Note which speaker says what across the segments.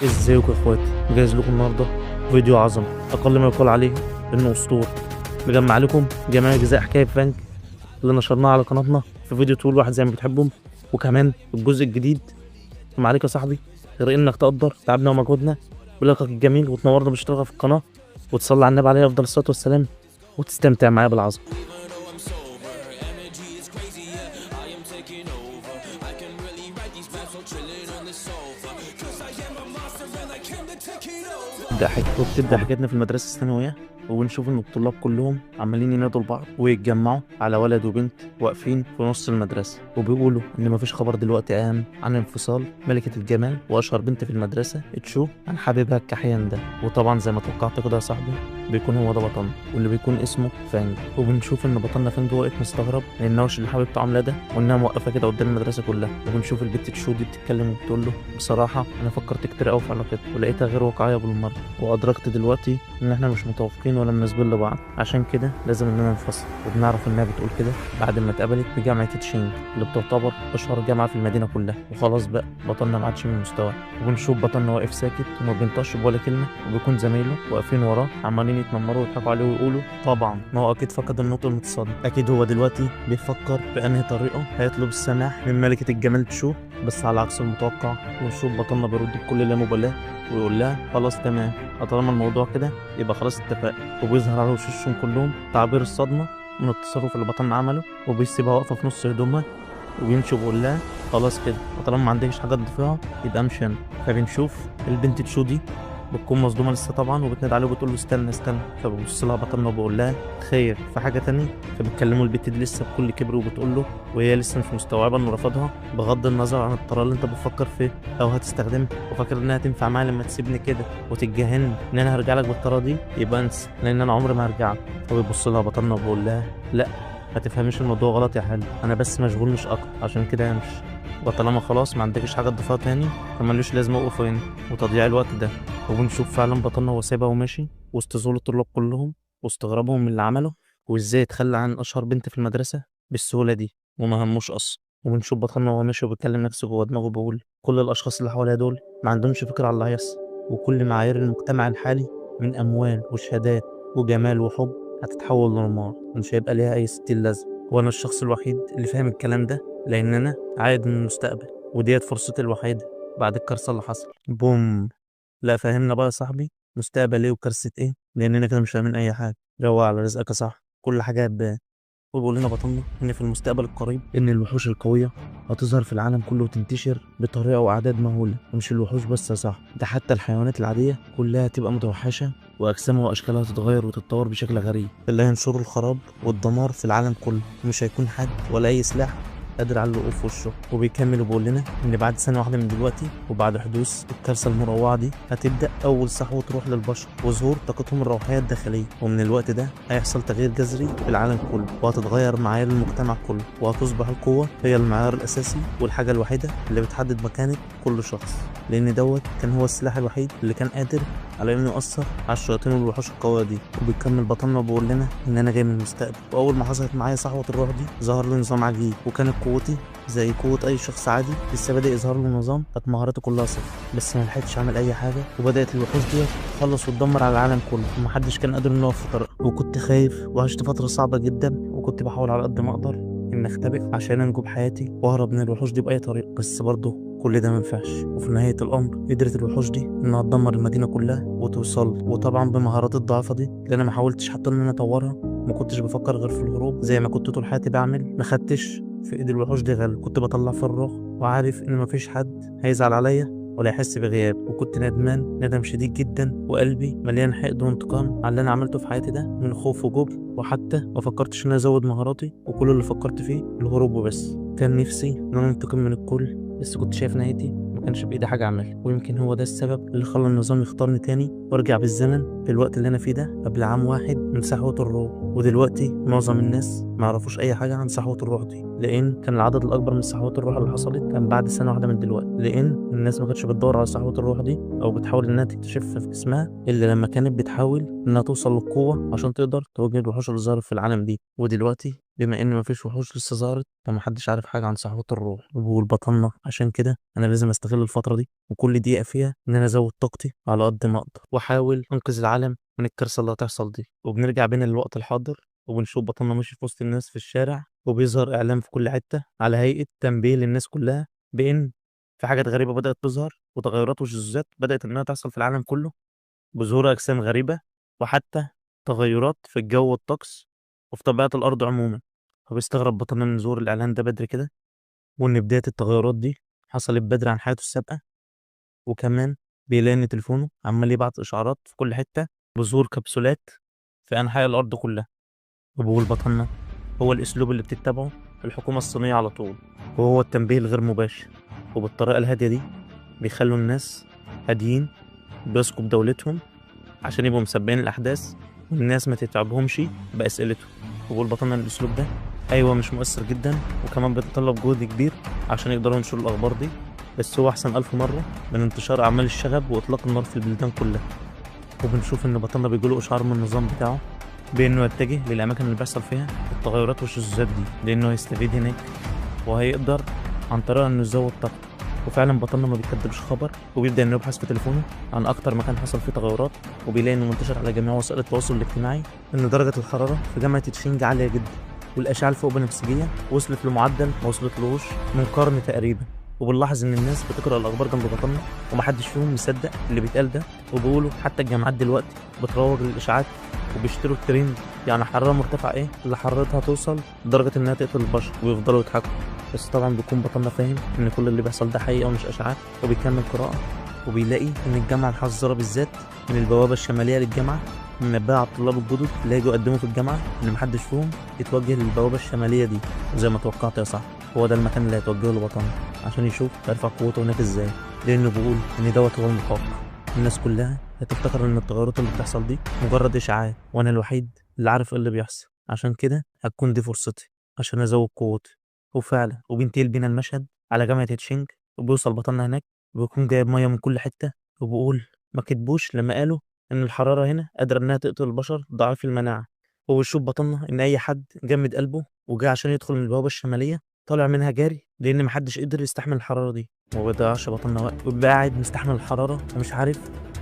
Speaker 1: ازيكم يا اخواتي؟ جاهز لكم النهارده فيديو عظمه اقل ما يقال عليه انه اسطوري. مجمع لكم جميع اجزاء حكايه فرانك اللي نشرناها على قناتنا في فيديو طول واحد زي ما بتحبهم، وكمان الجزء الجديد. ما عليك يا صاحبي غير انك تقدر تعبنا ومجهودنا بلايكك الجميل وتنورنا باشتراكك في القناه وتصلي على النبي عليه افضل الصلاه والسلام وتستمتع معايا بالعظمه. وبتبدأ حكايتنا في المدرسة الثانوية، وبنشوف إن الطلاب كلهم عمالين ينادوا لبعض ويتجمعوا على ولد وبنت واقفين في نص المدرسة، وبيقولوا إن مفيش خبر دلوقتي أهم عن انفصال ملكة الجمال وأشهر بنت في المدرسة تشو عن حبيبها الكحيان ده. وطبعا زي ما توقعت كده يا صاحبي بيكون هو ده بطلنا واللي بيكون اسمه فانج، وبنشوف إن بطلنا فانج واقف مستغرب لأنه مش اللي حبيبته عاملة ده وإنها موقفة كده قدام المدرسة كلها. وبنشوف البت تشو دي بتتكلم وبتقول له بصراحة أنا فكرت كتير أوي في علاقتنا ولقيتها غير واقعية بالمرة، وأدركت دلوقتي إن إحنا مش متوافقين ولا مناسبين لبعض، عشان كده لازم إننا ننفصل. وبنعرف إنها بتقول كده بعد ما اتقابلت في جامعة تشينج اللي بتعتبر أشهر جامعة في المدينة كلها. وخلاص بقى بطلنا ما عادش من مستواه، وبنشوف بطلنا واقف ساكت وما بينطقش بولا كلمة، وبيكون زمايله واقفين وراه عمالين يتنمروا ويضحكوا عليه ويقولوا طبعا ما هو أكيد فقد النطق المتصل. أكيد هو دلوقتي بيفكر بأنهي طريقة هيطلب السماح من ملكة الجمال تشو، بس على عكس المتوقع. ونشوف بطلنا بيرد بكل لا مبالاة ويقول لها خلاص تمام، طالما الموضوع كده يبقى خلاص اتفقنا. وبيظهر على وشوشهم كلهم تعابير الصدمة من التصرف اللي بطلنا عمله، وبيسيبها واقفة في نص هدومها وبيمشي وبيقول لها خلاص كده طالما ما عندكش حاجة تضيفيها يبقى امشي انا. فبنشوف البنت تشو دي بتكون مصدومة لسه طبعا وبتنادي عليه وبتقول له استنى استنى، فببص لها بطلنا وبقول لها خير في حاجة تانية. فبتكلموا البت دي لسه بكل كبر وبتقول له وهي لسه مش مستوعبة انه رفضها بغض النظر عن الطريقة اللي انت بتفكر فيه او هتستخدمها وفاكر انها تنفع معايا لما تسيبني كده وتتجاهلني ان انا هرجع لك بالطريقة دي، يبقى انسى لان انا عمري ما هرجع لك. فبيبص لها بطلنا وبقول لها لا ما تفهميش الموضوع غلط يا حلو، انا بس مشغول مش اكتر عشان كده همشي. وطالما خلاص ما عندكش حاجة تضيفها تاني فمالوش لازمة اوقف هنا وتضييع الوقت ده. وبنشوف فعلا بطلنا وهو سايبها وماشي وسط ذول الطلاب كلهم واستغرابهم من اللي عمله وازاي اتخلى عن اشهر بنت في المدرسة بالسهولة دي وما هموش اصلا. وبنشوف بطلنا وهو ماشي وبيتكلم نفسه جوه دماغه بيقول كل الاشخاص اللي حواليا دول ما عندهمش فكرة على اللي هيحصل، وكل معايير المجتمع الحالي من اموال وشهادات وجمال وحب هتتحول لنار ومش هيبقى ليها اي ستين لازمة. وانا الشخص الوحيد اللي فاهم الكلام ده لان انا عايد من المستقبل وديت فرصتي الوحيدة بعد الكارثة اللي حصل. بوم. لا فهمنا بقى يا صاحبي مستقبل ايه وكارثة ايه، لاننا كده مش فاهمين اي حاجة. روق على رزقك يا صاحبي كل حاجة هتبان. وبيقول لنا بطلنا ان في المستقبل القريب ان الوحوش القوية هتظهر في العالم كله وتنتشر بطريقة واعداد مهولة، ومش الوحوش بس يا صاحبي ده حتى الحيوانات العادية كلها هتبقى متوحشة واجسامها واشكالها هتتغير وتتطور بشكل غريب اللي هينشروا الخراب والدمار في العالم كله، ومش هيكون حد ولا اي سلاح قادر على الوقوف في وشه. وبيكمل وبيقول لنا ان بعد سنه واحده من دلوقتي وبعد حدوث الكارثه المروعه دي هتبدا اول صحوه تروح للبشر وظهور طاقتهم الروحيه الداخليه، ومن الوقت ده هيحصل تغيير جذري في العالم كله وهتتغير معايير المجتمع كله، وهتصبح القوه هي المعيار الاساسي والحاجه الوحيده اللي بتحدد مكانه كل شخص، لان دوت كان هو السلاح الوحيد اللي كان قادر على انه يأثر على الشياطين والوحوش القويه دي. وبيكمل بطلنا وبيقول لنا ان انا جاي من المستقبل، واول ما حصلت معايا صحوه الروح دي ظهر لي نظام عجيب وكانت قوتي زي قوة أي شخص عادي لسه بادئ يظهر له نظام، كانت مهاراته كلها صفر، بس ما لحقتش أعمل أي حاجة وبدأت الوحوش دي تخلص وتدمر على العالم كله ومحدش كان قادر إنه يقف في طريقها. وكنت خايف وعشت فترة صعبة جدا وكنت بحاول على قد ما أقدر إن أختبئ عشان أنجو بحياتي وأهرب من الوحوش دي بأي طريقة، بس برضه كل ده منفعش. وفي نهاية الأمر قدرت الوحوش دي إنها تدمر المدينة كلها وتوصل، وطبعا بمهاراتي الضعيفة دي اللي أنا ما حاولتش حتى إن أنا أطورها ما كنتش بفكر غير في الهروب زي ما كنت طول حياتي بعمل، ما خدتش في ايد الوحوش دي غل، كنت بطلع في الروح وعارف ان مفيش حد هيزعل عليا ولا يحس بغياب، وكنت ندمان ندم شديد جدا وقلبي مليان حقد وانتقام على اللي انا عملته في حياتي ده من خوف وجبن، وحتى ما فكرتش ان انا ازود مهاراتي وكل اللي فكرت فيه الهروب وبس. كان نفسي ان انا انتقم من الكل بس كنت شايف نهايتي ما كانش بايدي حاجه اعملها، ويمكن هو ده السبب اللي خلى النظام يختارني تاني وارجع بالزمن في الوقت اللي انا فيه ده قبل عام واحد من صحوة الروح. ودلوقتي معظم الناس ما يعرفوش اي حاجه عن صحوة الروح دي لان كان العدد الاكبر من صحوات الروح اللي حصلت كان بعد سنه واحده من دلوقتي، لان الناس ما كانتش بتدور على صحوة الروح دي او بتحاول انها تكتشفها في جسمها الا لما كانت بتحاول انها توصل للقوه عشان تقدر تواجه الوحوش اللي ظهرت في العالم دي. ودلوقتي بما ان مفيش وحوش لسه ظهرت فمحدش عارف حاجه عن صحوة الروح والبطنة. عشان كده انا لازم استغل الفتره دي وكل دقيقه فيها ان انا ازود طاقتي على قد ما اقدر واحاول انقذ العالم من الكارثه اللي هتحصل دي. وبنرجع بين الوقت الحاضر وبنشوف بطلنا ماشي في وسط الناس في الشارع، وبيظهر اعلان في كل حته على هيئه تنبيه للناس كلها بان في حاجات غريبه بدات تظهر وتغيرات وشذوذات بدات انها تحصل في العالم كله، بظهور اجسام غريبه وحتى تغيرات في الجو والطقس وفي طبيعه الارض عموما. فبيستغرب بطلنا من ظهور الاعلان ده بدري كده، وان بدايه التغيرات دي حصلت بدري عن حياته السابقه. وكمان بيلاقي ان تليفونه عمال يبعت اشعارات في كل حته بظهور كبسولات في انحاء الارض كلها. وبيقول بطلنا هو الاسلوب اللي بتتبعه الحكومه الصينيه على طول، وهو التنبيه الغير مباشر. وبالطريقه الهاديه دي بيخلوا الناس هاديين بيثقوا بدولتهم عشان يبقوا مسبقين الاحداث والناس ما تتعبهمش باسئلتهم. وبيقول بطلنا إن الاسلوب ده ايوه مش مؤثر جدا وكمان بيتطلب جهد كبير عشان يقدروا ينشروا الاخبار دي، بس هو احسن الف مره من انتشار اعمال الشغب واطلاق النار في البلدان كلها. وبنشوف ان بطلنا بيجيله اشعار من النظام بتاعه بانه يتجه للاماكن اللي بيحصل فيها التغيرات والشذوذات دي لانه هيستفيد هناك وهيقدر عن طريق انه يزود طاقته. وفعلا بطلنا ما بيكدبش خبر وبيبدا انه يبحث في تليفونه عن اكتر مكان حصل فيه تغيرات، وبيلاقي انه منتشر على جميع وسائل التواصل الاجتماعي ان درجه الحراره في جامعه تشينج عاليه جدا، والاشعه الفوق بنفسجيه وصلت لمعدل ما وصلتلوش من قرن تقريبا. وبنلاحظ ان الناس بتقرا الاخبار جنب بطلنا ومحدش فيهم مصدق اللي بيتقال ده، وبيقولوا حتى الجامعات دلوقتي بتروج للاشاعات وبيشتروا الترند، يعني حراره مرتفعه ايه اللي حرارتها توصل لدرجه انها تقتل البشر ويفضلوا يضحكوا. بس طبعا بيكون بطلنا فاهم ان كل اللي بيحصل ده حقيقه ومش اشاعات، وبيكمل قراءه وبيلاقي ان الجامعه الحذره بالذات من البوابه الشماليه للجامعه منبهه على الطلاب الجدد اللي هيجوا يقدموا في الجامعه ان محدش فيهم يتوجه للبوابه الشماليه دي. وزي ما توقعت يا صاحبي هو ده المكان اللي هيتوجهه لبطلنا عشان يشوف يرفع قوته هناك ازاي، لانه بيقول ان دوت هو المحقق. الناس كلها هتفتكر ان التغيرات اللي بتحصل دي مجرد اشاعات وانا الوحيد اللي عارف ايه اللي بيحصل، عشان كده هتكون دي فرصتي عشان ازود قوتي. وفعلا وبينتقل بينا المشهد على جامعة تشينج، وبيوصل بطلنا هناك وبيكون جايب مية من كل حتة، وبيقول ما كتبوش لما قالوا إن الحرارة هنا قادرة إنها تقتل البشر ضعيف المناعة. وبيشوف بطلنا إن أي حد جمد قلبه وجاي عشان يدخل من البوابة الشمالية طالع منها جاري لأن محدش قدر يستحمل الحرارة دي. وما بيضيعش بطلنا وقت وبيبقى قاعد مستحمل الحرارة ومش عارف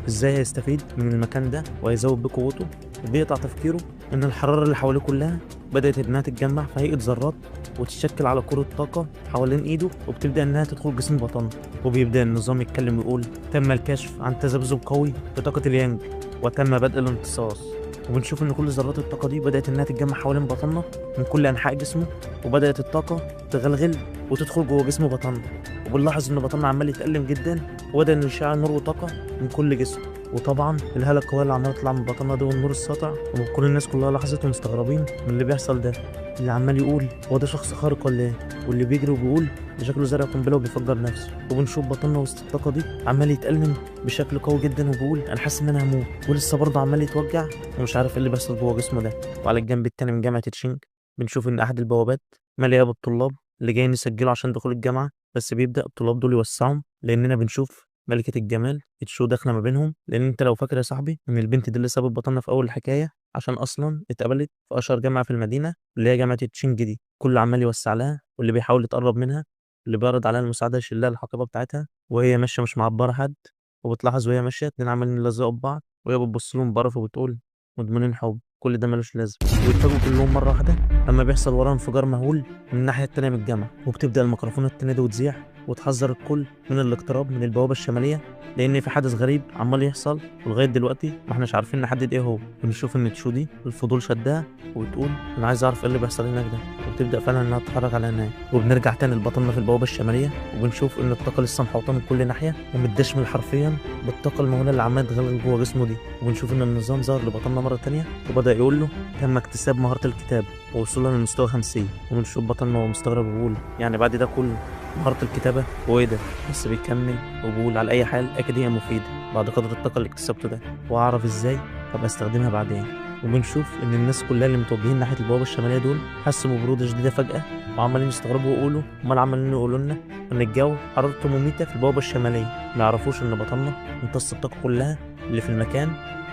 Speaker 1: إزاي هيستفيد من المكان ده وهيزود بقوته، وبيقطع تفكيره إن الحرارة اللي حواليه كلها بدأت إنها تتجمع في هيئة ذرات وتتشكل على كرة طاقة حوالين إيده وبتبدأ إنها تدخل جسم بطنه. وبيبدأ النظام يتكلم ويقول تم الكشف عن تذبذب قوي في طاقة اليانج وتم بدء الامتصاص. وبنشوف إن كل ذرات الطاقة دي بدأت إنها تتجمع حوالين بطننا من كل أنحاء جسمه، وبدأت الطاقة تغلغل وتدخل جوه جسم بطننا. وبنلاحظ إن بطننا عمال يتألم جدا وبدأ إنه يشع نور وطاقة من كل جسمه. وطبعا الهالة القوية اللي عمالة تطلع من بطننا دي والنور الساطع، وكل الناس كلها لاحظت ومستغربين من اللي بيحصل ده. اللي عمال يقول هو ده شخص خارق ولا ايه، واللي بيجري وبيقول ده شكله زرع قنبله وبيفجر نفسه. وبنشوف بطلنا وسط الطاقه دي عمال يتألم بشكل قوي جدا وبيقول انا حاسس ان انا هموت، ولسه برضه عمال يتوجع ومش عارف ايه اللي بيحصل جوه جسمه ده. وعلى الجنب التاني من جامعه تشينج بنشوف ان احد البوابات مليئه بالطلاب اللي جايين يسجلوا عشان دخول الجامعه، بس بيبدأ الطلاب دول يوسعهم لاننا بنشوف ملكة الجمال تشو داخلة ما بينهم. لأن أنت لو فاكر يا صاحبي إن البنت دي اللي سابت بطلنا في أول الحكاية عشان أصلا اتقبلت في أشهر جامعة في المدينة اللي هي جامعة تشينج دي، كله عمال يوسع لها واللي بيحاول يتقرب منها اللي بيعرض عليها المساعدة يشيل لها الحقيبة بتاعتها وهي ماشية مش معبرة حد. وبتلاحظ وهي ماشية اتنين عمالين يلزقوا ببعض وهي بتبص لهم بقرف وبتقول مدمنين حب، كل ده ملوش لازمة. ويتفاجئوا كلهم مرة واحدة لما بيحصل ورا انفجار مهول من الناحية التانية من الجامعة، وبتبدأ الميكروفونات تنادي وتذيع وتحذر الكل من الاقتراب من البوابة الشمالية لأن في حدث غريب عمال يحصل ولغاية دلوقتي ما احناش عارفين نحدد ايه هو. ونشوف ان تشو دي الفضول شدها وبتقول انا عايز اعرف ايه اللي بيحصل هناك ده، وبتبدأ فعلا انها تتحرك على هناك. وبنرجع تاني لبطلنا في البوابة الشمالية وبنشوف ان الطاقة لسه محوطة من كل ناحية ومتدشمل حرفيا بالطاقة المهولة اللي عمالة تغلغل جوه جسمه دي. وبنشوف ان النظام ظهر لبطلنا مرة تانية وبدأ يقول له تم اكتساب مهارة الكتابة ووصولا للمستوى 50. وبنشوف بطلنا وهو مستغرب وبيقول يعني بعد ده كله مهارة الكتابة وايه ده، بس بيكمل وبيقول على اي حال اكيد هي مفيدة بعد قدر الطاقة اللي اكتسبته ده واعرف ازاي هبقى استخدمها بعدين. وبنشوف ان الناس كلها اللي متوجهين ناحية البوابة الشمالية دول حسوا ببرودة شديدة فجأة وعمالين يستغربوا ويقولوا امال عمالين يقولوا لنا ان الجو حرارته مميتة في البوابة الشمالية، ما يعرفوش ان بطلنا امتص الطاقة كلها اللي في المكان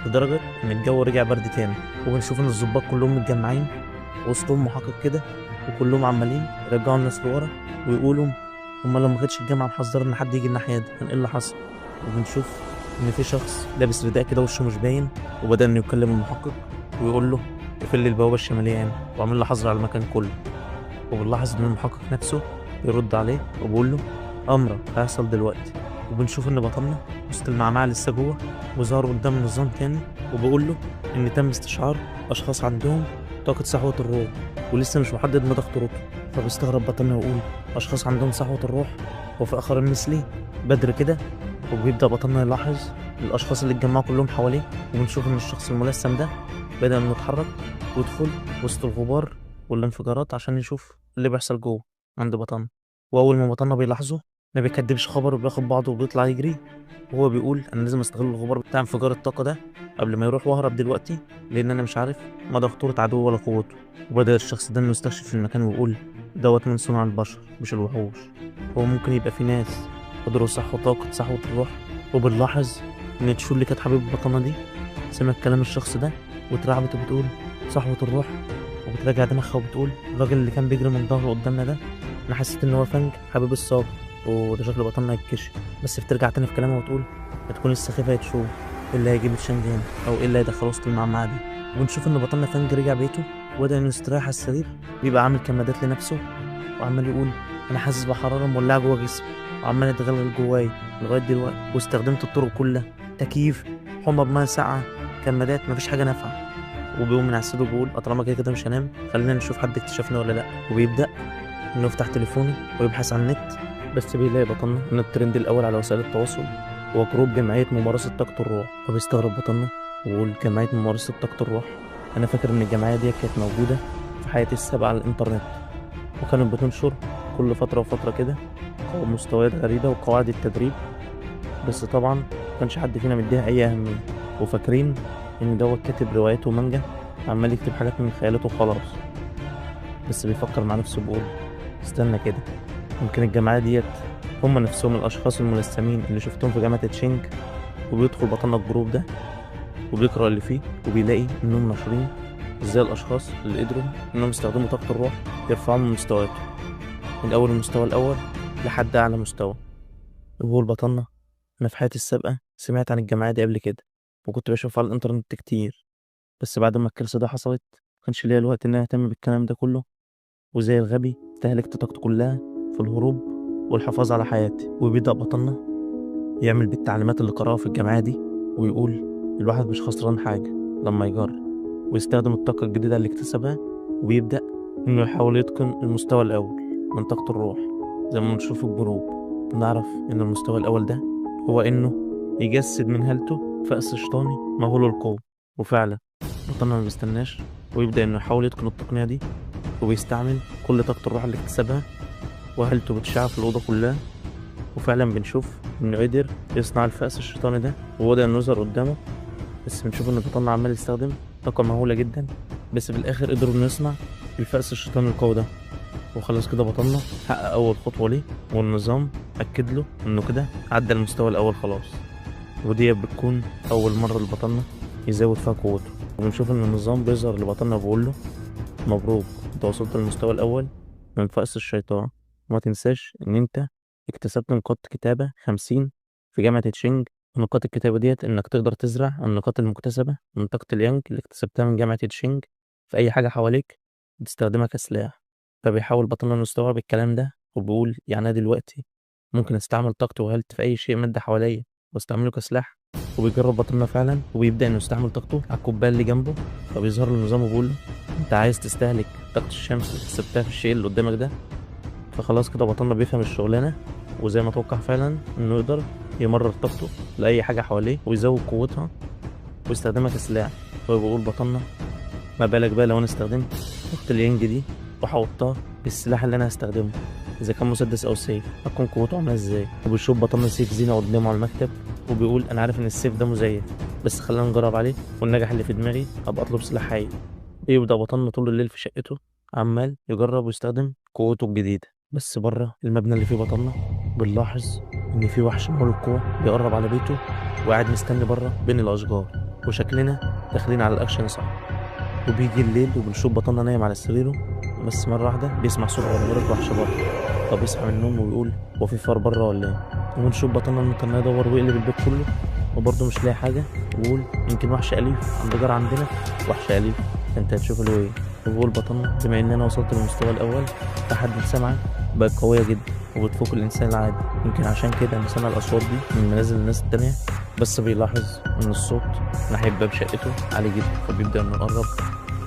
Speaker 1: لدرجة ان الجو رجع برد تاني. وبنشوف ان الضباط كلهم متجمعين وسطهم محقق كده، وكلهم عمالين يرجعوا الناس لورا ويقولوا هما لو ما كانتش الجامعة محذرة إن حد يجي الناحية دي كان إيه اللي حصل. وبنشوف إن في شخص لابس رداء كده وشه مش باين، وبدأ إنه يكلم المحقق ويقول له اقفل لي البوابة الشمالية هنا وعامل له حظر على المكان كله. وبنلاحظ إن المحقق نفسه بيرد عليه وبيقول له أمرك هيحصل دلوقتي. وبنشوف إن بطلنا وسط المعمعة لسه جوه، وظهر قدام النظام تاني وبيقول له إن تم استشعار أشخاص عندهم طاقة صحوة الروح ولسه مش محدد مدى خطورته. فبيستغرب بطلنا ويقول أشخاص عندهم صحوة الروح وفي آخرين مثلي بدر كده. وبيبدأ بطلنا يلاحظ الأشخاص اللي اتجمعوا كلهم حواليه، وبنشوف إن الشخص الملثم ده بدأ إنه يتحرك ويدخل وسط الغبار والانفجارات عشان يشوف اللي بيحصل جوه عند بطلنا. وأول ما بطلنا بيلاحظه ما بيكدبش خبر وبياخد بعضه وبيطلع يجري، وهو بيقول أنا لازم أستغل الغبار بتاع انفجار الطاقة ده قبل ما يروح وأهرب دلوقتي، لأن أنا مش عارف مدى خطورة عدوه ولا قوته. وبدأ الشخص ده إنه يستكشف المكان ويقول دوت من صنع البشر مش الوحوش، هو ممكن يبقى في ناس قدروا يصحوا طاقة صحوة الروح. وبنلاحظ إن تشو اللي كانت حبيبة بطلنا دي سمعت كلام الشخص ده واترعبت وبتقول صحوة الروح، وبتراجع دماغها وبتقول الراجل اللي كان بيجري من ظهره قدامنا ده أنا حسيت إن هو فنج حبيب الصاج وده شكل بطلنا هيتكشف. بس بترجع تاني في كلامها وتقول هتكون السخيفة تشو إيه اللي هيجيب الشنج هنا أو إيه اللي هيدخله وسط المعمعة دي. ونشوف إن بطلنا فنج رجع بيته وبدأ إنه يستريح على السرير، بيبقى عامل كمادات لنفسه وعمال يقول أنا حاسس بحرارة مولعة جوا جسمي وعمال يتغلغل جواي لغاية دلوقتي، واستخدمت الطرق كلها تكييف، حمى بمية ساقعة، كمادات، مفيش حاجة نافعة. وبيقوم من على السرير وبيقول طالما كده كده مش هنام خلينا نشوف حد اكتشفنا ولا لأ. وبيبدأ إنه يفتح تليفونه ويبحث عن النت، بس بيلاقي بطلنا إن الترند الأول على وسائل التواصل هو جروب جمعية ممارسة طاقة الروح. فبيستغرب بطلنا ويقول جمعية ممارسة طاقة الروح، أنا فاكر إن الجمعية دي كانت موجودة في حياتي السابقة على الإنترنت، وكانت بتنشر كل فترة وفترة كده مستويات غريبة وقواعد التدريب، بس طبعا مكانش حد فينا مديها أي أهمية، وفاكرين إن دوت كاتب روايات ومانجا عمال يكتب حاجات من خيالاته وخلاص. بس بيفكر مع نفسه بيقول استنى كده، يمكن الجماعة ديت هم نفسهم الأشخاص الملثمين اللي شفتهم في جامعة تشينج. وبيدخل بطلنا الجروب ده وبيقرأ اللي فيه وبيلاقي إنهم ناشرين إزاي الأشخاص اللي قدروا إنهم يستخدموا طاقة الروح يرفعوا من مستوياتهم من أول المستوى الأول لحد أعلى مستوى. وبيقول بطلنا أنا في حياتي السابقة سمعت عن الجماعة دي قبل كده وكنت بشوفها على الإنترنت كتير، بس بعد ما الكارثة ده حصلت مكانش ليا الوقت إن أنا أهتم بالكلام ده كله، وزي الغبي استهلكت طاقتي كلها في الهروب والحفاظ على حياتي. وبيبدأ بطلنا يعمل بالتعليمات اللي قرأها في الجماعة دي ويقول الواحد مش خسران حاجة لما يجرب ويستخدم الطاقة الجديدة اللي اكتسبها، وبيبدأ إنه يحاول يتقن المستوى الأول من طاقة الروح. زي ما بنشوف في الجروب نعرف إن المستوى الأول ده هو إنه يجسد من هالته فأس شيطاني مهول القوة. وفعلا بطلنا ما بيستناش ويبدأ إنه يحاول يتقن التقنية دي، وبيستعمل كل طاقة الروح اللي اكتسبها وهالته بتشع في الأوضة كلها. وفعلا بنشوف إنه قدر يصنع الفأس الشيطاني ده وبدأ إنه يظهر قدامه، بس بنشوف إن بطلنا عمال يستخدم طاقة مهولة جدا، بس في الآخر قدروا إنه يصنع الفأس الشيطاني القوي ده. وخلاص كده بطلنا حقق أول خطوة ليه، والنظام أكد له إنه كده عدى المستوى الأول خلاص. ودي بتكون أول مرة لبطلنا يزود فيها قوته. وبنشوف إن النظام بيظهر لبطلنا وبيقول له مبروك أنت وصلت للمستوى الأول من فأس الشيطان، وما تنساش إن أنت اكتسبت نقاط كتابة 50 في جامعة تشينج. ونقاط الكتابة ديت إنك تقدر تزرع النقاط المكتسبة من طاقة اليانج اللي اكتسبتها من جامعة تشينج في أي حاجة حواليك بتستخدمها كسلاح. فبيحاول بطلنا إنه يستوعب الكلام ده وبيقول يعني أنا دلوقتي ممكن أستعمل طاقتي وهالتي في أي شيء مادة حواليا واستعمله كسلاح. وبيجرب بطلنا فعلا وبيبدأ إنه يستعمل طاقته على الكوباية اللي جنبه، فبيظهر له النظام وبيقول له أنت عايز تستهلك طاقة الشمس اللي كسبتها في الشيء اللي قدامك ده. فخلاص كده بطلنا بيفهم الشغلانة، وزي ما توقع فعلا إنه يقدر يمرر طاقته لأي حاجة حواليه ويزود قوتها ويستخدمها كسلاح. فبيقول بطلنا ما بالك بقى لو أنا استخدمت طاقة اليانج دي وحوطتها بالسلاح اللي أنا هستخدمه، إذا كان مسدس أو سيف هتكون قوته عاملة إزاي. وبيشوف بطلنا سيف زينة قدامه على المكتب وبيقول أنا عارف إن السيف ده مزيف، بس خلينا نجرب عليه والنجح اللي في دماغي أبقى أطلب سلاح حقيقي. بيبدأ بطلنا طول الليل في شقته عمال يجرب ويستخدم قوته الجديدة. بس بره المبنى اللي فيه بطلنا بنلاحظ إن في وحش مهول القوة بيقرب على بيته وقاعد مستني بره بين الأشجار، وشكلنا داخلين على الأكشن صح. وبيجي الليل وبنشوف بطلنا نايم على سريره، بس مرة واحدة بيسمع صوت غرغرة وحش بره. فبيصحى من النوم ويقول هو في فار بره ولا ايه؟ وبنشوف بطلنا انه كان يدور ويقلب البيت كله وبرضه مش لاقي حاجة، ويقول يمكن وحش أليف عند جار عندنا. وحش أليف؟ انت هتشوف له ايه؟ وبقول بطلنا بما ان انا وصلت للمستوى الأول تحدي السمع بقت قوية جدا وبتفوق الإنسان العادي. يمكن عشان كده أنا سامع الأصوات دي من منازل الناس التانية، بس بيلاحظ إن الصوت ناحية باب شقته عالي جدا، فبيبدأ إنه يقرب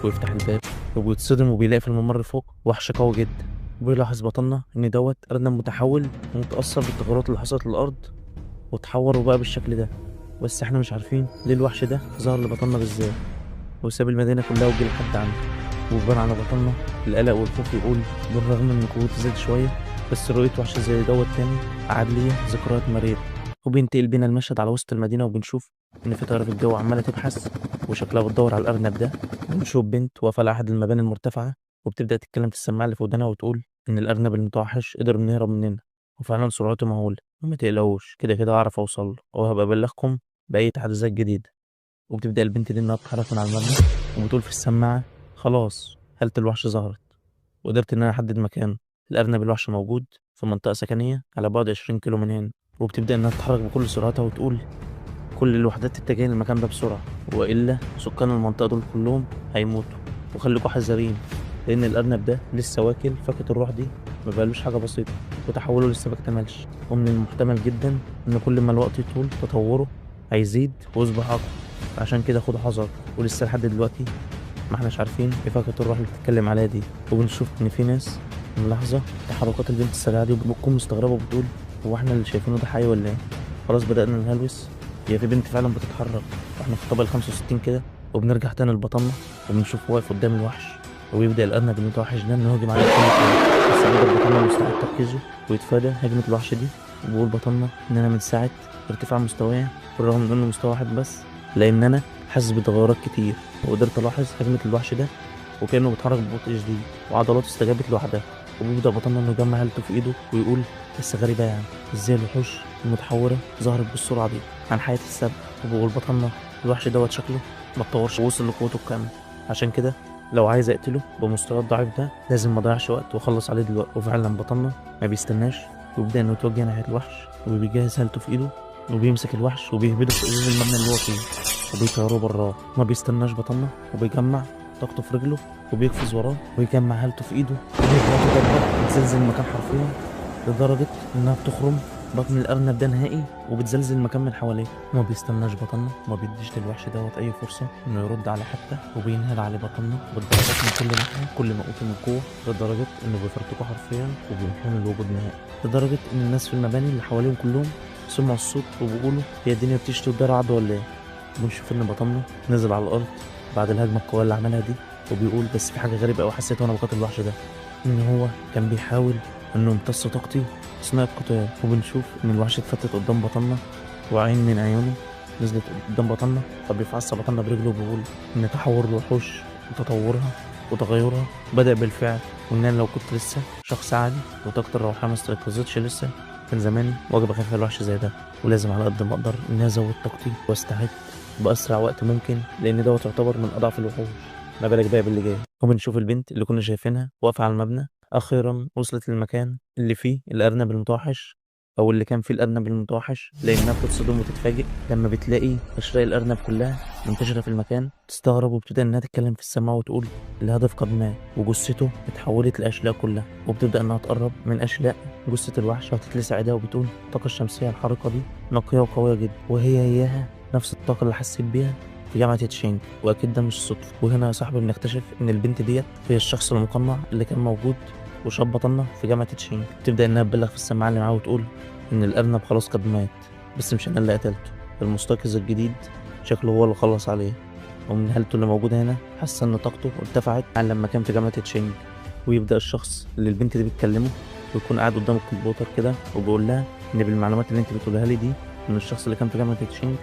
Speaker 1: ويفتح الباب وبيتصدم وبيلاقي في الممر فوق وحش قوي جدا. وبيلاحظ بطلنا إن دوت أرنب متحول ومتأثر بالتغيرات اللي حصلت للأرض وتحور وبقى بالشكل ده. بس احنا مش عارفين ليه الوحش ده ظهر لبطلنا بالذات وساب المدينة كلها وجه لحد عنده. وبان على بطلنا القلق والخوف، يقول بالرغم ان قوتي زاد شوية بس رؤية وحش زي دوت تاني قعد ليا ذكريات مريرة. وبينتقل بينا المشهد على وسط المدينة وبنشوف إن في طيارة في الجو عمالة تبحث وشكلها بتدور على الأرنب ده. بنشوف بنت واقفة على أحد المباني المرتفعة وبتبدأ تتكلم في السماعة اللي في ودانها وتقول إن الأرنب المتوحش قدر إنه يهرب مننا وفعلا سرعته مهولة، وما تقلقوش كده كده هعرف أوصل له وهبقى أبلغكم بأي تحديثات جديدة. وبتبدأ البنت دي إنها تتحرك من على المبنى وبتقول في السماعة خلاص هالة الوحش ظهرت وقدرت إن أنا أحدد مكانه. الأرنب الوحش موجود في منطقة سكنية على بعد 20 كيلو من هنا. وبتبدأ إنها تتحرك بكل سرعتها وتقول كل الوحدات تتجه للمكان ده بسرعة وإلا سكان المنطقة دول كلهم هيموتوا. وخليكوا حذرين لأن الأرنب ده لسه واكل فاكهة الروح دي مبقالوش حاجة بسيطة وتحوله لسه مكتملش، ومن المحتمل جدا إن كل ما الوقت يطول تطوره هيزيد ويصبح أقوى. عشان كده خدوا حذر، ولسه لحد دلوقتي ما احناش عارفين ايه فاكهة الروح اللي بتتكلم عليها دي. وبنشوف ان في ناس ملاحظة تحركات البنت السريعة دي وبتكون مستغربة وبتقول هو احنا اللي شايفينه ده حي ولا ايه؟ خلاص بدأنا نهلوس، هي في بنت فعلا بتتحرك واحنا في الطابق 65 كده. وبنرجع تاني لبطلنا وبنشوف واقف قدام الوحش وبيبدأ الأرنب المتوحش ده إنه يهجم عليه بكل قوة، بس بيقدر بطلنا مستعد تركيزه ويتفادى هجمة الوحش دي. وبقول بطلنا إن أنا من ساعة ارتفاع مستواي بالرغم من إنه مستوى واحد بس، لأن أنا حاسس بتغيرات كتير وقدرت ألاحظ هجمة الوحش ده وكأنه بيتحرك ببطء شديد وعضلاته استجابت لوحدها. وبيبدأ بطلنا إنه يجمع هالته في إيده ويقول بس غريبة يعني إزاي الوحوش المتحورة ظهرت بالسرعة دي عن حياة السبع. وبقول بطلنا الوحش دوت شكله ما اتطورش ووصل لقوته الكاملة، عشان كده لو عايز أقتله بمستوى الضعيف ده لازم ما أضيعش وقت وأخلص عليه دلوقتي. وفعلا بطلنا ما بيستناش ويبدأ إنه يتوجه ناحية الوحش وبيجهز هالته في إيده وبيمسك الوحش وبيهبده في إزاز المبنى اللي هو فيه وبيطيروه براه. ما بيستناش بطلنا وبيجمع طاقته في رجله وبيقفز وراه ويجمع هالته في ايده وبيضربه ضربه بتزلزل المكان حرفيا لدرجه انها بتخرم بطن الارنب ده نهائي وبتزلزل المكان من حواليه. ما بيستناش بطلنا وما بيديش للوحش دوت اي فرصه انه يرد على حتى، وبينهال عليه بطلنا بالضربات من كل ناحيه كل ما اوتي من قوه لدرجه انه بيفرتكه حرفيا وبيمحون الوجود نهائي، لدرجه ان الناس في المباني اللي حواليهم كلهم سمعوا الصوت وبيقولوا هي الدنيا بتشتي والدار عض ولا ايه. بنشوف ان بطلنا نزل على الارض بعد الهجمه القويه اللي عملها دي وبيقول بس في حاجه غريبه قوي حسيتها وانا بقاتل الوحش ده، ان هو كان بيحاول انه يمتص طاقتي اثناء القتال. وبنشوف ان الوحش اتفتت قدام بطلنا وعين من عيونه نزلت قدام بطلنا، فبيفعص بطلنا برجله وبيقول ان تحور الوحوش وتطورها وتغيرها بدأ بالفعل، وان انا لو كنت لسه شخص عادي وطاقتي الروحيه ما استيقظتش لسه كان زماني واجب اخاف على الوحش زي ده، ولازم على قد ما اقدر اني ازود طاقتي واستعد باسرع وقت ممكن لان دوت يعتبر من اضعف الوحوش، ما بالك بقى باللي جاي. وبنشوف البنت اللي كنا شايفينها واقفة على المبنى أخيرا وصلت للمكان اللي فيه الأرنب المتوحش أو اللي كان فيه الأرنب المتوحش، لأنها بتتصدم وتتفاجئ لما بتلاقي أشلاء الأرنب كلها منتشرة في المكان. تستغرب وبتبدأ إنها تتكلم في السماء وتقول الهدف قد مات وجثته اتحولت لأشلاء كلها. وبتبدأ إنها تقرب من أشلاء جثة الوحش وتتلسع إيديها وبتقول الطاقة الشمسية الحارقة دي نقية وقوية جدا وهي إياها نفس الطاقة اللي حسيت بيها في جامعة تشينج، وأكيد ده مش صدفة. وهنا يا صاحبي بنكتشف إن البنت ديت هي الشخص المقنع اللي كان موجود وشاب بطلنا في جامعة تشينج. تبدأ إنها تبلغ في السماعة اللي معاه وتقول إن الأرنب خلاص قد مات، بس مش أنا اللي قتلته، المستيقظ الجديد شكله هو اللي خلص عليه. ومن هالته اللي موجودة هنا حاسة إن طاقته ارتفعت عن لما كان في جامعة تشينج. ويبدأ الشخص اللي البنت دي بتكلمه ويكون قاعد قدام الكمبيوتر كده وبيقول لها إن بالمعلومات اللي أنت بتقولها لي دي إن الشخص اللي كان في جامعة تشينج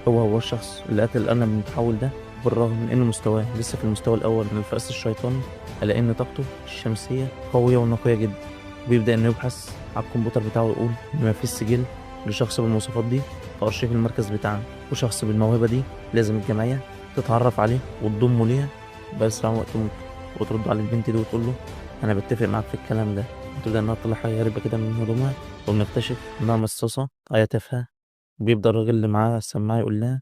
Speaker 1: هو الشخص اللي قتل الأرنب المتحول ده، بالرغم من إن مستواه لسه في المستوى الأول من الفأس الشيطاني، إلا إن طاقته الشمسية قوية ونقية جدا. بيبدأ إنه يبحث على الكمبيوتر بتاعه ويقول إن مفيش سجل لشخص بالمواصفات دي في أرشيف المركز بتاعنا، وشخص بالموهبة دي لازم الجمعية تتعرف عليه وتضمه ليها بأسرع وقت ممكن، وترد على البنت دي وتقول له أنا بتفق معاك في الكلام ده، وتبدأ إنها تطلع حاجة غريبة كده من هدومها، وبنكتشف إنها مصاصة آية تافهة. وبيبدأ الراجل اللي معاه السماعة يقول لها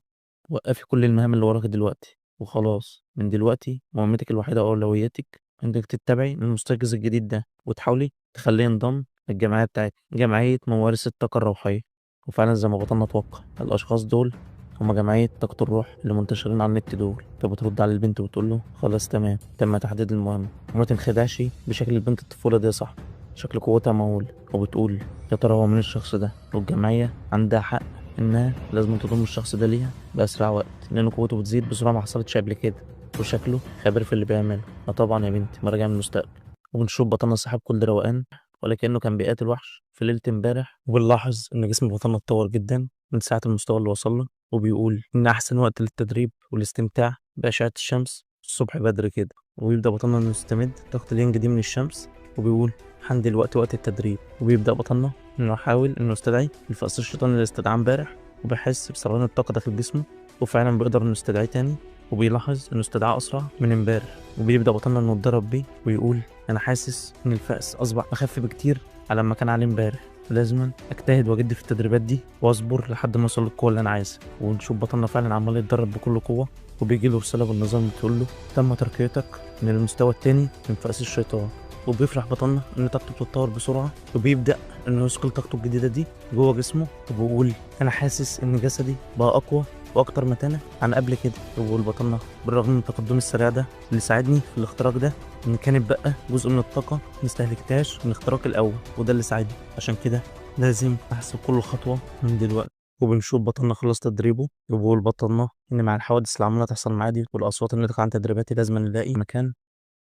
Speaker 1: وقفي كل المهام اللي وراكي دلوقتي وخلاص، من دلوقتي مهمتك الوحيدة وأولوياتك إنك تتبعي المستيقظ الجديد ده وتحاولي تخليه ينضم للجمعية بتاعتك، جمعية موارث الطاقة الروحية. وفعلا زي ما بطلنا اتوقع، الأشخاص دول هما جمعية طاقة الروح اللي منتشرين على النت دول. فبترد على البنت وتقول له خلاص تمام، تم تحديد المهمة، وما تنخدعش بشكل البنت الطفولة دي، صح؟ شكل قوتها مهول. وبتقول يا ترى هو من الشخص ده، والجمعية عندها حق إنها لازم تضم الشخص ده ليها بأسرع وقت، لأن قوته بتزيد بسرعة ما حصلتش قبل كده، وشكله خبير في اللي بيعمله. طبعا يا بنتي مراجع من المستقبل. وبنشوف بطلنا صاحب كل روقان، ولكنه كان بيقاتل وحش في ليلة امبارح. وبنلاحظ إن جسم بطلنا اتطور جدا من ساعة المستوى اللي وصل له، وبيقول إن أحسن وقت للتدريب والاستمتاع بأشعة الشمس الصبح بدري كده. ويبدأ بطلنا إنه يستمد طاقة اليانج دي من الشمس، وبيقول حان دلوقتي وقت التدريب. وبيبدأ بطلنا إنه يحاول إنه يستدعي الفأس الشيطان اللي استدعاه امبارح، وبيحس بسرعان الطاقة داخل جسمه، وفعلا بيقدر إنه يستدعيه تاني، وبيلاحظ إنه استدعاه أسرع من امبارح. وبيبدأ بطلنا إنه يتدرب بيه، ويقول أنا حاسس إن الفأس أصبح أخف بكتير على ما كان عليه امبارح، لازما أجتهد وأجد في التدريبات دي وأصبر لحد ما أوصل للقوة اللي أنا عايزها. ونشوف بطلنا فعلا عمال يتدرب بكل قوة، وبيجي له رسالة بالنظام بتقول له تم ترقيتك من المستوى التاني من فأس الشيطان. وبيفرح بطلنا إن طاقته بتتطور بسرعة، وبيبدأ إنه يثقل طاقته الجديدة دي جوه جسمه، وبيقول أنا حاسس إن جسدي بقى أقوى وأكتر متانة عن قبل كده. وبيقول بطلنا بالرغم من التقدم السريع ده اللي ساعدني في الاختراق ده، إن كانت بقى جزء من الطاقة مستهلكتهاش من الاختراق الأول، وده اللي ساعدني، عشان كده لازم أحسب كل خطوة من دلوقتي. وبنشوف بطلنا خلص تدريبه، وبيقول بطلنا إن مع الحوادث اللي عمالة تحصل معاه دي والأصوات اللي ناتجة عن تدريباتي لازم نلاقي مكان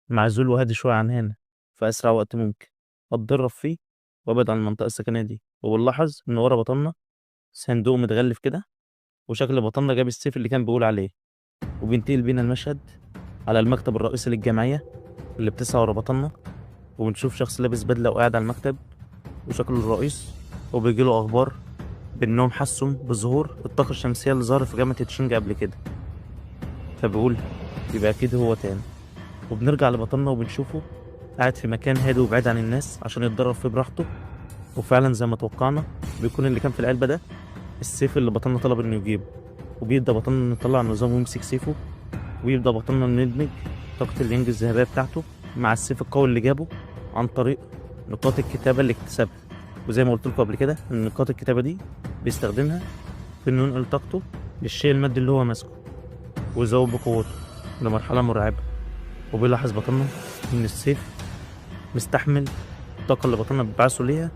Speaker 1: معزول وهادي شوية عن هنا في أسرع وقت ممكن أتدرب فيه وأبعد عن المنطقة السكنية دي. وبنلاحظ إن ورا بطلنا صندوق متغلف كده، وشكل بطلنا جاب السيف اللي كان بيقول عليه. وبينتقل بينا المشهد على المكتب الرئيسي للجمعية اللي بتسعى ورا بطلنا، وبنشوف شخص لابس بدلة وقاعد على المكتب وشكله الرئيس، وبيجيله أخبار بإنهم حسوا بظهور الطاقة الشمسية اللي ظهرت في جامعة تشينج قبل كده. فبيقول يبقى أكيد هو تاني. وبنرجع لبطلنا وبنشوفه قاعد في مكان هادي وبعيد عن الناس عشان يتدرب فيه براحته. وفعلا زي ما توقعنا بيكون اللي كان في العلبة ده السيف اللي بطلنا طلب إنه يجيبه. وبيبدأ بطلنا إنه يطلع النظام ويمسك سيفه، ويبدأ بطلنا إنه يدمج طاقة اليانج الذهبية بتاعته مع السيف القوي اللي جابه عن طريق نقاط الكتابة اللي اكتسبها. وزي ما قلت لكم قبل كده إن نقاط الكتابة دي بيستخدمها في إنه ينقل طاقته للشيء المادي اللي هو ماسكه، ويزود بقوته لمرحلة مرعبة. وبيلاحظ بطلنا إن السيف مستحمل الطاقة اللي بطلنا بيبعثه ليها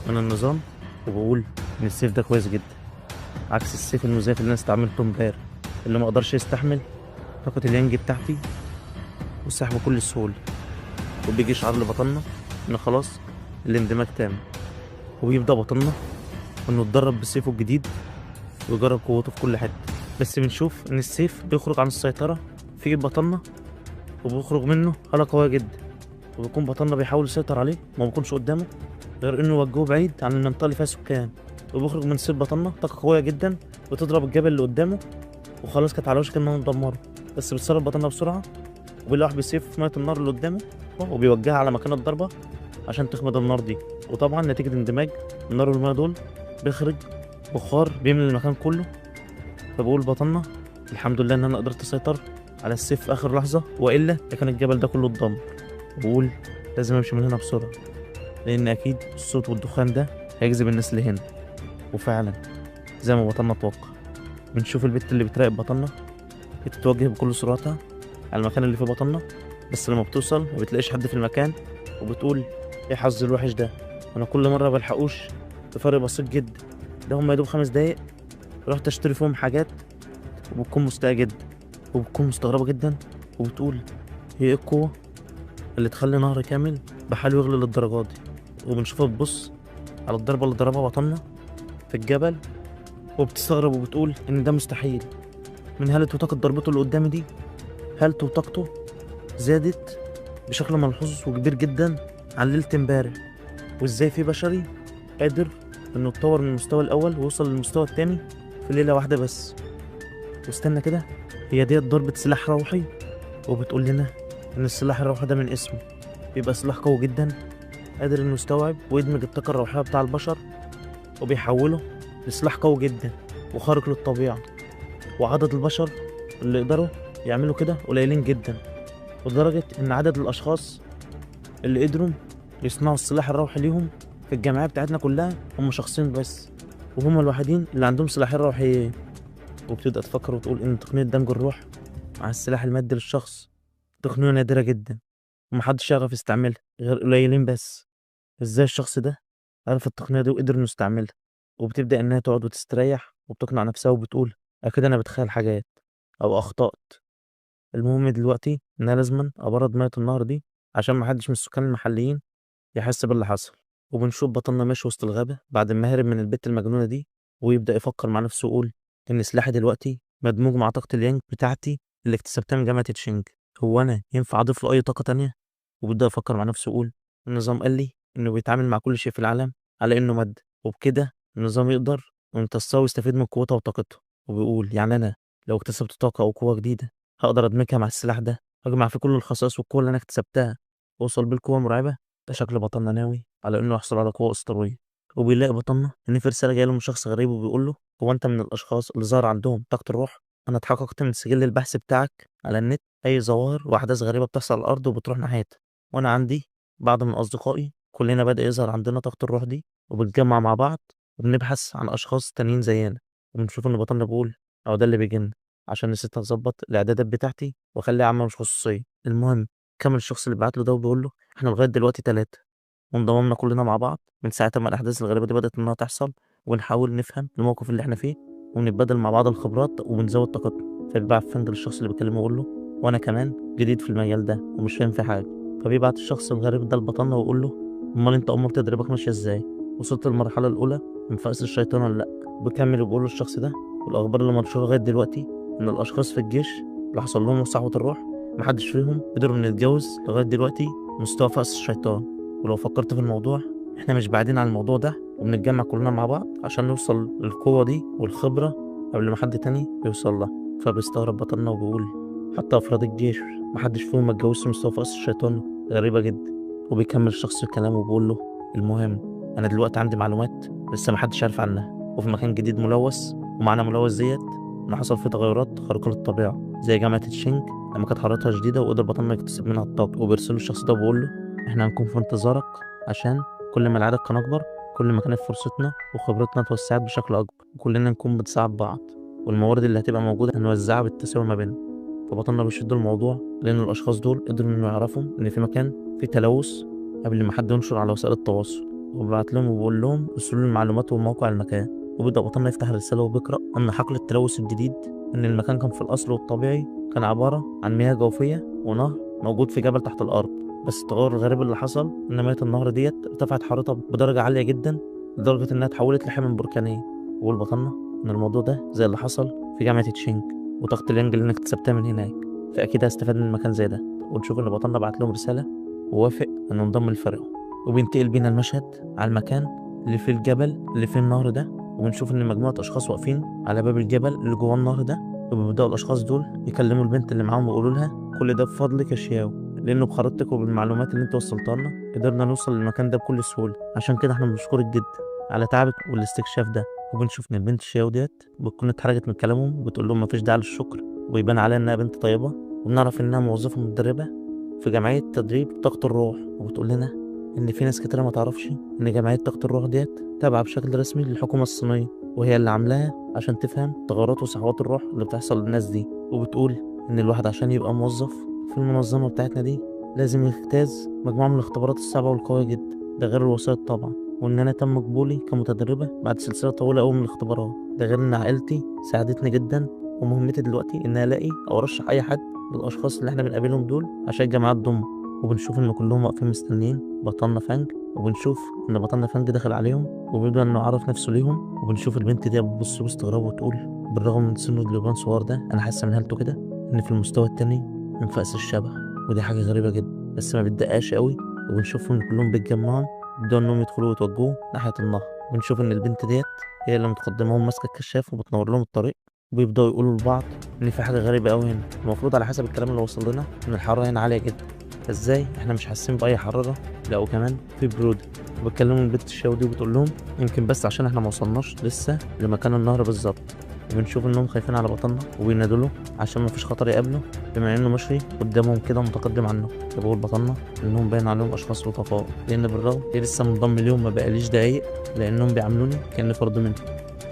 Speaker 1: من النظام، وبقول إن السيف ده كويس جدا عكس السيف المزيف اللي أنا استعملته امبارح اللي ما قدرش يستحمل طاقة اليانج بتاعتي والسحب بكل سهولة. وبيجي شعار لبطلنا إن خلاص الاندماج تام، وبيبدأ بطلنا إنه يتدرب بسيفه الجديد ويجرب قوته في كل حتة. بس بنشوف إن السيف بيخرج عن السيطرة في إيد بطلنا، وبيخرج منه حالة قوية جدا، وبيكون بطلنا بيحاول يسيطر عليه ما بيكونش قدامه غير إنه يوجهه بعيد عن المنطقة اللي فيها سكان. وبيخرج من سيف بطلنا طاقة قوية جدا وتضرب الجبل اللي قدامه، وخلاص كانت على وشك إنها تدمره، بس بيتصرف بطلنا بسرعة وبيلوح بالسيف في مية النار اللي قدامه، وبيوجهها على مكان الضربة عشان تخمد النار دي. وطبعا نتيجة اندماج النار والمية دول بيخرج بخار بيملى المكان كله. فبقول بطلنا الحمد لله إن أنا قدرت أسيطر على السيف في آخر لحظة، وإلا كان الجبل ده كله اتدمر. بقول لازم أمشي من هنا بسرعة، لأن أكيد الصوت والدخان ده هيجذب الناس اللي هنا. وفعلا زي ما بطلنا اتوقع، بنشوف البت اللي بتراقب بطلنا بتتوجه بكل سرعتها على المكان اللي فيه بطلنا، بس لما بتوصل ما بتلاقيش حد في المكان، وبتقول ايه حظ الوحش ده، انا كل مره بلحقوش بفرق بسيط جدا، ده هم يا دوب 5 دقايق رحت اشتري فيهم حاجات. وبتكون مستاءة جدا وبتكون مستغربه جدا، وبتقول هي ايه القوه اللي تخلي نهر كامل بحاله يغلي للدرجات دي. وبنشوفها بتبص على الضربه اللي ضربها بطلنا في الجبل، وبتستغرب وبتقول ان ده مستحيل من هالة وطاقة ضربته اللي قدامي دي. هالته وطاقته زادت بشكل ملحوظ وكبير جدا عن ليلة امبارح، وازاي في بشري قادر انه يتطور من المستوى الاول ويوصل للمستوى التاني في ليلة واحدة بس. واستنى كده، هي ديت ضربة سلاح روحي وبتقول لنا ان السلاح الروحي ده من اسمه بيبقى سلاح قوي جدا، قادر انه يستوعب ويدمج الطاقة الروحية بتاع البشر وبيحوله لسلاح قوي جدا وخارق للطبيعة. وعدد البشر اللي يقدروا يعملوا كده قليلين جدا، لدرجة إن عدد الأشخاص اللي قدروا يصنعوا السلاح الروحي ليهم في الجمعية بتاعتنا كلها هم شخصين بس، وهم الوحيدين اللي عندهم سلاحين روحيين. وبتبدأ تفكر وتقول إن تقنية دمج الروح مع السلاح المادي للشخص تقنية نادرة جدا، ومحدش يعرف يستعملها غير قليلين بس. إزاي الشخص ده عرف التقنية دي وقدر إنه يستعملها؟ وبتبدأ إنها تقعد وتستريح وبتقنع نفسها وبتقول أكيد أنا بتخيل حاجات أو أخطأت. المهم دلوقتي إن أنا لازما أبرد مية النهر دي عشان محدش من السكان المحليين يحس باللي حصل. وبنشوف بطلنا ماشي وسط الغابة بعد ما هرب من البت المجنونة دي، ويبدأ يفكر مع نفسه ويقول إن سلاحي دلوقتي مدموج مع طاقة اليانج بتاعتي اللي اكتسبتها من جامعة تشينج. هو أنا ينفع أضيف له أي طاقة تانية؟ وبيبدأ يفكر مع نفسه ويقول النظام قال لي إنه بيتعامل مع كل شيء في العالم على إنه مادة، وبكده النظام يقدر يمتصها ويستفيد من قوتها وطاقتها. وبيقول يعني أنا لو اكتسبت طاقة أو قوة جديدة هقدر أدمجها مع السلاح ده، أجمع فيه كل الخصائص والقوة اللي أنا اكتسبتها وأوصل بيه لقوة مرعبة. ده شكل بطلنا ناوي على إنه يحصل على قوة أسطورية. وبيلاقي بطلنا إن في رسالة جاية له من شخص غريب وبيقول له هو أنت من الأشخاص اللي ظهر عندهم طاقة الروح؟ أنا اتحققت من سجل البحث بتاعك على النت أي ظواهر وأحداث غريبة بتحصل على الأرض وبتروح ناحيتها، وأنا عندي بعض من أصدقائي كلنا بدأ يظهر عندنا طاقة الروح دي وبنتجمع مع بعض وبنبحث عن أشخاص تانيين زينا. وبنشوف إن بطلنا بيقول أهو ده اللي بيجينا عشان نسيت أظبط الإعدادات بتاعتي وأخليها عامة مش خصوصية. المهم كمل الشخص اللي بعت له ده وبيقول له إحنا لغاية دلوقتي تلاتة، وانضممنا كلنا مع بعض من ساعة ما الأحداث الغريبة دي بدأت إنها تحصل، ونحاول نفهم الموقف اللي إحنا فيه ونتبادل مع بعض الخبرات وبنزود طاقتنا. فبيبعت فنج للشخص اللي بيكلمه ويقول له وأنا كمان جديد في المجال ده ومش فاهم في حاجة. فبيبعت الشخص الغريب ده لبطلنا ويقول له أمال أنت أمور تدريبك ماشية إزاي؟ وصلت للمرحلة الأولى من فأس الشيطان ولا لأ؟ بيكمل وبيقول له الشخص ده والأخبار اللي منشورة لغاية دلوقتي إن الأشخاص في الجيش اللي حصل لهم صحوة الروح محدش فيهم قدروا إنه يتجاوز لغاية دلوقتي مستوى فأس الشيطان. ولو فكرت في الموضوع احنا مش بعيدين عن الموضوع ده وبنتجمع كلنا مع بعض عشان نوصل للقوة دي والخبرة قبل ما حد تاني يوصل لها. فبيستغرب بطلنا وبيقول حتى أفراد الجيش محدش فيهم ما اتجوزش مستوى فأس الشيطان، غريبة جدا. وبيكمل الشخص كلامه وبيقول له المهم أنا دلوقتي عندي معلومات لسه محدش عارف عنها، وفي مكان جديد ملوث ومعنى ملوث ديت إن حصل فيه تغيرات خارقة للطبيعة زي جامعة تشينج لما كانت حرارتها شديدة وقدر بطلنا يكتسب منها الطاقة. وبيرسله الشخص ده وبيقول له احنا هنكون في انتظارك عشان كل ما العدد كان أكبر كل ما كانت فرصتنا وخبرتنا اتوسعت بشكل أكبر وكلنا نكون بنساعد بعض، والموارد اللي هتبقى موجودة هنوزعها بالتساوي ما بيننا. فبطلنا بيشدوا الموضوع لأن الأشخاص دول قدروا إنه يعرفوا إن في مكان فيه تلوث قبل ما حد ينشر على وسائل التواصل. وببعت لهم وبقول لهم ارسلوا لي المعلومات وموقع المكان. وبيبدأ بطلنا يفتح الرسالة وبيقرأ أن حقل التلوث الجديد إن المكان كان في الأصل والطبيعي كان عبارة عن مياه جوفية ونهر موجود في جبل تحت الأرض، بس التغير الغريب اللي حصل إن مياه النهر ديت ارتفعت حرارتها بدرجة عالية جدا لدرجة إنها اتحولت لحمم بركانية. وقول بطلنا إن الموضوع ده زي اللي حصل في جامعة تشينج وطاقة اليانج اللي أنا اكتسبتها من هناك، فأكيد هستفاد من مكان زي ده. ونشوف إن بطلنا بعت لهم رسالة ووافق إنه ينضم لفريقه. وبينتقل بينا المشهد على المكان اللي فيه الجبل اللي فيه النهر ده، وبنشوف إن مجموعة أشخاص واقفين على باب الجبل اللي جوه النهر ده. وبيبدأوا الأشخاص دول يكلموا البنت اللي معاهم ويقولوا لها كل ده بفضلك يا شياو، لأنه بخريطتك وبالمعلومات اللي أنت وصلتها لنا قدرنا نوصل للمكان ده بكل سهولة، عشان كده إحنا بنشكرك جدا على تعبك والاستكشاف ده. وبنشوف إن البنت شياو ديت بتكون اتحرجت من كلامهم وبتقول لهم مفيش داعي للشكر، ويبان عليها إنها بنت طيبة. وبنعرف إنها موظفة متدربة في جمعية تدريب طاقة الروح، وبتقول لنا إن في ناس كتيرة ما تعرفش إن جمعية طاقة الروح ديت تابعة بشكل رسمي للحكومة الصينية، وهي اللي عاملاها عشان تفهم تغيرات وصحوات الروح اللي بتحصل للناس دي. وبتقول إن الواحد عشان يبقى موظف في المنظمة بتاعتنا دي لازم يجتاز مجموعة من الاختبارات الصعبة والقوية جدا، ده غير الوسائط طبعا. وإن أنا تم قبولي كمتدربة بعد سلسلة طويلة أوي من الاختبارات، ده غير إن عائلتي ساعدتني جدا. ومهمتي دلوقتي إن ألاقي أو أرشح أي حد من الأشخاص اللي إحنا بنقابلهم دول عشان الجامعات ضم. وبنشوف إن كلهم واقفين مستنيين بطلنا فانج، وبنشوف إن بطلنا فانج داخل عليهم وبيبدأ إنه يعرف نفسه ليهم. وبنشوف البنت دي بتبص باستغراب وتقول بالرغم من سنه اللي بيبان صغير ده أنا حاسة من هالته كده إن في المستوى التاني من فأس الشبح، ودي حاجة غريبة جدا بس ما بتدقاش قوي. وبنشوف إن كلهم بيتجمعوا يبدأوا إنهم يدخلوا ويتوجهوا ناحية النهر. بنشوف إن البنت ديت هي اللي متقدمهم ماسكة الكشاف وبتنور لهم الطريق وبيبداوا يقولوا لبعض ان في حاجه غريبه قوي هنا. المفروض على حسب الكلام اللي وصل لنا ان الحراره هنا عاليه جدا. ازاي احنا مش حاسين باي حراره؟ لا وكمان في بروده. وبتكلموا البنت الشاوي دي وبتقول لهم يمكن بس عشان احنا ما وصلناش لسه لمكان النهر بالظبط. وبنشوف انهم خايفين على بطننا وبينادوا له عشان ما فيش خطر يقابله بما انه ماشي قدامهم كده متقدم عنه. فبقول بطننا انهم باين عليهم اشخاص لطفاء، لان بالرغم إيه لسه منضم ليهم ما بقاليش دقايق لانهم بيعاملوني كاني فرد منهم.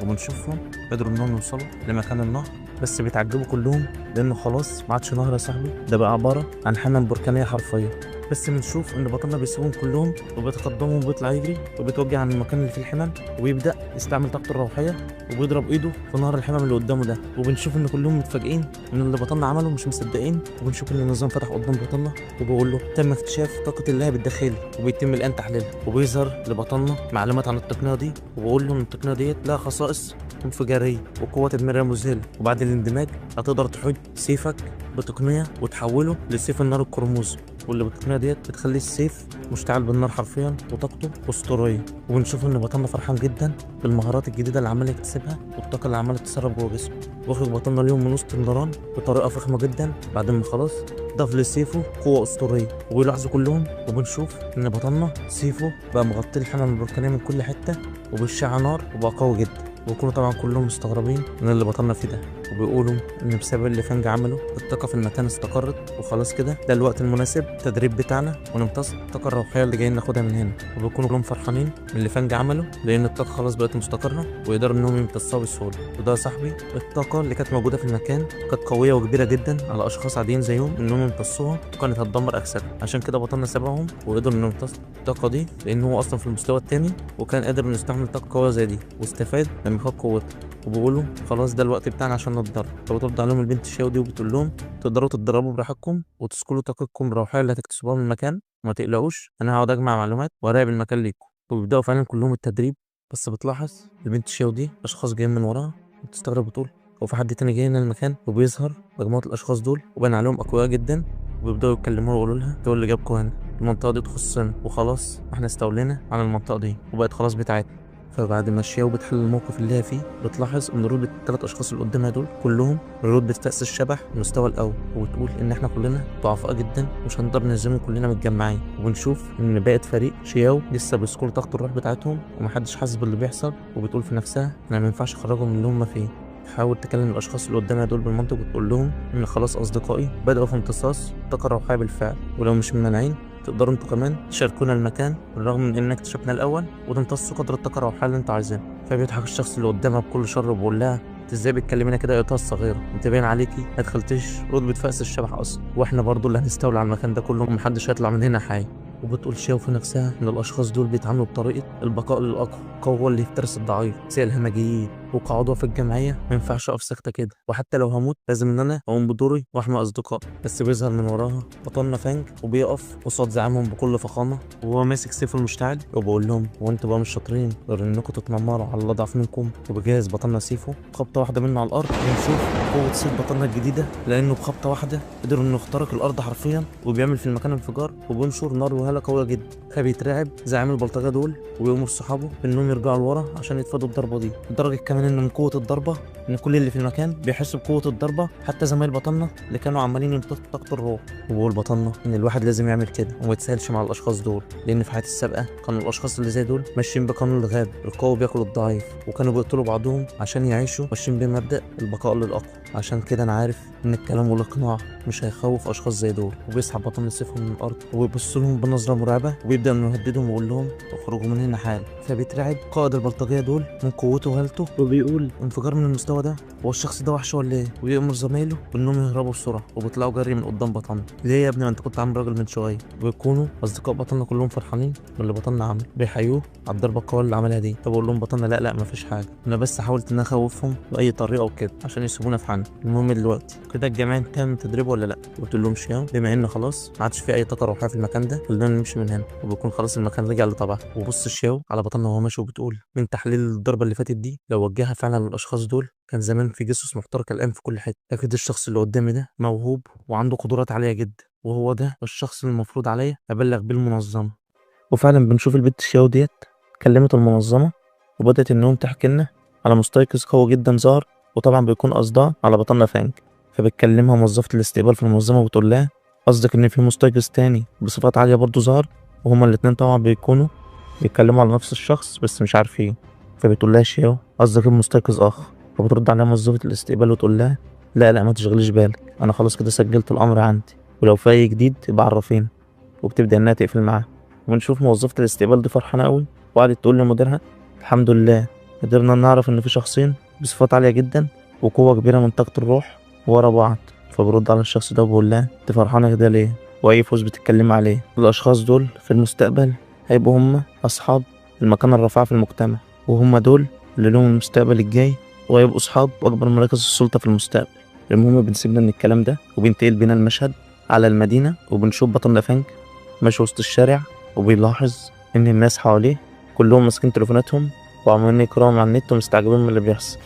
Speaker 1: وبنشوفهم قدروا انهم يوصلوا لمكان النهر، بس بيتعجبوا كلهم لانه خلاص ما عادش نهر يا صاحبي، ده بقى عباره عن حمم بركانيه حرفيا. بس بنشوف ان بطلنا بيسيبهم كلهم وبيتقدموا وبيطلع يجري وبيتوجه عن المكان اللي فيه الحمم، وبيبدا يستعمل طاقته الروحيه وبيضرب ايده في نهر الحمم اللي قدامه ده. وبنشوف ان كلهم متفاجئين من اللي بطلنا عمله مش مصدقين. وبنشوف ان النظام فتح قدام بطلنا وبيقول له تم اكتشاف طاقه اللهب الداخلي وبيتم الان تحليلها. وبيظهر لبطلنا معلومات عن التقنيه دي وبقول له ان التقنيه ديت لها خصائص انفجاريه وقوه تدميريه مذهله، وبعد الاندماج هتقدر تحط سيفك بتقنيه وتحوله لسيف النار القرمز، واللي بالتقنيه ديت بتخلي السيف مشتعل بالنار حرفيا وطاقته اسطوريه. وبنشوف ان بطلنا فرحان جدا بالمهارات الجديده اللي عمال يكتسبها والطاقه اللي عماله تتسرب جوه جسمه. واخرج بطلنا اليوم من وسط النيران بطريقه فخمه جدا بعد ما خلاص ضاف لسيفه قوه اسطوريه. ويلاحظوا كلهم وبنشوف ان بطلنا سيفه بقى مغطي الحمم البركانيه من كل حته وبيشع نار وبقى قوي جدا. ويكونوا طبعا كلهم مستغربين من اللي بطلنا فيه ده، وبيقولوا ان بسبب اللي فانج عمله الطاقه في المكان استقرت وخلاص كده ده الوقت المناسب التدريب بتاعنا ونمتص الطاقه الروحيه اللي جايين ناخدها من هنا. وبيكونوا كلهم فرحانين من اللي فانج عمله لان الطاقه خلاص بقت مستقره ويقدروا انهم يمتصوها بسهوله. وده يا صاحبي الطاقه اللي كانت موجوده في المكان كانت قويه وكبيره جدا على اشخاص عاديين زيهم انهم يمتصوها وكانت هتدمر اجسادهم. عشان كده بطلنا سبقهم وقدروا انهم يمتصوا الطاقه دي لان هو اصلا في المستوى الثاني وكان قادر انه يستحمل طاقه قويه زي دي واستفاد لما خد قوتها. وبيقولوا خلاص ده الوقت بتاعنا عشان نتدرب. فبترد عليهم البنت الشاوي دي وبتقول لهم تقدروا تتدربوا براحتكم وتسكلوا طاقتكم الروحيه اللي هتكتسبوها من المكان وما تقلقوش، انا هقعد اجمع معلومات وراقب المكان ليكم. وبيبداوا فعلا كلهم التدريب. بس بتلاحظ البنت الشاوي دي اشخاص جايين من وراها وبتستغرب بتقول هو في حد تاني جاي هنا المكان؟ وبيظهر مجموعه الاشخاص دول وبان عليهم اقوياء جدا وبيبداوا يتكلموا ويقولوا لها انتوا اللي جابكم هنا، المنطقه دي تخصنا وخلاص احنا استولينا على المنطقه دي وبقت خلاص بتاعتنا. فبعد ما الشياو بتحل الموقف اللي هي فيه بتلاحظ ان رتبة الثلاث اشخاص اللي قدامها دول كلهم رتبة فأس الشبح المستوى الاول، وبتقول ان احنا كلنا ضعفاء جدا ومش هنقدر نهزمهم كلنا متجمعين. وبنشوف ان بقت فريق شياو لسه بيسكروا طاقة الروح بتاعتهم ومحدش حاسس باللي بيحصل، وبتقول في نفسها انا ما ينفعش اخرجهم من اللي هم فيه. تحاول تكلم الاشخاص اللي قدامها دول بالمنطق وتقول لهم ان خلاص اصدقائي بدأوا في امتصاص الطاقة الروحية بالفعل، ولو مش ممانعين تقدروا انتوا كمان تشاركونا المكان بالرغم من اننا اكتشفنا الاول وتمتصوا قدر الطاقه الروحيه اللي انتوا عايزينها. فبيضحك الشخص اللي قدامها بكل شر وبيقول لها انت ازاي بتكلمينا كده يا ايتها الصغيره؟ انت باين عليكي ما دخلتيش رتبه فأس الشبح اصلا، واحنا برضو اللي هنستولي على المكان ده كله ومحدش هيطلع من هنا حي. وبتقول شياو في نفسها ان الاشخاص دول بيتعاملوا بطريقه البقاء للاقوى، القوه اللي يفترس الضعيف زي الهمجيين. وكعضو في الجمعيه ما ينفعش اقف ساكته كده، وحتى لو هموت لازم ان انا اقوم بدوري واحمي اصدقائي. بس بيظهر من وراها بطلنا فانج وبيقف قصاد زعيمهم بكل فخامه وهو ماسك سيفه المشتعل وبيقول لهم هو انتوا بقى مش شاطرين غير انكم تتنمروا على اللي اضعف منكم؟ وبجهز بطلنا سيفه خبطه واحده منه على الارض ونشوف قوه سيف بطلنا الجديده لانه بخبطه واحده قدر انه يخترق الارض حرفيا وبيعمل في المكان انفجار وبينشر نار وهاله قويه جدا. فبيترعب زعيم البلطجه دول ويأمر صحابه انهم يرجعوا لورا عشان يتفادوا الضربه دي، لدرجه كمان ان من قوه الضربه ان كل اللي في المكان بيحسوا بقوه الضربه حتى زمايل بطلنا اللي كانوا عمالين يمتصوا طاقه الروح. وبيقول بطلنا ان الواحد لازم يعمل كده وما يتساهلش مع الاشخاص دول لان في حياتي السابقه كانوا الاشخاص اللي زي دول ماشيين بقانون الغاب، القوي بياكل الضعيف، وكانوا بيقتلوا بعضهم عشان يعيشوا ماشيين بمبدأ البقاء للاقوى. عشان كده انا عارف ان الكلام والاقناع مش هيخوف اشخاص زي دول. وبيسحب بطلنا سيفهم من الارض وبيبص لهم بنظره مرعبه وبيبدا انه يهددهم ويقول لهم اخرجوا من هنا حالا. فبيترعب قائد البلطجيه دول من قوته وهالته وبيقول انفجار من المستوى ده، هو الشخص ده وحش ولا ايه؟ ويأمر زمايله بانهم يهربوا بسرعه وبيطلعوا جري من قدام بطلنا. ليه يا ابني ما انت كنت عامل راجل من شويه؟ ويكونوا اصدقاء بطلنا كلهم فرحانين باللي بطلنا عمله بيحيوه على الضربه القويه اللي عملها دي. فبقول لهم بطلنا لا لا مفيش حاجه، انا بس حاولت ان أنا اخوفهم باي طريقه وكده عشان يسيبونا في حالنا. المهم دلوقتي كده الجماعه انتهى من تدريبه ولا لا؟ قلت لهم شياو بما ان خلاص ما عادش في اي طاقه روحيه في المكان ده خلينا نمشي من هنا وبيكون خلاص المكان رجع لطبعه. وبص شياو على بطلنا وهو ماشي وبتقول من تحليل الضربه اللي فاتت دي لو وجهها فعلا للاشخاص دول كان زمان في جثث محترقه الان في كل حته. اكيد الشخص اللي قدامي ده موهوب وعنده قدرات عاليه جدا وهو ده الشخص اللي المفروض عليا ابلغ بيه المنظمه. وفعلا بنشوف البت الشياو ديت كلمت المنظمه وبدات انهم تحكي لنا على مستيقظ قوي جدا ظهر وطبعا بيكون قصدها على بطنة فانج. فبتكلمها موظفة الاستقبال في المنظمة وبتقول لها قصدك إن في مستيقظ تاني بصفات عالية برضه ظهر؟ وهما الاتنين طبعا بيكونوا بيتكلموا على نفس الشخص بس مش عارفين. فبتقول لها شيو قصدك إيه مستيقظ آخر؟ فبترد عليها موظفة الاستقبال وتقول لها لا لا ما تشغليش بالك، أنا خلاص كده سجلت الأمر عندي، ولو في أي جديد يبقى عرفيني. وبتبدأ إنها تقفل معاها. ونشوف موظفة الاستقبال دي فرحانة أوي وقعدت تقول لمديرها الحمد لله قدرنا نعرف إن في شخصين بصفات عالية جدا وقوة كبيرة من طاقة الروح ورا بعض. فبرد على الشخص ده وبقول لها انت فرحانة كده ليه؟ وأي فوز بتتكلم عليه؟ الأشخاص دول في المستقبل هيبقوا هما أصحاب المكانة الرفيعة في المجتمع، وهما دول اللي لهم المستقبل الجاي وهيبقوا أصحاب أكبر مراكز السلطة في المستقبل. المهم بنسيبنا من الكلام ده وبينتقل بينا المشهد على المدينة، وبنشوف بطلنا فانك ماشي وسط الشارع وبيلاحظ إن الناس حواليه كلهم ماسكين تليفوناتهم وعمالين يقراوا على النت ومستعجبين من اللي بيحصل.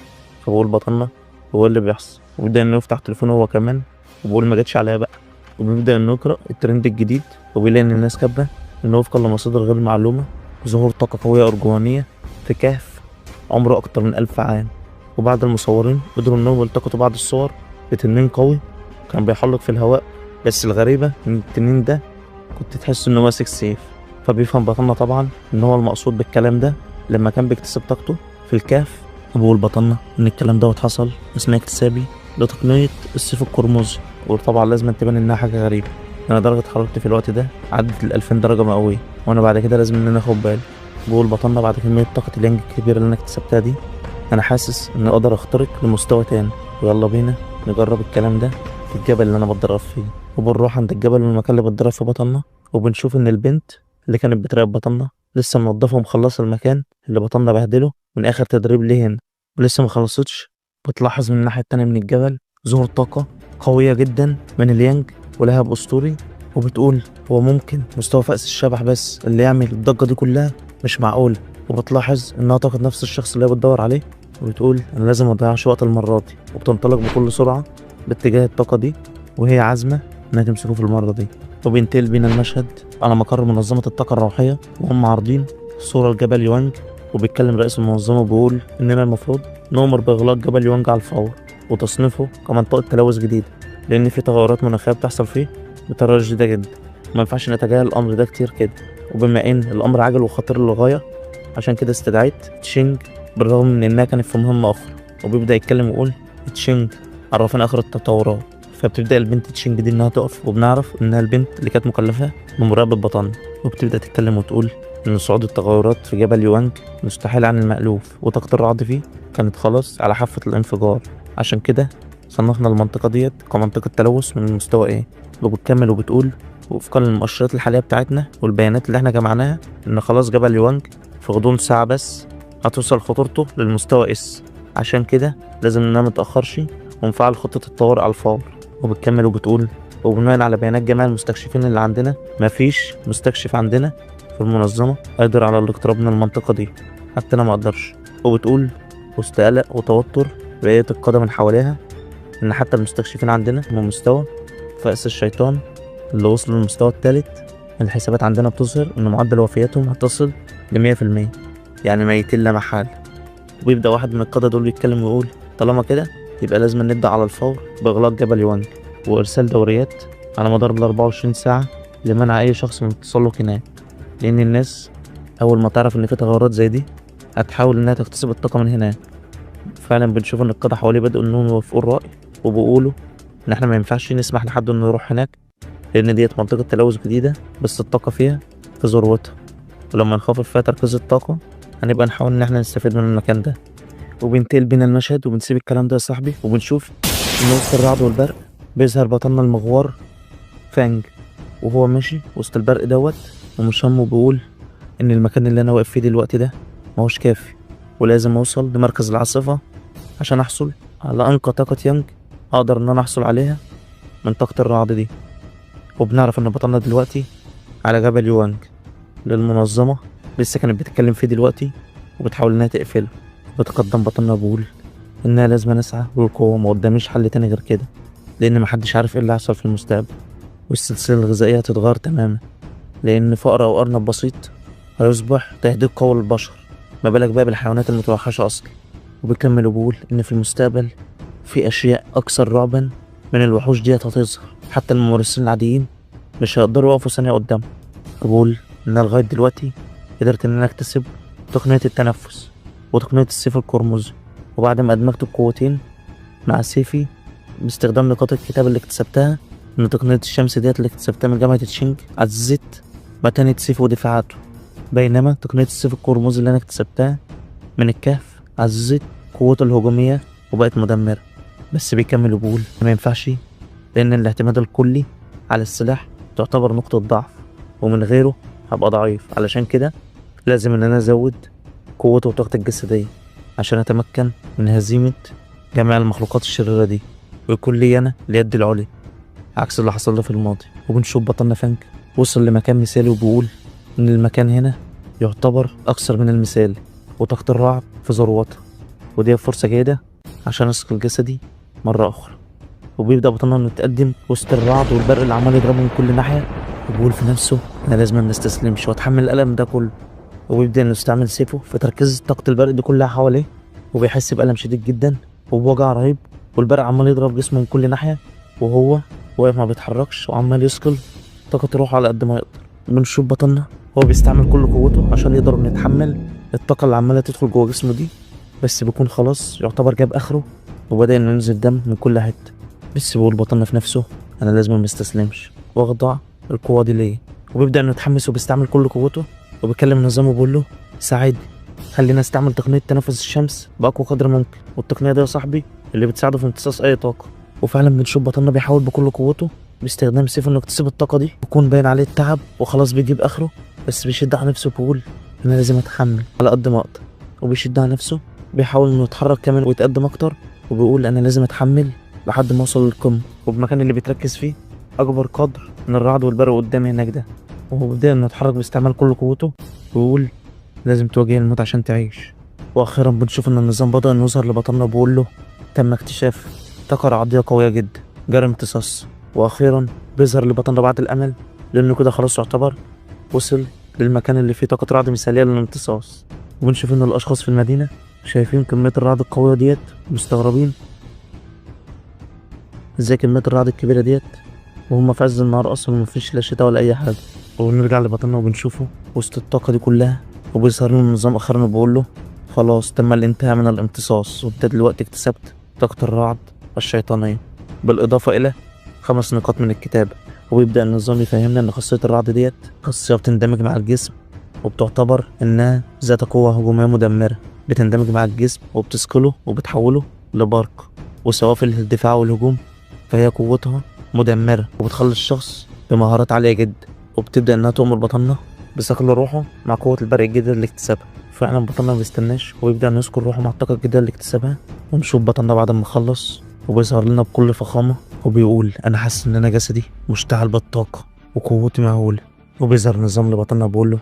Speaker 1: فبقول بطلنا هو اللي بيحصل، وبيبدأ إنه يفتح تليفونه هو كمان وبقول ما جاتش عليا بقى، وبيبدأ إنه يقرأ الترند الجديد وبيلاقي إن الناس كاتبة إنه وفقا لمصادر غير معلومة ظهور طاقة قوية أرجوانية في كهف عمره أكتر من 1000 عام. وبعد المصورين قدروا إنهم يلتقطوا بعض الصور بتنين قوي كان بيحلق في الهواء، بس الغريبة إن التنين ده كنت تحس إنه ماسك سيف. فبيفهم بطلنا طبعا إن هو المقصود بالكلام ده لما كان بيكتسب طاقته في الكهف. بقول بطلنا إن الكلام دوت حصل أثناء اكتسابي لتقنية السيف القرمزي، وطبعا لازم تبان إنها حاجة غريبة لأن درجة حرارتي في الوقت ده عدت ال2000 درجة مئوية، وأنا بعد كده لازم إن أنا آخد بالي. بقول بطلنا بعد كمية طاقة اليانج الكبيرة اللي أنا اكتسبتها دي أنا حاسس إني أقدر أخترق لمستوى تاني، ويلا بينا نجرب الكلام ده في الجبل اللي أنا بتدرب فيه. وبنروح عند الجبل من المكان اللي بتدرب فيه بطلنا، وبنشوف إن البنت اللي كانت بتراقب بطلنا لسه منضفة ومخلصة المكان اللي بطلنا بهدله من آخر تدريب ليه هنا، ولسه مخلصتش. بتلاحظ من الناحية التانية من الجبل ظهور طاقة قوية جدا من اليانج ولهب أسطوري، وبتقول هو ممكن مستوى فأس الشبح بس اللي يعمل الضجة دي كلها؟ مش معقولة. وبتلاحظ إنها طاقة نفس الشخص اللي هي بتدور عليه، وبتقول أنا لازم مضيعش وقت المرة دي، وبتنطلق بكل سرعة باتجاه الطاقة دي وهي عازمة إنها تمسكه في المرة دي. وبينتقل بينا المشهد على مقر منظمة الطاقة الروحية وهم عارضين صورة لجبل يوانج، وبيتكلم رئيس المنظمة وبيقول إننا المفروض نؤمر بإغلاق جبل يوانج على الفور وتصنيفه كمنطقة تلوث جديدة، لأن في تغيرات مناخية بتحصل فيه بطريقة شديدة جدا. ما ينفعش نتجاهل الأمر ده كتير كده، وبما إن الأمر عاجل وخطير للغاية عشان كده استدعيت تشينج بالرغم من إنها كانت في مهمة أخرى. وبيبدأ يتكلم ويقول تشينج عرفنا آخر التطورات. فبتبدأ البنت تشينج دي إنها تقف، وبنعرف إنها البنت اللي كانت مكلفة بمراقبة بطننا. وبتبدأ تتكلم وتقول إن صعود التغيرات في جبل يوانج مستحيل عن المألوف، وطاقة الرعد فيه كانت خلاص على حافة الانفجار، عشان كده صنفنا المنطقة ديت كمنطقة تلوث من المستوى ايه. وبتكمل وبتقول وفقا للمؤشرات الحالية بتاعتنا والبيانات اللي احنا جمعناها إن خلاص جبل يوانج في غضون ساعة بس هتوصل خطورته للمستوى اس، عشان كده لازم إننا متأخرش ونفعل خطة الطوارئ على الفور. وبتكمل وبتقول وبناء على بيانات جميع المستكشفين اللي عندنا مفيش مستكشف عندنا في المنظمة قادر على الاقتراب من المنطقة دي، حتى أنا مقدرش. وبتقول وسط قلق وتوتر بقية القادة من حواليها إن حتى المستكشفين عندنا من مستوى فأس الشيطان اللي وصلوا للمستوى الثالث، الحسابات عندنا بتظهر إن معدل وفياتهم هتصل ل100%، يعني ميتين لا محال. وبيبدأ واحد من القادة دول يتكلم ويقول طالما كده يبقى لازم نبدأ على الفور بإغلاق جبل يوانج وإرسال دوريات على مدار ال24 ساعة لمنع أي شخص من التسلق هناك، لأن الناس أول ما تعرف إن في تغيرات زي دي هتحاول إنها تكتسب الطاقة من هناك. فعلا بنشوف إن القادة حواليه بدأوا إنهم يوافقوا الرأي وبيقولوا إن إحنا ما ينفعش نسمح لحد إنه يروح هناك، لأن ديت منطقة تلوث جديدة بس الطاقة فيها في ذروتها، ولما نخفض فيها تركيز الطاقة هنبقى نحاول إن إحنا نستفيد من المكان ده. وبينتقل بينا المشهد وبنسيب الكلام ده يا صاحبي، وبنشوف إن وسط الرعد والبرق بيظهر بطلنا المغوار فانج وهو ماشي وسط البرق دوت ومش همه، بيقول إن المكان اللي أنا واقف فيه دلوقتي ده ماهوش كافي ولازم أوصل لمركز العاصفة عشان أحصل على أنقى طاقة يانج أقدر إن أنا أحصل عليها من طاقة الرعد دي. وبنعرف إن بطلنا دلوقتي على جبل يوانج للمنظمة لسه كانت بتتكلم فيه دلوقتي وبتحاول إنها تقفله. بتقدم بطلنا بقول إنها لازم نسعى للقوة، ما قداميش حل تاني غير كده، لأن محدش عارف إيه اللي هيحصل في المستقبل، والسلسلة الغذائية هتتغير تماما، لأن فأر أو أرنب بسيط هيصبح تهديد قوي للبشر، ما بالك بقى بالحيوانات المتوحشة أصلا. وبيكمل وبيقول ان في المستقبل في اشياء اكثر رعبا من الوحوش ديت هتظهر، حتى الممارسين العاديين مش هيقدروا يقفوا ثانية قدامه. بقول ان أنا لغاية دلوقتي قدرت ان انا اكتسب تقنية التنفس وتقنية السيف القرمزي، وبعد ما ادمجت القوتين مع سيفي باستخدام نقاط الكتاب اللي اكتسبتها من تقنية الشمس ديت اللي اكتسبتها من جامعة تشينج، عززت متانة سيفه ودفاعاته، بينما تقنية السيف القرمزي اللي انا اكتسبتها من الكهف عززت قوته الهجومية وبقت مدمرة. بس بيكمل وبيقول ما ينفعش، لأن الاعتماد الكلي على السلاح تعتبر نقطة ضعف، ومن غيره هبقى ضعيف. علشان كده لازم إن أنا أزود قوته وطاقتي الجسدية عشان أتمكن من هزيمة جميع المخلوقات الشريرة دي، ويكون لي أنا اليد العليا، عكس اللي حصل له في الماضي. وبنشوف بطلنا فانك وصل لمكان مثالي، وبيقول إن المكان هنا يعتبر أكثر من المثالي، وطاقة الرعب في ذروتها، ودي فرصة جيدة عشان أثقل جسدي مرة أخرى. وبيبدأ بطلنا إنه يتقدم وسط الرعد والبرق اللي عمال يضربه من كل ناحية، وبيقول في نفسه أنا لازم منستسلمش وأتحمل الألم ده كله. وبيبدأ إنه يستعمل سيفه في تركيز طاقة البرق دي كلها حواليه، وبيحس بألم شديد جدا وبوجع رهيب، والبرق عمال يضرب جسمه من كل ناحية، وهو واقف ما بيتحركش وعمال يثقل طاقة روحه على قد ما يقدر. بنشوف بطلنا هو بيستعمل كل قوته عشان يقدر إنه يتحمل الطاقة اللي عمالة تدخل جوه جسمه دي، بس بيكون خلاص يعتبر جاب آخره وبدأ إنه ينزل دم من كل حتة. بس بيقول بطلنا في نفسه أنا لازم مستسلمش وأخضع القوة دي ليا، وبيبدأ إنه يتحمس وبيستعمل كل قوته، وبيكلم النظام وبيقول له ساعدني، خلينا استعمل تقنية تنفس الشمس بأقوى قدر ممكن، والتقنية دي يا صاحبي اللي بتساعده في امتصاص أي طاقة. وفعلا بنشوف بطلنا بيحاول بكل قوته باستخدام سيف إنه يكتسب الطاقة دي، بيكون باين عليه التعب وخلاص بيجيب آخره، بس بيشد على نفسه وبيقول أنا لازم أتحمل على قد ما أقدر، وبيشد على نفسه، بيحاول إنه يتحرك كمان ويتقدم أكتر، وبيقول أنا لازم أتحمل لحد ما أوصل للقمة، وبمكان اللي بيتركز فيه أكبر قدر من الرعد والبرق قدامي هناك ده. وهو بيبدأ إنه يتحرك باستعمال كل قوته، ويقول لازم تواجه الموت عشان تعيش. واخيرا بنشوف ان النظام بدأ انه يظهر لبطلنا وبيقول له تم اكتشاف طاقة رعدية قوية جدا جرى امتصاص. واخيرا بيظهر لبطلنا بعد الامل، لانه كده خلاص يعتبر وصل للمكان اللي فيه طاقة رعد مثالية للامتصاص. وبنشوف ان الاشخاص في المدينة شايفين كمية الرعد القوية ديت، مستغربين ازاي كمية الرعد الكبيرة ديت وهم في عز النهار اصلا ومفيش لا شتاء ولا اي حاجة. ونرجع لبطلنا وبنشوفه وسط الطاقة دي كلها، وبيظهر له النظام اخيرا وبيقول له خلاص تم الانتهاء من الامتصاص، وانت دلوقتي اكتسبت طاقة الرعد الشيطانية بالإضافة إلى 5 نقاط من الكتابة. وبيبدأ النظام يفهمنا إن خاصية الرعد ديت خاصية بتندمج مع الجسم، وبتعتبر إنها ذات قوة هجومية مدمرة، بتندمج مع الجسم وبتثقله وبتحوله لبرق. وسواء في الدفاع والهجوم فهي قوتها مدمرة، وبتخلي الشخص بمهارات عالية جدا، وبتبدأ إنها تؤمر بطلنا بثقل روحه مع قوة البرق الجديدة اللي اكتسبها. فعلا بطلنا مبيستناش ويبدأ إنه يذكر روحه مع الطاقة الجديدة اللي اكتسبها. ونشوف بطلنا بعد ما خلص وبيظهر لنا بكل فخامة وبيقول أنا حاسس إن أنا جسدي مشتعل بالطاقة وقوتي مهولة. وبيظهر النظام لبطلنا بيقول له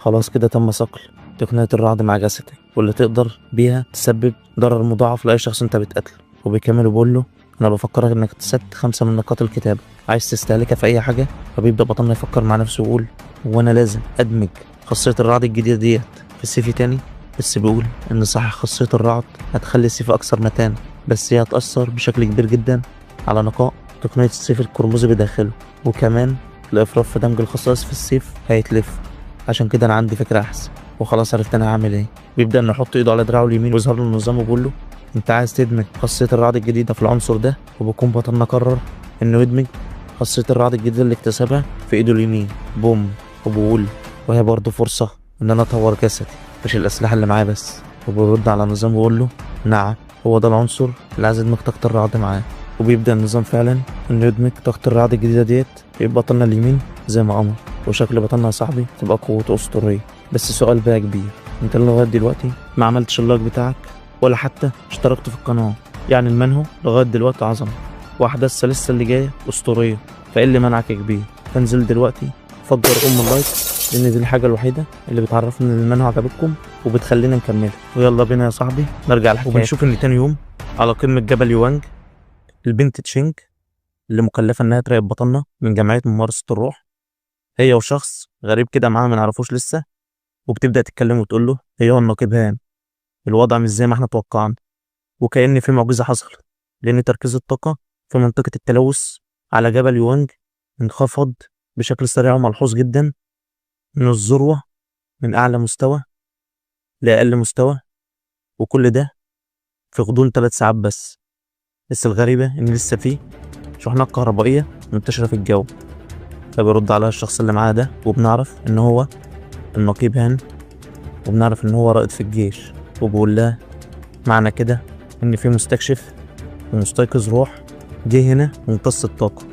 Speaker 1: خلاص كده تم صقل تقنية الرعد مع جسدك، واللي تقدر بيها تسبب ضرر مضاعف لأي شخص أنت بتقتله. وبيكمل وبيقول له أنا بفكرك إنك اكتسبت 5 من نقاط الكتابة، عايز تستهلكها في أي حاجة. فبيبدأ بطلنا يفكر مع نفسه ويقول وأنا لازم أدمج خاصية الرعد الجديدة ديت في سيفي تاني. بس بيقول إن صح خاصية الرعد هتخلي السيف أكثر متانة، بس هي هتأثر بشكل كبير جدا على نقاء تقنية السيف القرمزي بداخله، وكمان الإفراط في دمج الخصائص في السيف هيتلف. عشان كده أنا عندي فكرة أحسن وخلاص عرفت أنا هعمل إيه. بيبدأ إنه يحط إيده على دراعه اليمين ويظهر له النظام وبيقول له أنت عايز تدمج خاصية الرعد الجديدة في العنصر ده. وبيكون بطلنا قرر إنه يدمج خاصية الرعد الجديدة اللي اكتسبها في إيده اليمين بوم. وبقول وهي برضه فرصة إن أنا أطور جسدي مش الأسلحة اللي معايا بس. وبيرد على النظام ويقول له نعم هو ده العنصر اللي عايز يدمج طاقة الرعد معاه. وبيبدأ النظام فعلا إنه يدمج طاقة الرعد الجديدة ديت في بطلنا اليمين زي ما أمر، وشكل بطلنا يا صاحبي تبقى قوته أسطورية. بس سؤال بقى كبير، أنت لغاية دلوقتي ما عملتش اللايك بتاعك ولا حتى اشتركت في القناة، يعني المنهو لغاية دلوقتي عظمة وأحداث لسه اللي جاية أسطورية، فإيه اللي منعك يا كبير؟ فانزل دلوقتي فجر اللايك، لأن دي الحاجة الوحيدة اللي بتعرفنا إن المنهو عجبكم وبتخلينا نكمل. ويلا بينا يا صاحبي نرجع الحكاية. وبنشوف إن تاني يوم على قمة جبل يوانج البنت تشينج اللي مكلفة إنها تراقب بطلنا من جمعية ممارسة الروح، هي وشخص غريب كده معاها ما نعرفوش لسه، وبتبدأ تتكلم وتقول له أيها النقيب هان، الوضع مش زي ما احنا توقعنا، وكأن في معجزة حصلت، لأن تركيز الطاقة في منطقة التلوث على جبل يوانج انخفض بشكل سريع وملحوظ جدا من الذروة، من أعلى مستوى لأقل مستوى، وكل ده في غضون 3 ساعات بس. بس الغريبة إن لسه فيه شحنات كهربائية منتشرة في الجو. فبيرد عليها الشخص اللي معاه ده، وبنعرف إن هو النقيب هان، وبنعرف إن هو رائد في الجيش. وبقول لها معنى كده إن في مستكشف ومستيقظ روح جه هنا وامتص الطاقة.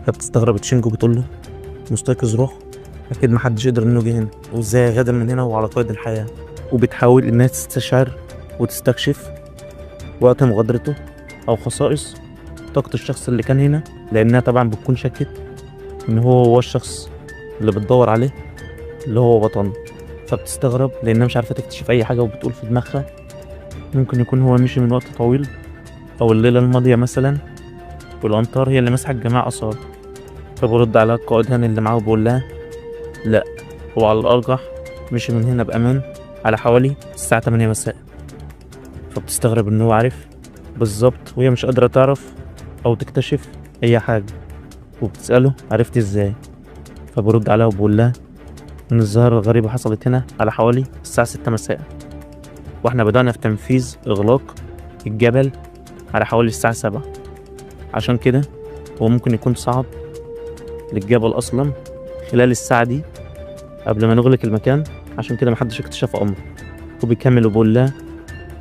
Speaker 1: فبتستغرب تشينجو، بتقول له مستيقظ روح؟ أكيد محدش يقدر إنه جه هنا، وإزاي غادر من هنا وعلى قيد الحياة. وبتحاول إنها تستشعر وتستكشف وقت مغادرته أو خصائص طاقة الشخص اللي كان هنا، لأنها طبعا بتكون شكت إن هو الشخص اللي بتدور عليه، اللي هو بطل. فبتستغرب لأنها مش عارفة تكتشف أي حاجة، وبتقول في دماغها ممكن يكون هو مشي من وقت طويل، أو الليلة الماضية مثلا، والأمطار هي اللي مسحت جميع آثار. فبرد على القائد هاني اللي معاه وبقول لها لأ، هو على الأرجح مشي من هنا بأمان على حوالي الساعة 8 مساء. فبتستغرب إن هو عارف بالظبط، وهي مش قادرة تعرف أو تكتشف أي حاجة، وبتسأله عرفت إزاي. فبرد عليها وبقول لها إن الظاهرة الغريبة حصلت هنا على حوالي الساعة 6 مساء، وإحنا بدأنا في تنفيذ إغلاق الجبل على حوالي الساعة 7. عشان كده هو ممكن يكون صعد للجبل أصلا خلال الساعة دي قبل ما نغلق المكان، عشان كده محدش اكتشف أمره. وبيكمل وبيقول لها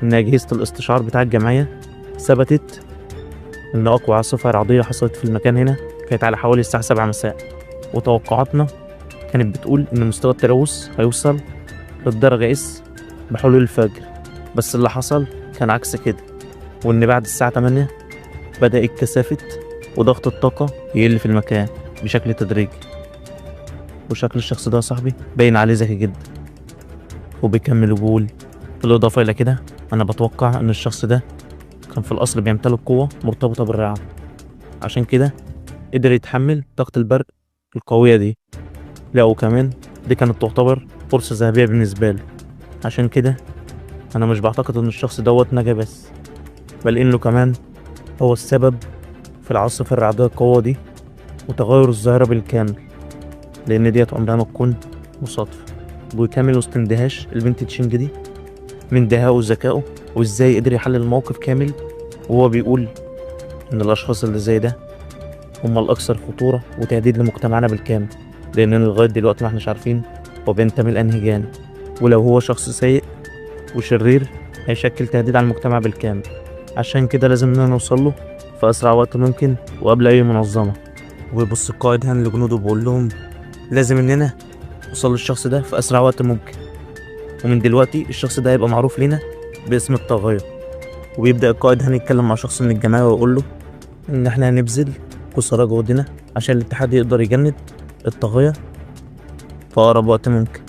Speaker 1: إن أجهزة الاستشعار بتاع الجمعية ثبتت إن أقوى عاصفة رعدية حصلت في المكان هنا كانت على حوالي الساعة 7 مساء، وتوقعاتنا كانت بتقول إن مستوى التلوث هيوصل للدرجة إس بحلول الفجر. بس اللي حصل كان عكس كده، وإن بعد الساعة 8 بدأت كثافة وضغط الطاقة يقل في المكان بشكل تدريجي. وشكل الشخص ده يا صاحبي باين عليه ذكي جدا. وبيكمل وبيقول بالإضافة إلى كده أنا بتوقع إن الشخص ده كان في الأصل بيمتلك قوة مرتبطة بالرعد، عشان كده قدر يتحمل طاقة البرق القوية دي. لا وكمان دي كانت تعتبر فرصة ذهبية بالنسبة له. عشان كده أنا مش بعتقد إن الشخص دوت نجا بس، بل إنه كمان هو السبب في العاصفة الرعدية القوية دي وتغير الظاهرة بالكامل، لأن ديت عمرها ما تكون مصادفة. ويكمل وسط اندهاش البنت تشينج دي من دهائه وذكائه، وإزاي قدر يحلل الموقف كامل، وهو بيقول إن الأشخاص اللي زي ده هم الأكثر خطورة وتهديد لمجتمعنا بالكامل، لأننا لغاية دلوقتي ما احناش عارفين هو بينتمي لأنهي جانب، ولو هو شخص سيء وشرير هيشكل تهديد على المجتمع بالكامل. عشان كده لازم إننا نوصل له في أسرع وقت ممكن وقبل أي منظمة. ويبص القائد هان لجنوده وبيقول لهم لازم إننا نوصل للشخص ده في أسرع وقت ممكن، ومن دلوقتي الشخص ده هيبقى معروف لينا باسم الطاغية. وبيبدأ القائد هان يتكلم مع شخص من الجماعة ويقول له إن إحنا هنبذل قصارى جهدنا عشان الاتحاد يقدر يجند الطاغية في أقرب وقت ممكن،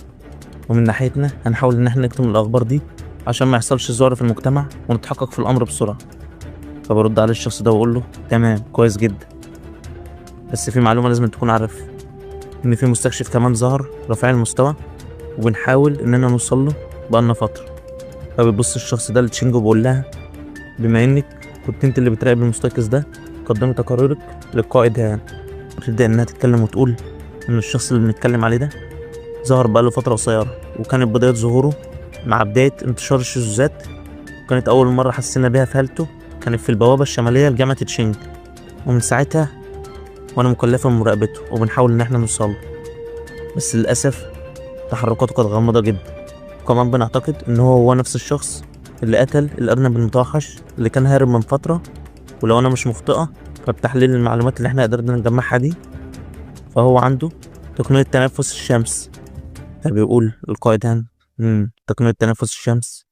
Speaker 1: ومن ناحيتنا هنحاول إن إحنا نكتم الأخبار دي عشان ما يحصلش ذعر في المجتمع ونتحقق في الأمر بسرعة. فبرد على الشخص ده وأقول له تمام كويس جدا، بس في معلومة لازم تكون عارف إن في مستكشف كمان ظهر رافع المستوى، وبنحاول إننا نوصل له بقالنا فترة. فبيبص الشخص ده لتشينجو وبيقول لها بما إنك كنت أنت اللي بتراقب المستيقظ ده قدمي تقاريرك للقائد هان. وتبدأ إنها تتكلم وتقول إن الشخص اللي بنتكلم عليه ده ظهر بقاله فترة قصيرة، وكانت بداية ظهوره مع بداية انتشار الشذوذات. كانت أول مرة حسينا بيها في حالته كانت في البوابة الشمالية لجامعة تشينج، ومن ساعتها وأنا مكلفة بمراقبته وبنحاول إن احنا نوصله، بس للأسف تحركاته كانت غامضة جدا. وكمان بنعتقد إن هو نفس الشخص اللي قتل الأرنب المتوحش اللي كان هارب من فترة. ولو أنا مش مخطئة فبتحليل المعلومات اللي احنا قدرنا نجمعها دي، فهو عنده تقنية تنفس الشمس. فبيقول القائد هان تقنية تنفس الشمس،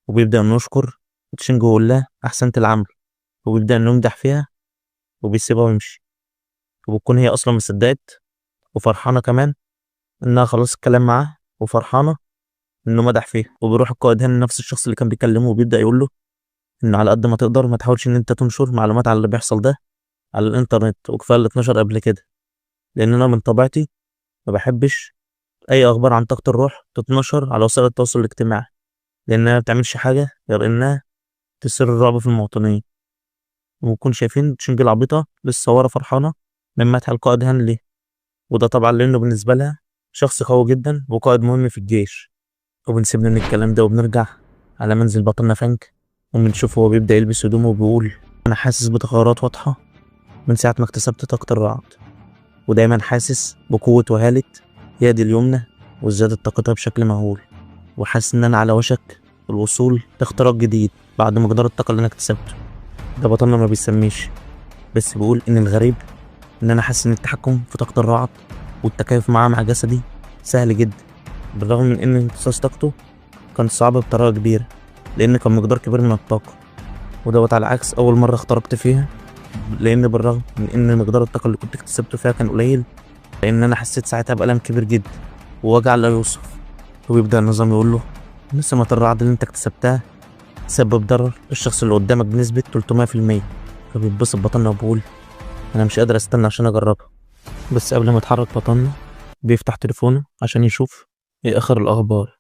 Speaker 1: وبيبدأ إنه يشكر تشينجو ويقول لها أحسنت العمل، وبيبدأ إنه يمدح فيها وبيسيبها ويمشي. وبتكون هي أصلا مصدقت وفرحانة كمان إنها خلاص الكلام معاه، وفرحانة إنه مدح فيها. وبيروح القائد هان نفس الشخص اللي كان بيكلمه وبيبدأ يقول له إنه على قد ما تقدر ما تحاولش إن أنت تنشر معلومات على اللي بيحصل ده على الإنترنت، وكفاية اللي اتنشر قبل كده، لأن أنا من طبيعتي ما بحبش أي أخبار عن طاقة الروح تتنشر على وسائل التواصل الاجتماعي، لأنها ما بتعملش حاجة غير إنها تثير الرعب في المواطنين، وبنكون شايفين شنجي العبيطة لسه ورا فرحانة من مدح القائد هنلي. وده طبعا لأنه بالنسبة لها شخص قوي جدا وقائد مهم في الجيش. وبنسيبنا من الكلام ده وبنرجع على منزل بطلنا فرانك، وبنشوفه هو بيبدأ يلبس هدومه وبيقول: أنا حاسس بتغيرات واضحة من ساعة ما اكتسبت طاقة الرعد، ودايما حاسس بقوة وهالة يدي اليمنى وزيادة طاقتها بشكل مهول، وحاسس إن أنا على وشك الوصول لاختراق جديد بعد مقدار الطاقة اللي أنا اكتسبته. ده بطلنا ما بيسميش، بس بيقول إن الغريب إن أنا حاسس إن التحكم في طاقة الرعد والتكيف معاه مع جسدي سهل جدا، بالرغم من إن امتصاص طاقته كان صعب بطريقة كبيرة لأن كان مقدار كبير من الطاقة، ودوت على عكس أول مرة اخترقت فيها، لأن بالرغم من إن مقدار الطاقة اللي كنت اكتسبته فيها كان قليل، لأن أنا حسيت ساعتها بألم كبير جدا ووجع لا يوصف. ويبدأ النظام يقول له إن سمة الرعد اللي أنت اكتسبتها سبب ضرر الشخص اللي قدامك بنسبة 300%. فبيتبسط بطلنا وبيقول: أنا مش قادر أستنى عشان أجربها. بس قبل ما يتحرك بطلنا بيفتح تليفونه عشان يشوف إيه آخر الأخبار،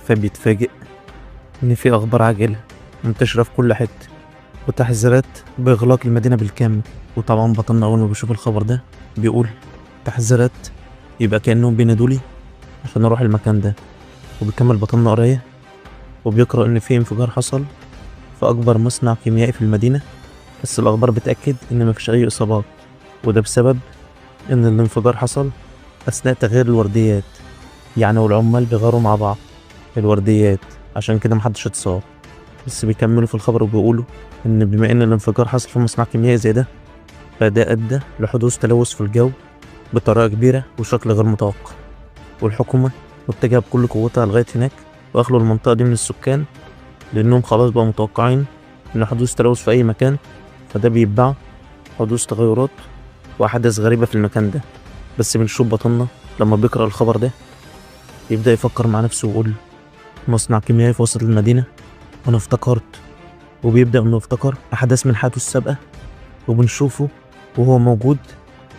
Speaker 1: فبيتفاجئ إن في أخبار عاجلة منتشرة في كل حتة وتحذيرات بإغلاق المدينة بالكامل. وطبعا بطلنا أول ما بيشوف الخبر ده بيقول: تحذيرات؟ يبقى كأنهم بينادولي عشان أروح المكان ده. وبيكمل بطلنا قراية وبيقرأ إن في انفجار حصل في أكبر مصنع كيميائي في المدينة، بس الأخبار بتأكد إن مفيش أي إصابات، وده بسبب إن الانفجار حصل أثناء تغيير الورديات، يعني والعمال بيغيروا مع بعض الورديات، عشان كده محدش اتصاب. بس بيكملوا في الخبر وبيقولوا إن بما إن الانفجار حصل في مصنع كيميائي زي ده، فده أدى لحدوث تلوث في الجو بطريقة كبيرة وشكل غير متوقع، والحكومة متجهة بكل قوتها لغاية هناك وأخلوا المنطقة دي من السكان، لأنهم خلاص بقوا متوقعين إن حدوث تلوث في أي مكان، فده بيتبع حدوث تغيرات وأحداث غريبة في المكان ده. بس بنشوف بطلنا لما بيقرأ الخبر ده يبدأ يفكر مع نفسه ويقول: مصنع كيميائي في وسط المدينة، وأنا افتكرت. وبيبدأ إنه يفتكر أحداث من حياته السابقة، وبنشوفه وهو موجود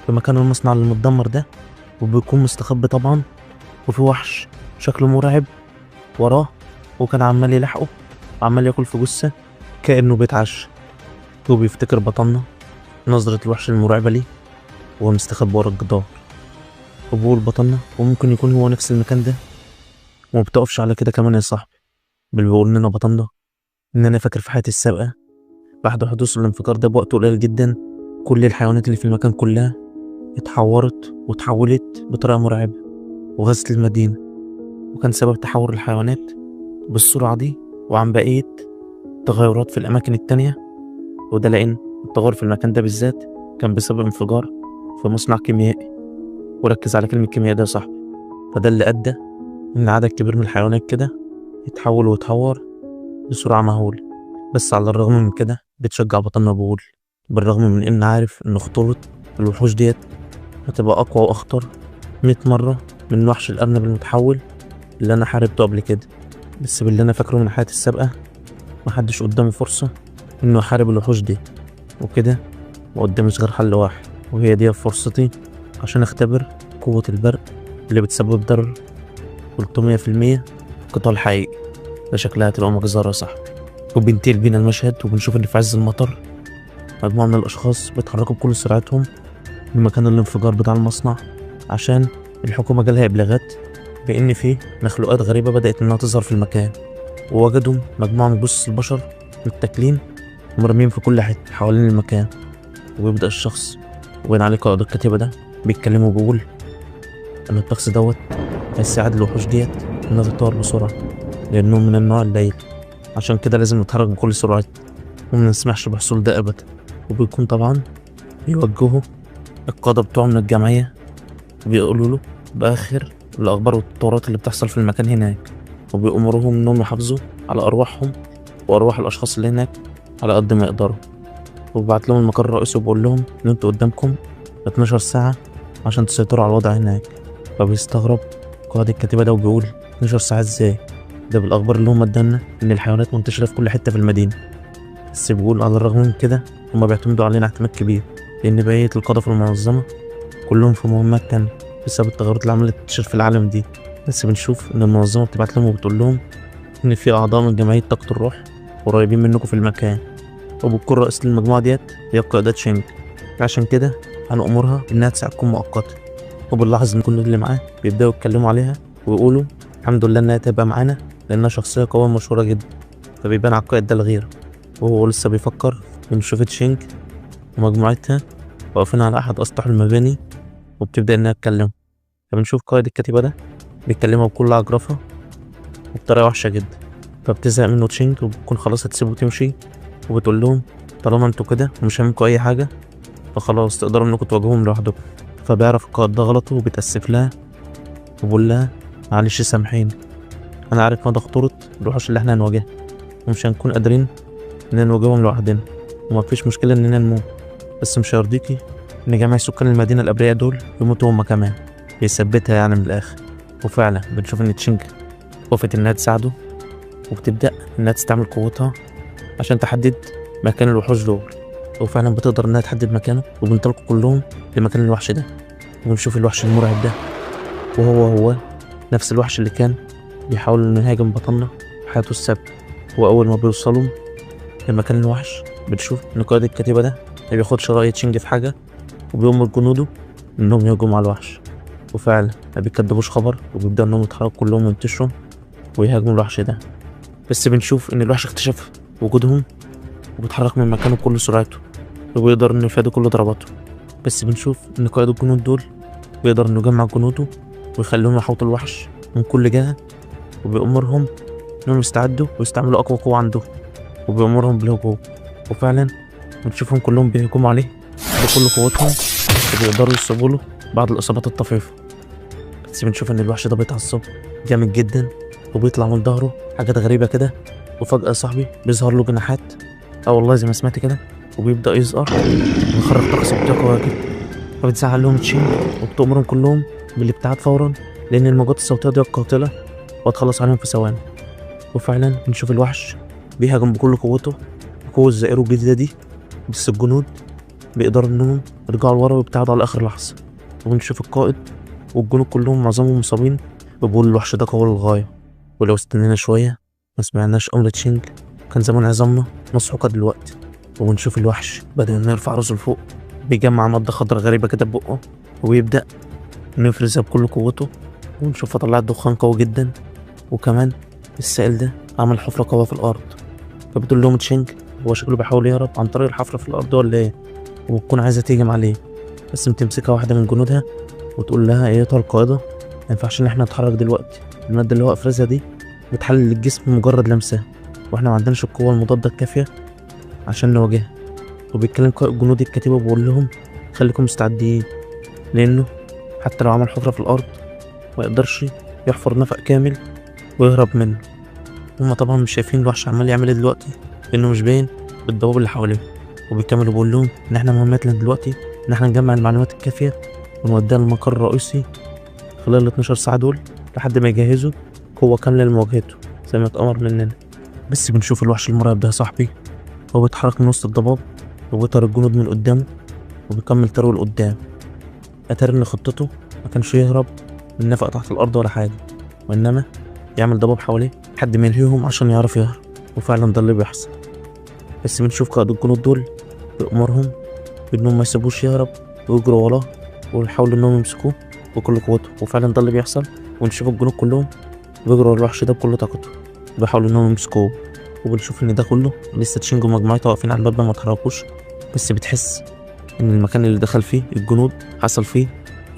Speaker 1: في مكان المصنع اللي متدمر ده، وبيكون مستخبي طبعا، وفي وحش شكله مرعب وراه وكان عمال يلحقه وعمال ياكل في جثة كأنه بيتعشى. وبيفتكر بطلنا نظرة الوحش المرعبة ليه وهو مستخبي ورا الجدار، وبيقول بطلنا وممكن يكون هو نفس المكان ده. ومبتقفش على كده كمان يا صاحبي، بل بيقول لنا بطلنا إن أنا فاكر في حياتي السابقة بعد حدوث الانفجار ده بوقت قليل جدا كل الحيوانات اللي في المكان كلها اتحورت واتحولت بطريقة مرعبة وغزت المدينة، وكان سبب تحول الحيوانات بالسرعة دي وعن بقية تغيرات في الأماكن التانية، وده لأن التغير في المكان ده بالذات كان بسبب انفجار في مصنع كيميائي. وركز على كلمة كيمياء ده يا صاحبي، فده اللي أدى إن عدد كبير من الحيوانات كده يتحول ويتحور بسرعة مهولة. بس على الرغم من كده بتشجع بطلنا بقول: بالرغم من إن عارف إن خطورة الوحوش ديت هتبقى أقوى وأخطر 100 مرة من وحش الأرنب المتحول اللي أنا حاربته قبل كده، بس باللي أنا فاكره من حياتي السابقة محدش قدامي فرصة إنه يحارب الوحوش دي، وكده مقدمش غير حل واحد، وهي دي فرصتي عشان أختبر قوة البرق اللي بتسبب ضرر 300% قتال حقيقي. ده شكلها هتبقى مجزرة يا صاحبي. وبينتقل بينا المشهد وبنشوف إن في عز المطر مجموعة من الأشخاص بيتحركوا بكل سرعتهم من مكان الانفجار بتاع المصنع، عشان الحكومة جالها إبلاغات بإن في مخلوقات غريبة بدأت إنها تظهر في المكان، ووجدوا مجموعة من جثث البشر متاكلين ومرميين في كل حتة حوالين المكان. ويبدأ الشخص وين عليه قائد الكتيبة ده بيتكلم وبيقول إن الطقس دوت هيساعد الوحوش ديت إنها تتطور بسرعة لأنهم من النوع الليل، عشان كده لازم نتحرك بكل سرعة وما نسمحش بحصول ده أبدا. وبيكون طبعا بيوجهوا القادة بتوعه من الجمعية بيقولوا له بآخر الأخبار والتطورات اللي بتحصل في المكان هناك، وبيأمروهم إنهم يحافظوا على أرواحهم وأرواح الأشخاص اللي هناك على قد ما يقدروا. وبعت لهم المقر الرئيسي وبقول لهم إن انتوا قدامكم 12 ساعة عشان تسيطروا على الوضع هناك. فبيستغرب قائد الكتيبة ده وبيقول 12 ساعة ازاي؟ ده بالأخبار اللي هم ادانا إن الحيوانات منتشرة في كل حتة في المدينة. بس بيقول على الرغم من كده هما بيعتمدوا علينا اعتماد كبير، لأن بقية القادة في المنظمة كلهم في مهمات تانية بسبب التغيرات اللي عملت تنتشر في العالم دي. بس بنشوف إن المنظمة بتبعت لهم وبتقول لهم إن في أعضاء من جمعية طاقة الروح قريبين منكم في المكان، وبتكون رئيسة المجموعة ديت هي القائدة تشينج. عشان كده هنأمرها إنها تساعدكم مؤقتا. وبنلاحظ إن كل اللي معاه بيبدأوا يتكلموا عليها ويقولوا الحمد لله إنها تبقى معانا لأنها شخصية قوية مشهورة جدا. فبيبان على القائد ده الغيرة، وهو لسه بيفكر بنشوف تشينج ومجموعتها واقفين على أحد أسطح المباني وبتبدأ إنها تكلم. فبنشوف قائد الكتيبة ده بيتكلمها بكل عجرفة وبطريقة وحشة جدا. فبتزهق منه تشينج وبتكون خلاص هتسيبه تمشي، وبتقول لهم طالما انتوا كده ومش هاممكوا أي حاجة فخلاص تقدروا إنكم تواجهوهم لوحدكم. فبيعرف القائد ده غلطه وبيتأسف لها وبيقول لها معلش سامحيني، أنا عارف مدى خطورة الوحوش اللي احنا هنواجهها ومش هنكون قادرين إننا نواجههم لوحدنا، ومفيش مشكلة إننا نموت، بس مش هيرضيكي إن جميع سكان المدينة الأبرياء دول يموتوا هما كمان. بيثبتها يعني من الآخر. وفعلا بنشوف إن تشينج وافقت إنها تساعده، وبتبدأ إنها تستعمل قوتها عشان تحدد مكان الوحوش دول. وفعلا بتقدر إنها تحدد مكانه، وبينطلقوا كلهم لمكان الوحش ده. ونشوف الوحش المرعب ده، وهو نفس الوحش اللي كان بيحاول إنه يهاجم بطلنا في حياته السابقة. وأول ما بيوصلوا لمكان الوحش بتشوف إن قائد الكتيبة ده ما بياخدش رأي تشينج في حاجة، وبيأمر جنوده إنهم يهجموا على الوحش. وفعلا ما بيكدبوش خبر، وبيبدأوا إنهم يتحركوا كلهم وينتشروا ويهاجموا الوحش ده. بس بنشوف إن الوحش اكتشف وجودهم وبيتحرك من مكانه بكل سرعته، وبيقدر إنه يفادي كل ضرباته. بس بنشوف إن قائد الجنود دول بيقدر إنه يجمع جنوده ويخليهم يحوطوا الوحش من كل جهة، وبيأمرهم إنهم يستعدوا ويستعملوا أقوى قوة عندهم، وبيأمرهم بالهجوم. وفعلا بنشوفهم كلهم بيهجموا عليه بكل قوتهم، وبيقدروا يصيبوا له بعض الإصابات الطفيفة. بس بنشوف إن الوحش ده بيتعصب جامد جدا، وبيطلع من ظهره حاجات غريبة كده، وفجأة يا صاحبي بيظهر له جناحات. والله زي ما سمعت كده، وبيبدأ يزقر ويخرج طاقة صوتية قوية جدا. فبتزعل لهم تشينج وبتأمرهم كلهم بالابتعاد فورا، لأن الموجات الصوتية دي قاتلة وهتخلص عليهم في ثواني. وفعلا بنشوف الوحش بيهاجم بكل قوته بقوة زائره الجديدة دي، بس الجنود بيقدروا إنهم يرجعوا لورا ويبتعدوا على آخر لحظة. وبنشوف القائد والجنود كلهم معظمهم مصابين، وبيقول الوحش ده قوي للغاية، ولو استنينا شوية ما سمعناش أمر تشينج كان زمان عظامنا مسحوقة دلوقتي. وبنشوف الوحش بدأ إنه يرفع راسه لفوق، بيجمع مادة خضرا غريبة كده ببقه، ويبدأ إنه يفرزها بكل قوته. ونشوفها طلعت دخان قوي جدا، وكمان السائل ده عمل حفرة قوية في الأرض. فبتقول لهم تشينج هو شكله بيحاول يهرب عن طريق الحفرة في الأرض ولا إيه، وبتكون عايزة تهجم عليه، بس بتمسكها واحدة من جنودها وتقول لها أيتها القائدة ما ينفعش إن إحنا نتحرك دلوقتي، المادة اللي هو أفرزها دي بتحلل الجسم بمجرد لمسها، وإحنا ما عندناش القوة المضادة الكافية عشان نواجهها. وبيتكلم قائد جنود الكتيبة وبيقول لهم خليكم مستعدين، لأنه حتى لو عمل حفرة في الأرض ما يقدرش يحفر نفق كامل ويهرب منه. هما طبعا مش شايفين الوحش عمال يعمل ايه دلوقتي، لأنه مش باين بالضباب اللي حواليه. وبيكمل وبيقول لهم إن إحنا مهمتنا دلوقتي إن إحنا نجمع المعلومات الكافية ونوديها للمقر الرئيسي خلال ال 12 ساعة دول لحد ما يجهزوا قوة كاملة لمواجهته زي ما اتأمر مننا. بس بنشوف الوحش المرعب ده يا صاحبي هو بيتحرك من وسط الضباب، وبيطر الجنود من قدامه وبيكمل طريقه لقدام. أتاري إن خطته ما كانش يهرب من نفق تحت الأرض ولا حاجة، وإنما يعمل ضباب حواليه لحد ما يلهيهم عشان يعرف يهرب. وفعلا ده اللي بيحصل. بس بنشوف قائد الجنود دول بأمرهم بإنهم ما يسيبوش يهرب ويجروا وراه ويحاولوا إنهم يمسكوه بكل قوته. وفعلا ده اللي بيحصل، ونشوف الجنود كلهم بيجروا ورا الوحش ده بكل طاقته وبيحاولوا إنهم يمسكوه. وبنشوف إن ده كله لسه تشينج ومجموعته واقفين على الباب ما اتحركوش، بس بتحس إن المكان اللي دخل فيه الجنود حصل فيه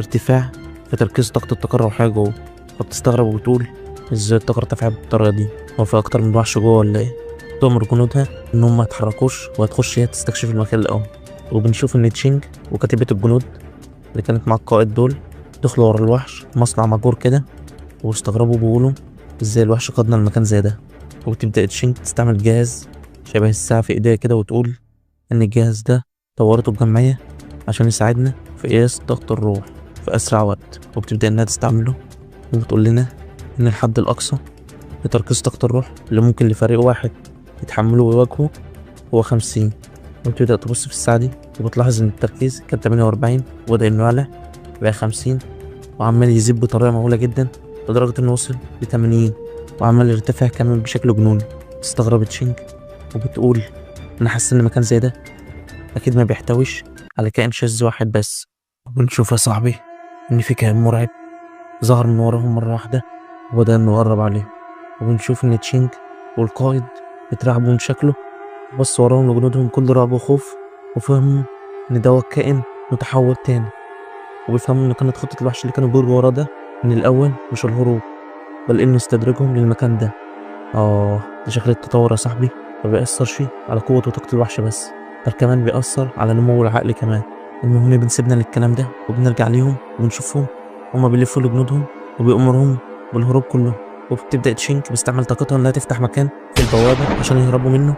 Speaker 1: ارتفاع في تركيز طاقة الطاقة الروحية جوه. فبتستغرب وبتقول ازاي الطاقة ارتفعت بالطريقة دي، هو في أكتر من وحش جوه ولا ايه؟ تأمر جنودها إنهم ما يتحركوش وهتخش هي تستكشف المكان الأول. وبنشوف إن تشينج وكتيبة الجنود اللي كانت مع القائد دول دخلوا ورا الوحش مصنع مجهور كده، واستغربوا بيقولوا ازاي الوحش قادنا المكان زي ده. وتبدأ تشينج تستعمل جهاز شبه الساعة في ايديها كده، وتقول إن الجهاز ده طورته الجمعية عشان يساعدنا في قياس ضغط الروح في أسرع وقت. وبتبدأ إنها تستعمله، وبتقول لنا إن الحد الأقصى لتركيز طاقة الروح اللي ممكن لفريق واحد يتحمله ويواجهه هو 50. وبتبدأ تبص في الساعة دي وبتلاحظ إن التركيز كان 48 وبدأ إنه يعلى بقى 50، وعمال يزيد بطريقة مهولة جدا لدرجة إنه وصل ل80، وعمال يرتفع كمان بشكل جنوني. استغربت تشينج وبتقول انا حاسه ان مكان زي ده اكيد ما بيحتويش على كائن شاذ واحد بس. وبنشوف يا صاحبي ان في كائن مرعب ظهر من وراهم مره واحده وبدا انه يقرب عليهم. وبنشوف ان تشينج والقائد اترعبوا من شكله، بص وراهم لجنودهم كل رعب وخوف، وفهموا ان دوت كائن متحول تاني. وبيفهموا ان كانت خطة الوحش اللي كانوا بيجروا وراه ده من الاول مش الهروب، بل انه استدرجهم للمكان ده. ده شكل التطور يا صاحبي ما بيأثرش على قوة وطاقة الوحش بس، بل كمان بيأثر على نمو العقل كمان. المهم بنسيبنا للكلام ده وبنرجع ليهم وبنشوفهم هما بيلفوا لجنودهم وبيأمرهم بالهروب كلهم. وبتبدأ تشينك باستعمال طاقتها انها تفتح مكان في البوابة عشان يهربوا منه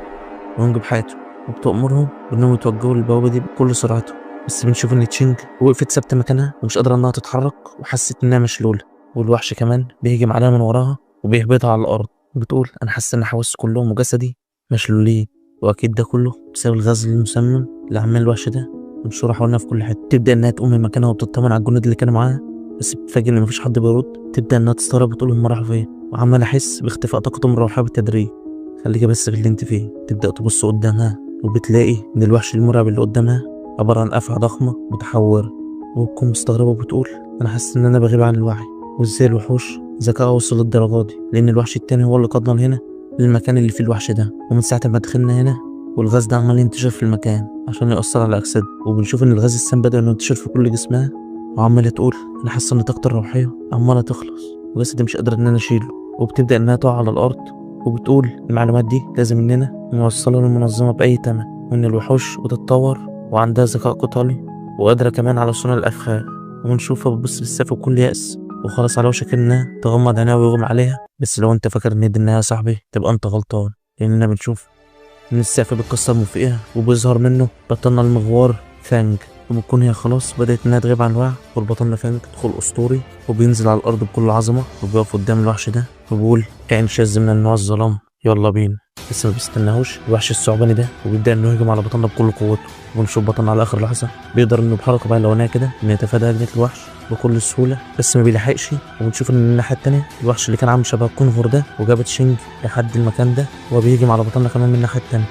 Speaker 1: وينجوا بحياته، وبتأمرهم بانهم يتوجهوا للبوابة دي بكل سرعتهم. بس بنشوف ان تشينج وقفت ثابتة مكانها ومش قادرة انها تتحرك وحست انها مشلولة، والوحش كمان بيهجم عليها من وراها وبيهبطها على الأرض. بتقول أنا حاسة إن حواسي كلهم وجسدي مشلولين، وأكيد ده كله بسبب الغاز المسمم اللي عمال الوحش ده منشور حوالينا في كل حتة. تبدأ إنها تقوم من مكانها وبتطمن على الجنود اللي كانوا معاها، بس بتتفاجئ إن مفيش حد بيرد. تبدأ إنها تستغرب وتقول هم راحوا فين، وعمال أحس باختفاء طاقتهم الروحية بالتدريج. خليكي بس في اللي أنت فيه. تبدأ تبص قدامها وبتلاقي إن الوحش المرعب اللي قدامها عبارة عن أفعى ضخمة متحورة، وبتكون مستغربة وبتقول أنا حاسة إن أنا بغيب عن الوعي، وإزاي الوحوش ذكاء وصل للدرجة دي، لأن الوحش التاني هو اللي قادنا هنا للمكان اللي فيه الوحش ده. ومن ساعة ما دخلنا هنا والغاز ده عمال ينتشر في المكان عشان يأثر على أجساد. وبنشوف إن الغاز السام بدأ إنه ينتشر في كل جسمها، وعمالة تقول أنا حاسة إن طاقتي الروحية عمالة تخلص وجسدي مش قادرة إن أنا أشيله. وبتبدأ إنها تقع على الأرض وبتقول المعلومات دي لازم إننا نوصلها للمنظمة بأي تمن، وإن الوحوش بتتطور وعندها ذكاء قتالي وقادرة كمان على صنع الأفخاذ. ونشوفها بتبص للسقف بكل يأس وخلاص على وشك انها تغمض عينيها ويغمى عليها. بس لو انت فاكر ان دي النهاية يا صاحبي تبقى انت غلطان، لاننا بنشوف ان السقف بيتكسر من فوقها وبيظهر منه بطلنا المغوار فانج، وبتكون هي خلاص بدأت انها تغيب عن الوعي. والبطلنا فانج دخول اسطوري وبينزل على الارض بكل عظمة وبيقف قدام الوحش ده وبيقول كائن شاذ من النوع الظلام يلا بينا. بس ما بيستناهوش الوحش الثعباني ده وبيبدأ انه يهجم على بطلنا بكل قوته. ونشوف بطلنا على اخر لحظة بيقدر انه بحركة بهلوانية كده انه يتفادى هجمة الوحش بكل سهولة، بس ما بيلحقش. وبنشوف ان الناحية التانية الوحش اللي كان عامل شبه الكونغر ده وجابت شينج لحد المكان ده وبيهجم على بطلنا كمان من الناحية التانية.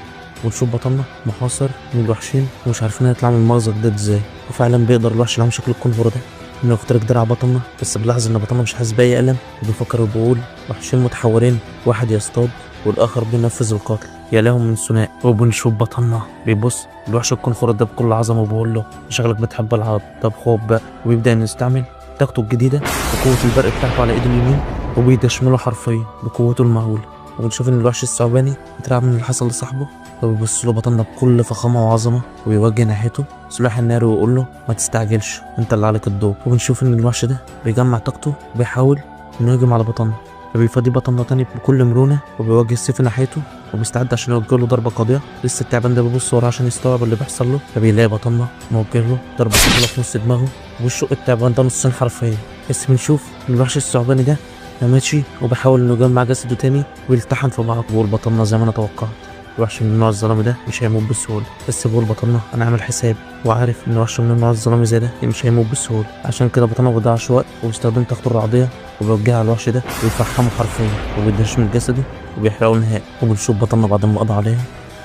Speaker 1: ونشوف بطلنا محاصر من الوحشين ومش عارفين يطلع من المأزق ده ازاي. وفعلا بيقدر الوحش اللي عامل شكل الكونغر ده انه يخترق درع بطلنا، بس بلاحظ ان بطلنا مش حاسس بأي ألم وبيفكر وبيقول وحشين متحورين، واحد يصطاد والآخر بينفذ القتل، يا لهم من ثنائي. وبنشوف بطلنا بيبص الوحش الكونغر ده بكل عظمة وبيقول له شغلك بتحب العرض، طب خوب بقى. وبيبدأ انه يستعمل طاقته الجديدة وقوة البرق بتاعته على ايده اليمين وبيدشمله حرفيا بقوته المهولة. وبنشوف ان الوحش الثعباني اترعب من اللي حصل لصاحبه، فبيبص له بطلنا بكل فخامة وعظمة وبيوجه ناحيته سلاح النار ويقول له ما تستعجلش انت اللي عليك الدور. وبنشوف ان الوحش ده بيجمع طاقته وبيحاول انه يهجم على بطلنا، فبيفادي بطلنا تاني بكل مرونة وبيوجه السيف ناحيته وبيستعد عشان يوجه له ضربة قاضية. لسه التعبان ده بيبص وراه عشان يستوعب اللي بيحصل له، فبيلاقي بطلنا موجه له ضربة ثقيلة في نص دماغه وبيشق التعبان ده نصين حرفيا. بس بنشوف ان الوحش الثعباني ده ماشي وبيحاول انه يجمع جسده تاني ويلتحم في بعض. بقول بطلنا زي ما انا توقعت الوحش من النوع الظلامي ده مش هيموت بسهوله، بس بقول بطلنا انا عامل حساب وعارف ان وحش من النوع الظلامي زي ده مش هيموت بسهوله، عشان كده بطلنا ما بيضيعش وقت وبيستخدم طاقته الرعديه وبيوجهها على الوحش ده ويفحمه حرفيا وبيدهش من جسده وبيحرقه نهائي. وبنشوف بطلنا بعد ما قضى عليه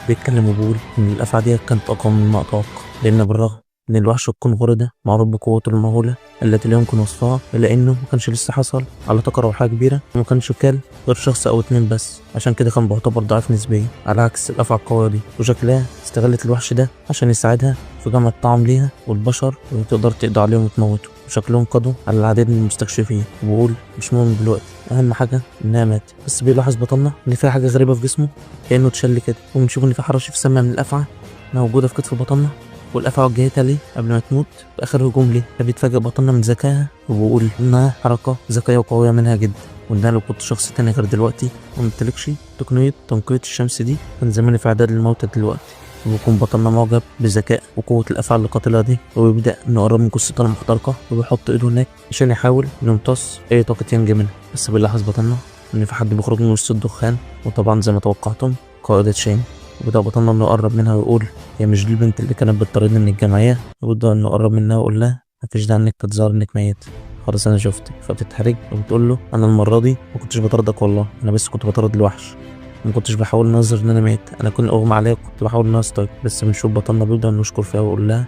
Speaker 1: بيتكلم وبيقول ان الافعى دي كانت اقوى مما اتوقع، لان بالرغم ان الوحش الكونغوري ده معروف بقوته المهوله التي لا يمكن وصفها، الا انه ما كانش لسه حصل على طاقه روحيه كبيره وما كانش كال غير شخص او اتنين بس، عشان كده كان بيعتبر ضعيف نسبيا على عكس الافعى القويه دي. وشكلها استغلت الوحش ده عشان يساعدها في جمع الطعام ليها والبشر وتقدر تقضي عليهم وتموتهم، وشكلهم قضوا على العديد من المستكشفين. وبقول مش مهم دلوقتي، اهم حاجه انها مات. بس بيلاحظ بطلنا ان في حاجه غريبه في جسمه كانه اتشل كده، وبنشوف ان في حراشيف سامه من الافعى موجوده في كتف بطلنا والافعى وجهتها ليه قبل ما تموت في اخر هجوم ليه. فبيتفاجئ بطلنا من ذكائها وبيقول انها حركه ذكيه وقويه منها جدا، وانها لو كنت شخص تاني غير دلوقتي وممتلكش تقنيه تنقية الشمس دي كان زماني في اعداد الموتى دلوقتي. وبيكون بطلنا معجب بذكاء وقوه الافعى اللي قاتلها دي، وبيبدا انه يقرب من جثتها المخترقه وبيحط ايده هناك عشان يحاول انه يمتص اي طاقه ينجي منها. بس بيلاحظ بطلنا ان في حد بيخرج من وسط الدخان، وطبعا زي ما توقعتم قائدة شين. وبدأ بطلنا انه يقرب منها ويقول هي مش دي البنت اللي كانت بتطاردني من الجمعية؟ وبدأ انه يقرب منها ويقول لها مفيش داعي انك تتظاهر انك ميت، خلاص انا شفتك. فبتتحرج وبتقول له انا المرة دي ما كنتش بطاردك والله، انا بس كنت بطارد الوحش. ما كنتش بحاول نظهر ان انا ميت، انا كنت اغمى عليا كنت بحاول ان أنا استيقظ. بس بنشوف بطلنا بيبدأ نشكر فيها ويقول لها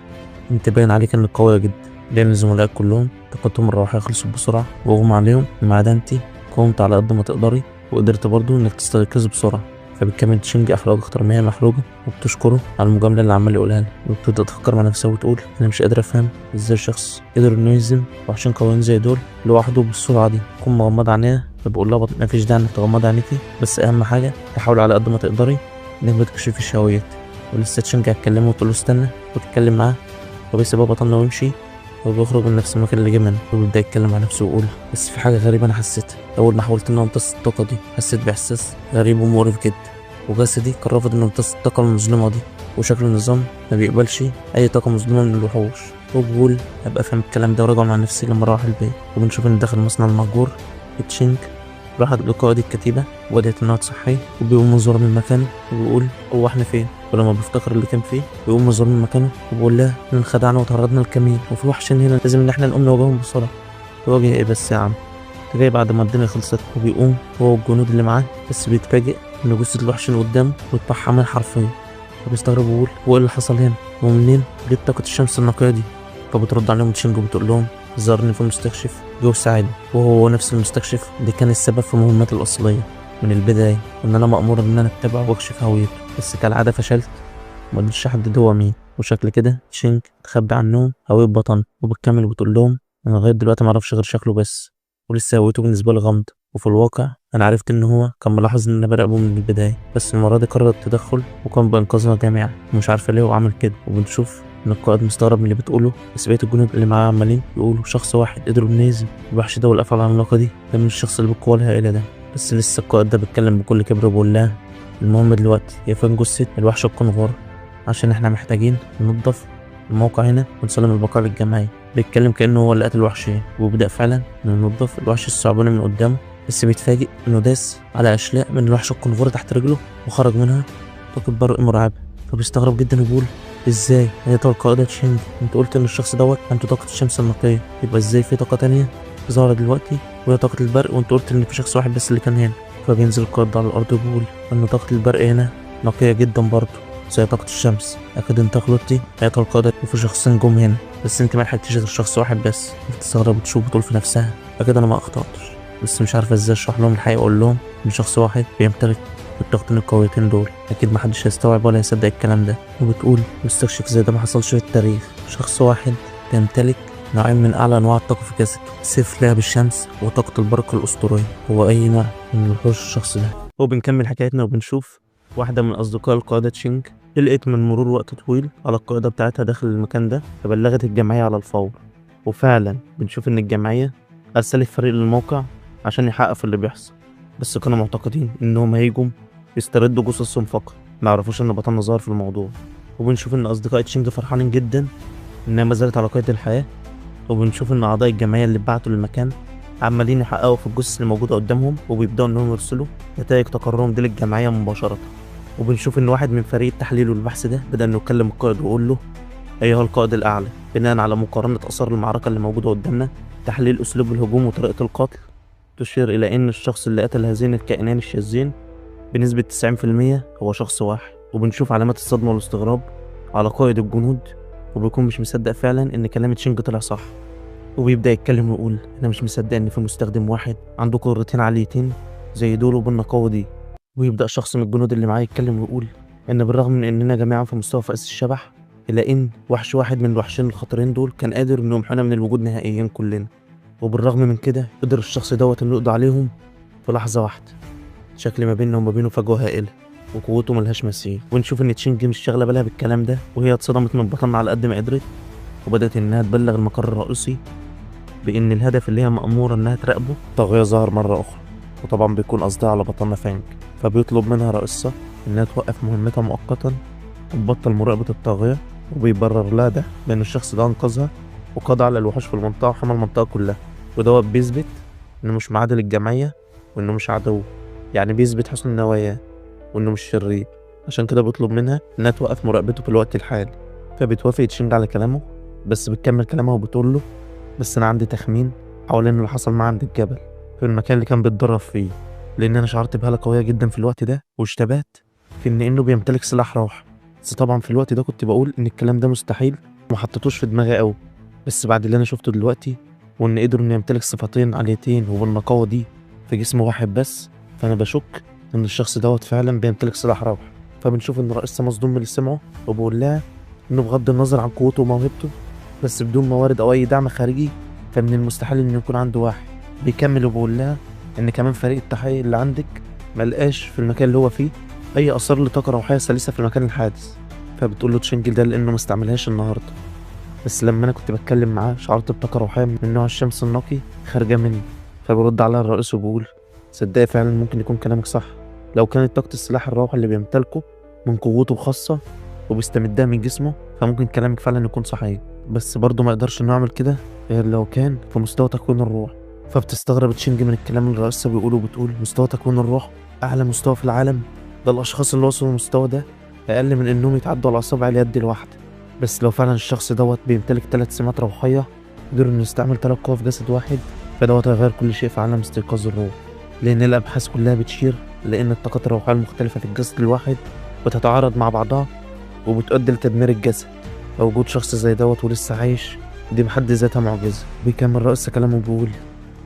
Speaker 1: انت باين عليك انك قوية جدا، لان زملائك كلهم طاقتهم الروحية خلصت بسرعة واغمى عليهم، ما عدا انت قمت على قد ما تقدري وقدرت برضو انك تستيقظي بسرعة. فبتكمل تشينج أحراج أكتر ما هي محروجة، وبتشكره على المجاملة اللي عمال يقولها لها، وبتبدأ تفكر مع نفسها وتقول أنا مش قادرة أفهم إزاي شخص قدر إنه يهزم وحشين قويين زي دول لوحده بالسرعة دي. تكون مغمضة عينيها، فبقول لها مفيش داعي إنك تغمضي عينيكي، بس أهم حاجة تحاولي على قد ما تقدري إنك ما تكشفيش هويتك. ولسه تشينج هتكلمه وتقول له استنى وتتكلم معاه، وبيسيبها بطلنا ويمشي وبيخرج من نفس المكان اللي جه منه، وبيبدأ يتكلم مع نفسه ويقول بس في حاجة غريبة أنا حسيتها. أول ما حاولت إن أنا أمتص الطاقة دي حسيت بإحساس غريب ومقرف جدا، وجسدي كان رافض إنه يمتص الطاقة المظلمة دي، وشكل النظام ما بيقبلش أي طاقة مظلمة من الوحوش. وبقول هبقى فاهم الكلام ده وراجع مع نفسي لما أروح البيت. وبنشوف إن داخل مصنع المهجور تشينج راحت لقائد الكتيبة وبدأت إنها تصحيه، وبيقوم مزور من مكانه وبيقول هو إحنا فين؟ ولما بيفتكر اللي كان فيه بيقوم مزور من مكانه وبيقول لها إن انخدعنا وتعرضنا للكمين وفي وحشين هنا لازم إن إحنا نقوم نواجههم بسرعة. تواجه إيه بس يا عم؟ ده جاي بعد ما الدنيا خلصت. وبيقوم هو والجنود اللي معاه، بس بيتفاجئ إن جثة الوحش اللي قدامه متطحنة حرفيا. فبيستغرب ويقول هو إيه اللي حصل هنا؟ ومنين جت طاقة الشمس النقية دي؟ فبترد عليهم تشينج وبتقول لهم الظاهر إن في مستكشف جو ساعدني، وهو نفس المستكشف اللي كان السبب في مهمتي الأصلية من البداية، وإن أنا مأمور إن أنا أتبعه وأكشف هويته، بس كالعادة فشلت ومقدرتش أحدد هو مين. وشكل كده تشينج تخبي عنهم هوية بطن، وبتكمل وبتقول لهم أنا لغاية دلوقتي معرفش غير شكله بس، ولسه هويته بالنسبة لي غامضة. وفي الواقع أنا عرفت إن هو كان ملاحظ إن أنا براقبه من البداية، بس المرة دي قرر التدخل وكان بإنقاذنا جميعا، ومش عارفة ليه هو عمل كده. وبنشوف إن القائد مستغرب من اللي بتقوله، بس بقية الجنود اللي معاه عمالين يقولوا شخص واحد قدروا إنه يهزم الوحش ده والقفل على العلاقة دي، ده من الشخص اللي بالقوة الهائلة ده. بس لسه القائد ده بيتكلم بكل كبر وبيقول لها المهم دلوقتي هي فين جثة الوحش القنغور، عشان إحنا محتاجين ننضف الموقع هنا ونسلم البقاء للجماعية. بيتكلم كأنه هو اللي قتل الوحشين، وبدأ فعلا ننضف الوحش الصعباني من قدامه، بس بيتفاجئ إنه داس على أشلاء من الوحش القنفوري تحت رجله وخرج منها طاقة برق مرعبة. فبيستغرب جدا وبيقول ازاي هي طاقة ده تشينج؟ انت قلت ان الشخص دوت عنده طاقة الشمس النقية، يبقى ازاي في طاقة تانية ظهرت دلوقتي وهي طاقة البرق، وانت قلت ان في شخص واحد بس اللي كان هنا؟ فبينزل القائد على الأرض وبيقول ان طاقة البرق هنا نقية جدا برضه زي طاقة الشمس، أكيد انت غلطتي يا القادة وفي شخصين جم هنا، بس انت ما لحقتيش غير شخص واحد بس. بتستغرب وتشوف بتقول في نفسها أكيد أنا ما أخطأتش، بس مش عارفة ازاي أشرح لهم الحقيقة وأقول لهم إن شخص واحد بيمتلك الطاقتين القويتين دول، أكيد محدش هيستوعب ولا هيصدق الكلام ده. وبتقول مستكشف زي ده ما حصلش في التاريخ، شخص واحد بيمتلك نوعين من أعلى أنواع الطاقة في جسده، سيف لعب الشمس وطاقة البرق الأسطورية. هو أي نوع من الوحوش الشخص ده؟ وبنكمل حكايتنا وبنشوف واحدة من أصدقاء القائدة تشينج قلقت من مرور وقت طويل على القائدة بتاعتها داخل المكان ده، فبلغت الجمعية على الفور. وفعلا بنشوف إن الجمعية أرسلت فريق للموقع عشان يحقق اللي بيحصل، بس كانوا معتقدين إنهم هيجوا يستردوا جثثهم فقط، ما يعرفوش إن بطلنا ظهر في الموضوع. وبنشوف إن أصدقاء تشينج فرحانين جدا إنها ما زالت على قيد الحياة، وبنشوف إن أعضاء الجمعية اللي بعتوا للمكان عمالين يحققوا في الجثث اللي موجودة قدامهم، وبيبدأوا إنهم يرسلوا نتائج تقررهم دي للجمعية مباشرة. وبنشوف إن واحد من فريق التحليل والبحث ده بدأ إنه يكلم القائد ويقول له أيها القائد الأعلى، بناء على مقارنة آثار المعركة اللي موجودة قدامنا، تحليل أسلوب الهجوم وطريقة القتل تشير إلى إن الشخص اللي قتل هذين الكائنين الشاذين بنسبة 90% هو شخص واحد. وبنشوف علامات الصدمة والاستغراب على قائد الجنود، وبيكون مش مصدق فعلا إن كلام تشينج طلع صح، وبيبدأ يتكلم ويقول أنا مش مصدق إن في مستخدم واحد عنده قدرتين عاليتين زي دول وبالنقاوة دي. ويبدأ شخص من الجنود اللي معاه يتكلم ويقول إن بالرغم من إننا جميعا في مستوى فأس الشبح، إلا إن وحش واحد من الوحشين الخطرين دول كان قادر إنه يمحونا من الوجود نهائيا كلنا، وبالرغم من كده قدر الشخص دوت إنه يقضي عليهم في لحظة واحدة. شكل ما بيننا وما بينه فجوة هائلة وقوته ملهاش مثيل. ونشوف إن تشينج مش شاغلة بالها بالكلام ده، وهي اتصدمت من بطلنا على قد ما قدرت، وبدأت إنها تبلغ المقر الرئيسي بإن الهدف اللي هي مأمورة إنها تراقبه طاغية ظهر مرة أخرى، وطبعا بيكون قصدها على بطلنا فانك. فبيطلب منها رئيسها إنها توقف مهمتها مؤقتا وتبطل مراقبة الطاغية، وبيبرر لها ده بأن الشخص ده أنقذها وقضى على الوحوش في المنطقة وحمى المنطقة كلها، ودوت بيثبت إنه مش معادي للجمعية وإنه مش عدو، يعني بيثبت حسن النوايا وإنه مش شرير. عشان كده بيطلب منها إنها توقف مراقبته في الوقت الحالي. فبتوافق تشينج على كلامه، بس بتكمل كلامها وبتقول له بس أنا عندي تخمين حوالين اللي حصل معاه عند الجبل في المكان اللي كان بيتدرب فيه، لان انا شعرت بهالة قوية جدا في الوقت ده، واشتبهت في انه بيمتلك سلاح روح. بس طبعا في الوقت ده كنت بقول ان الكلام ده مستحيل وما حطيتوش في دماغي قوي. بس بعد اللي انا شفته دلوقتي، وان قدر انه يمتلك صفتين عاليتين وبالنقاوة دي في جسم واحد بس، فانا بشك ان الشخص دوت فعلا بيمتلك سلاح روح. فبنشوف ان رئيسة مصدوم من اللي سمعه، وبقول لها انه بغض النظر عن قوته وموهبته، بس بدون موارد او اي دعم خارجي، فمن المستحيل انه يكون عنده واحد. بيكمل وبقول لها ان كمان فريق التحقيق اللي عندك ملقاش في المكان اللي هو فيه اي اثار لطاقه روحيه سلسه في المكان الحادث. فبتقول له تشنجل ده لانه ما استعملهاش النهارده. بس لما انا كنت بتكلم معاه شعرت بطاقه روحيه من نوع الشمس النقي خارجه مني. فبرد عليها الرئيس وبقول صدقني فعلا ممكن يكون كلامك صح. لو كانت طاقه السلاح الروحي اللي بيمتلكه من قوته الخاصه وبيستمدها من جسمه، فممكن كلامك فعلا يكون صحيح. بس برضه ما اقدرش انه اعمل كده غير لو كان في مستوى تكوين الروح. فبتستغرب تشينج من الكلام اللي الرئيسة بيقوله، بتقول مستوى تكوين الروح اعلى مستوى في العالم؟ ده الاشخاص اللي وصلوا للمستوى ده اقل من انهم يتعدوا على اصابع اليد الواحده. بس لو فعلا الشخص دوت بيمتلك 3 سمات روحيه، قدر انه يستعمل 3 قوى في جسد واحد، فدوت هيغير كل شيء في عالم استيقاظ الروح. لان الابحاث كلها بتشير لان الطاقات الروحيه المختلفه في الجسد الواحد بتتعارض مع بعضها وبتؤدي لتدمير الجسد. فوجود شخص زي دوت ولسه عايش دي بحد ذاتها معجزة. بيكمل رئيس كلامه بيقول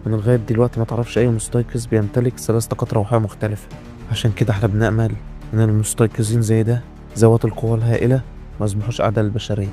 Speaker 1: من لغاية دلوقتي ما تعرفش أي مستيقظ بيمتلك 3 طاقات روحية مختلفة. عشان كده احنا بنأمل إن المستيقظين زي ده ذوات القوى الهائلة ما يصبحوش أعداء البشرية.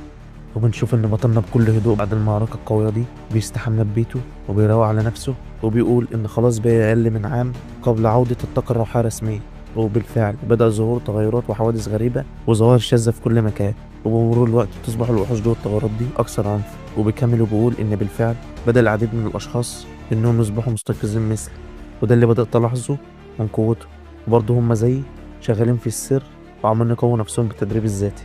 Speaker 1: وبنشوف إن بطلنا بكل هدوء بعد المعركة القوية دي بيستحمى ببيته وبيروق على نفسه، وبيقول إن خلاص بقى أقل من عام قبل عودة الطاقة الروحية رسميا. وبالفعل بدأ ظهور تغيرات وحوادث غريبة وظواهر شاذة في كل مكان، وبمرور الوقت تصبح الوحوش دول التغيرات دي أكثر عنف. وبيكمل وبيقول إن بالفعل بدأ العديد من الأشخاص إنهم يصبحوا مستيقظين مثل، وده اللي بدأت ألاحظه من قوته. وبرضه هم زيي شغالين في السر وعمالين يقووا نفسهم بالتدريب الذاتي.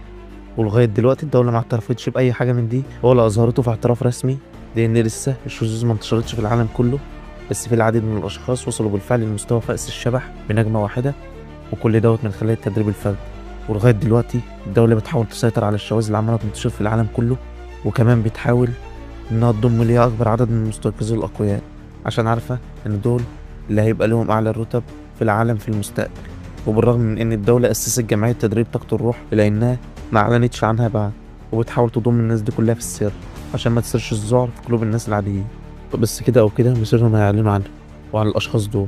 Speaker 1: ولغاية دلوقتي الدولة ما اعترفتش بأي حاجة من دي ولا أظهرته في اعتراف رسمي، لأن لسه الشذوذ ما انتشرتش في العالم كله. بس في العديد من الأشخاص وصلوا بالفعل لمستوى فأس الشبح بنجمة واحدة، وكل دوت من خلال التدريب الفردي. ولغاية دلوقتي الدولة بتحاول تسيطر على الشواذ اللي عمالة تنتشر في العالم كله، وكمان بتحاول إنها تضم ليها أكبر عدد من المستيقظين الأقوياء، عشان عارفة إن دول اللي هيبقى لهم أعلى الرتب في العالم في المستقبل. وبالرغم من إن الدولة أسست جمعية تدريب طاقة الروح، إلا إنها ما أعلنتش عنها بعد، وبتحاول تضم الناس دي كلها في السر عشان ما تثيرش الذعر في قلوب الناس العاديين. بس كده أو كده مصيرهم هيعلنوا عنها وعن الأشخاص دول.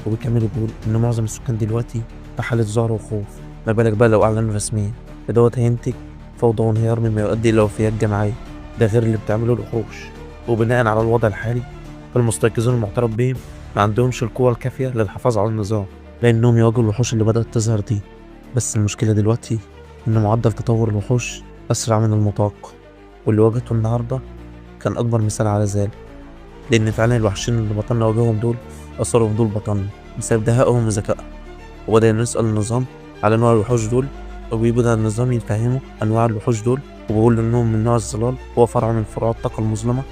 Speaker 1: وبيكمل بيقول إن معظم السكان دلوقتي في حالة ذعر وخوف، ما بالك بقى لو أعلنوا رسميا، فدوت هينتج فوضى وانهيار مما يؤدي إلى وفيات جماعية. ده غير اللي بتعمله الوحوش. وبناء على الوضع الحالي فالمستيقظين المعترف بهم ما عندهمش القوة الكافية للحفاظ على النظام، لأنهم يواجهوا الوحوش اللي بدأت تظهر دي. بس المشكلة دلوقتي إن معدل تطور الوحوش أسرع من المتوقع، واللي واجهته النهاردة كان أكبر مثال على ذلك. لأن فعلا الوحشين اللي بطلنا واجههم دول أثروا فضول بطلنا بسبب دهائهم وذكائهم. وبدأنا نسأل النظام على أنواع الوحوش دول، وبيبدأ النظام يفهموا أنواع الوحوش دول، وبيقول إنهم من نوع الظلال، هو فرع من فروع الطاقة المظلمة،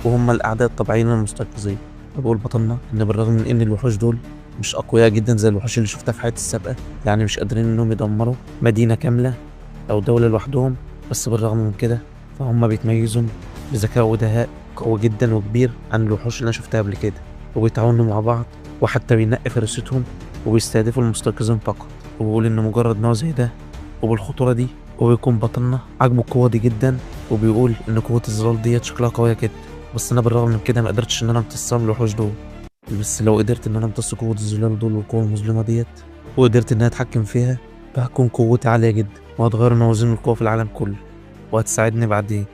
Speaker 1: وهم الأعداء الطبيعيين المستيقظين. وبيقول بطلنا إن بالرغم من إن الوحوش دول مش أقوياء جدا زي الوحوش اللي شفتها في حياتي السابقة، يعني مش قادرين إنهم يدمروا مدينة كاملة أو دولة لوحدهم، بس بالرغم من كده فهم بيتميزوا بذكاء ودهاء قوي جدا وكبير عن الوحوش اللي أنا شفتها قبل كده، وبيتعاونوا مع بعض، وحتى بينقي فرستهم وبيستهدفوا المستيقظين فقط. وبيقول إن مجرد نوع زي ده وبالخطورة دي، وبيكون بطلنا عاجبه القوة دي جدا، وبيقول إن قوة الظلال ديت شكلها قوية جدا. بس أنا بالرغم من كده ما قدرتش إن أنا امتصهم الوحوش دول. بس لو قدرت إن أنا امتص قوة الظلال دول والقوة المظلمة ديت، وقدرت إن أنا أتحكم فيها، فهتكون قوتي عالية جدا وهتغير موازين القوة في العالم كله، وهتساعدني بعدين.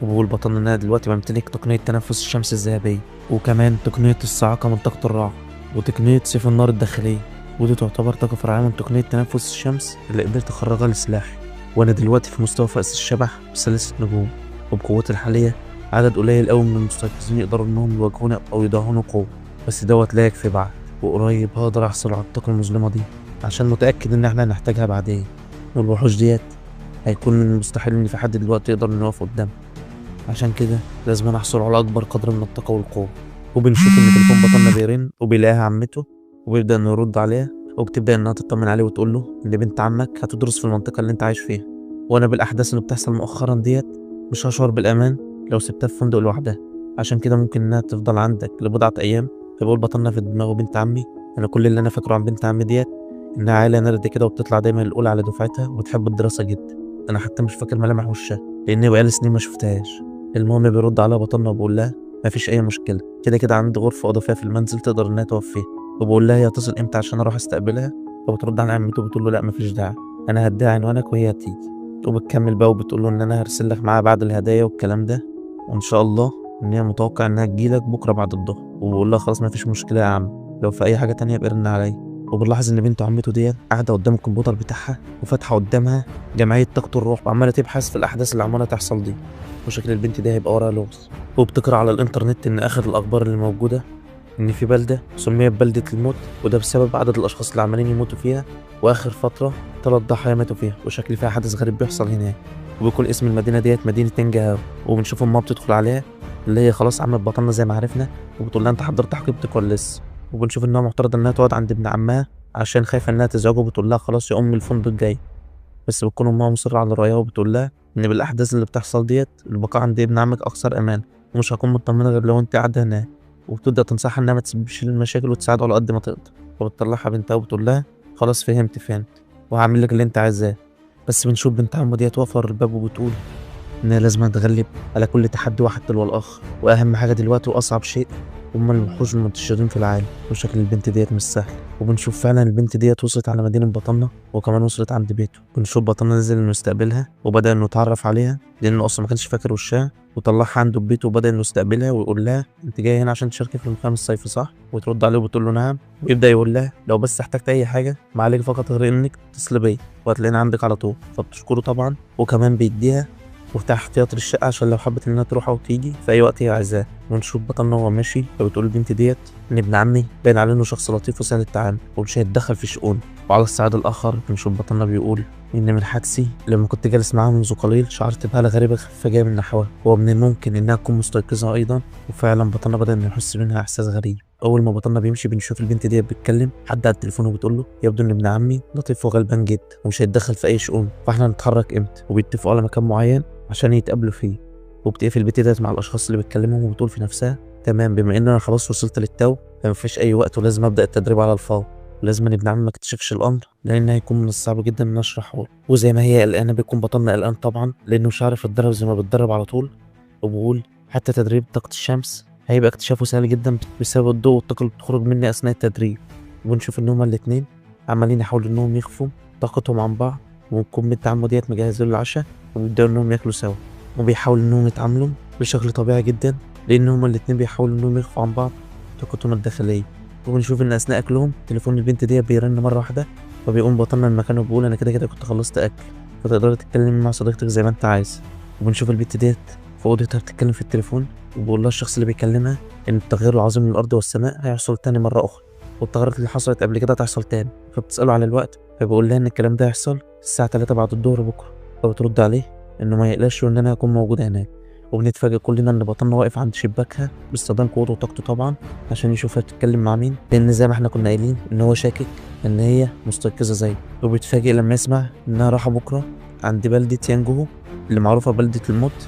Speaker 1: وبقول بطلنا إن أنا دلوقتي بمتلك تقنية تنفس الشمس الذهبية، وكمان تقنية الصاعقة من طاقة الرعد، وتقنية سيف النار الداخلية، ودي تعتبر طاقة فرعية من تقنية تنفس الشمس اللي قدرت أخرجها لسلاحي. وأنا دلوقتي في مستوى فأس الشبح ب3 نجوم، وبقوتي الحالية عدد قليل أوي من المستيقظين يقدروا إنهم يواجهوني أو يضاهونوا قوة. بس دوت لا يكفي بعد، وقريب هقدر أحصل على الطاقة المظلمة دي عشان متأكد إن احنا هنحتاجها بعدين. والوحوش ديت هيكون من المستحيل إن في حد دلوقتي يقدر إنه يقف قدامها، عشان كده لازم نحصل على أكبر قدر من الطاقة والقوة. وبنشوف إن تليفون بطلنا بيرن، وبيلاقيها عمته، وبيبدأ إنه يرد عليها، وبتبدأ إنها تطمن عليه وتقول له إن بنت عمك هتدرس في المنطقة اللي أنت عايش فيها، وأنا بالأحداث اللي بتحصل مؤخرا ديت مش هشعر بالأمان لو سبتها في فندق لوحدها، عشان كده ممكن إنها تفضل عندك لبضعة أيام. فبقول بطلنا في دماغه بنت عمي انا كل اللي انا فاكره عن بنت عمي ديت انها عيله نرد كده، وبتطلع دايما الاولى على دفعتها وبتحب الدراسه جدا. انا حتى مش فاكر ملامح وشها لاني بقالي سنين ما شفتهاش. المهم بيرد عليها بطلنا وبقول لها مفيش اي مشكله، كده كده عندي غرفه اضافيه في المنزل تقدر انها تقف فيها. وبقول لها هي هتصل امتى عشان اروح استقبلها. فبترد على عمته بتقول له لا مفيش داعي، انا هديها عنوانك وهي هتيجي. وبتكمل بقى وبتقول له ان انا هرسل لك معاها بعد الهدايا والكلام ده، وان شاء الله ان هي متوقع انها تجيلك بكره بعد الظهر. وبقول لها خلاص مفيش مشكله يا عم، لو في اي حاجه تانية يبقى رن عليا. وبنلاحظ ان بنت عمته ديت قاعده قدام الكمبيوتر بتاعها وفاتحه قدامها جمعيه طاقه الروح وعماله تبحث في الاحداث اللي عماله تحصل دي، وشكل البنت دي هيبقى وراها لغز. وبتقرا على الانترنت ان اخر الاخبار اللي موجوده ان في بلده سميت بلده الموت، وده بسبب عدد الاشخاص اللي عمالين يموتوا فيها، واخر فتره 3 ضحايا ماتوا فيها، وشكل فيها حدث غريب بيحصل هناك. وبيكون اسم المدينه ديت مدينه تنجهاو. وبنشوف امها بتدخل عليها اللي هي خلاص عمت بطلنا زي ما عرفنا، وبتقول لها انت حضرت حقيبتك ولا لسه. وبنشوف انها معترضه انها تقعد عند ابن عمها عشان خايفه انها تزعجه، وبتقول لها خلاص يا ام الفندق جاي. بس بتكون امها مصره على رايها وبتقول لها ان بالاحداث اللي بتحصل ديت البقاء عند ابن عمك اكثر امان، ومش هكون مطمنه غير لو انت قاعده هناك. وبتبدا تنصحها انها ما تسببش المشاكل وتساعده على قد ما تقدر. وبتطلعها بنتها وبتقول لها خلاص فهمت وهعمل لك اللي انت عايزاه. بس بنشوف بنت عمو ديت واقفه على الباب وبتقول انها لازم تتغلب على كل تحدي واحد تلو الاخر، واهم حاجه دلوقتي واصعب شيء هما الوحوش المنتشرين في العالم. وشكل البنت ديت مش سهل. وبنشوف فعلا البنت ديت وصلت على مدينه بطلنا وكمان وصلت عند بيته. بنشوف بطلنا نزل انه يستقبلها وبدا انه يتعرف عليها لانه اصلا ما كانش فاكر وشها، وطلعها عنده ببيته وبدا انه يستقبلها ويقول لها انت جايه هنا عشان تشاركي في المخيم الصيفي صح؟ وترد عليه وبتقول له نعم. ويبدا يقول لها لو بس احتجت اي حاجه ما عليك فقط غير انك تتصل بيا وهتلاقيني عندك على طول. فبتشكره طبعا، وكمان بيديها مفتاح احتياطي للشقة عشان لو حبت إنها تروح أو تيجي في أي وقت هي عايزاه. ونشوف بطلنا وهو ماشي فبتقول البنت ديت إن ابن عمي باين عليه إنه شخص لطيف وسهل التعامل ومش هيتدخل في شؤون. وعلى الصعيد الآخر بنشوف بطلنا بيقول إن من حدسي لما كنت جالس معاه منذ قليل شعرت بهالة غريبة خفيفة جاية من نحوها، ومن الممكن إنها تكون مستيقظة أيضا. وفعلا بطلنا بدأ إنه يحس منها إحساس غريب. أول ما بطلنا بيمشي بنشوف البنت ديت بتتكلم حد على التليفون وبتقول له يبدو إن ابن عمي لطيف وغلبان جدا ومش هيتدخل في أي شؤون، فإحنا نتحرك إمتى؟ وبيتفقوا على مكان معين عشان يتقابلوا فيه. وبتقفل البت ديت مع الاشخاص اللي بتكلمهم وبتقول في نفسها تمام، بما ان انا خلاص وصلت للتو فمفيش اي وقت ولازم ابدا التدريب على الفور، ولازم ابن عمي ما يكتشفش الامر لان هيكون من الصعب جدا ان اشرحه له. وزي ما هي قلقانه بيكون بطلنا قلقان طبعا لانه مش عارف يتدرب زي ما بتدرب على طول. وبقول حتى تدريب طاقه الشمس هيبقى اكتشافه سهل جدا بسبب الضوء والطاقه اللي بتخرج مني اثناء التدريب. ونشوف ان هما الاتنين عمالين يحاولوا انهم يخفوا طاقتهم عن بعض، وتكون بنت عمو ديت مجهزه له العشاء وبيبداوا انهم ياكلوا سوا، وبيحاولوا انهم يتعاملوا بشكل طبيعي جدا لان هما الاتنين بيحاولوا انهم يخفوا عن بعض طاقتهم الداخليه. وبنشوف ان اثناء اكلهم تليفون البنت دي بيرن مره واحده، فبيقوم بطلنا من مكانه وبيقول انا كده كده كنت خلصت اكل فتقدري تتكلمي مع صديقتك زي ما انت عايز. وبنشوف البنت ديت في اوضتها بتتكلم في التليفون وبيقول لها الشخص اللي بيكلمها ان التغيير العظيم للارض والسماء هيحصل تاني مره اخرى، والتغيرات اللي حصلت قبل كده هتحصل تاني. فبتساله على الوقت فبيقول لها ان الكلام ده هيحصل الساعه 3 بعد الظهر بكره. فبترد عليه انه ما يقلقش وان انا هكون موجود هناك. وبنتفاجئ كلنا ان بطلنا واقف عند شباكها باستخدام قوته وطاقته طبعا عشان يشوفها بتتكلم مع مين، لان زي ما احنا كنا قايلين ان هو شاكك ان هي مستيقظه زيه. وبيتفاجئ لما يسمع انها رايحه بكره عند بلده يانجو اللي معروفه بلده الموت.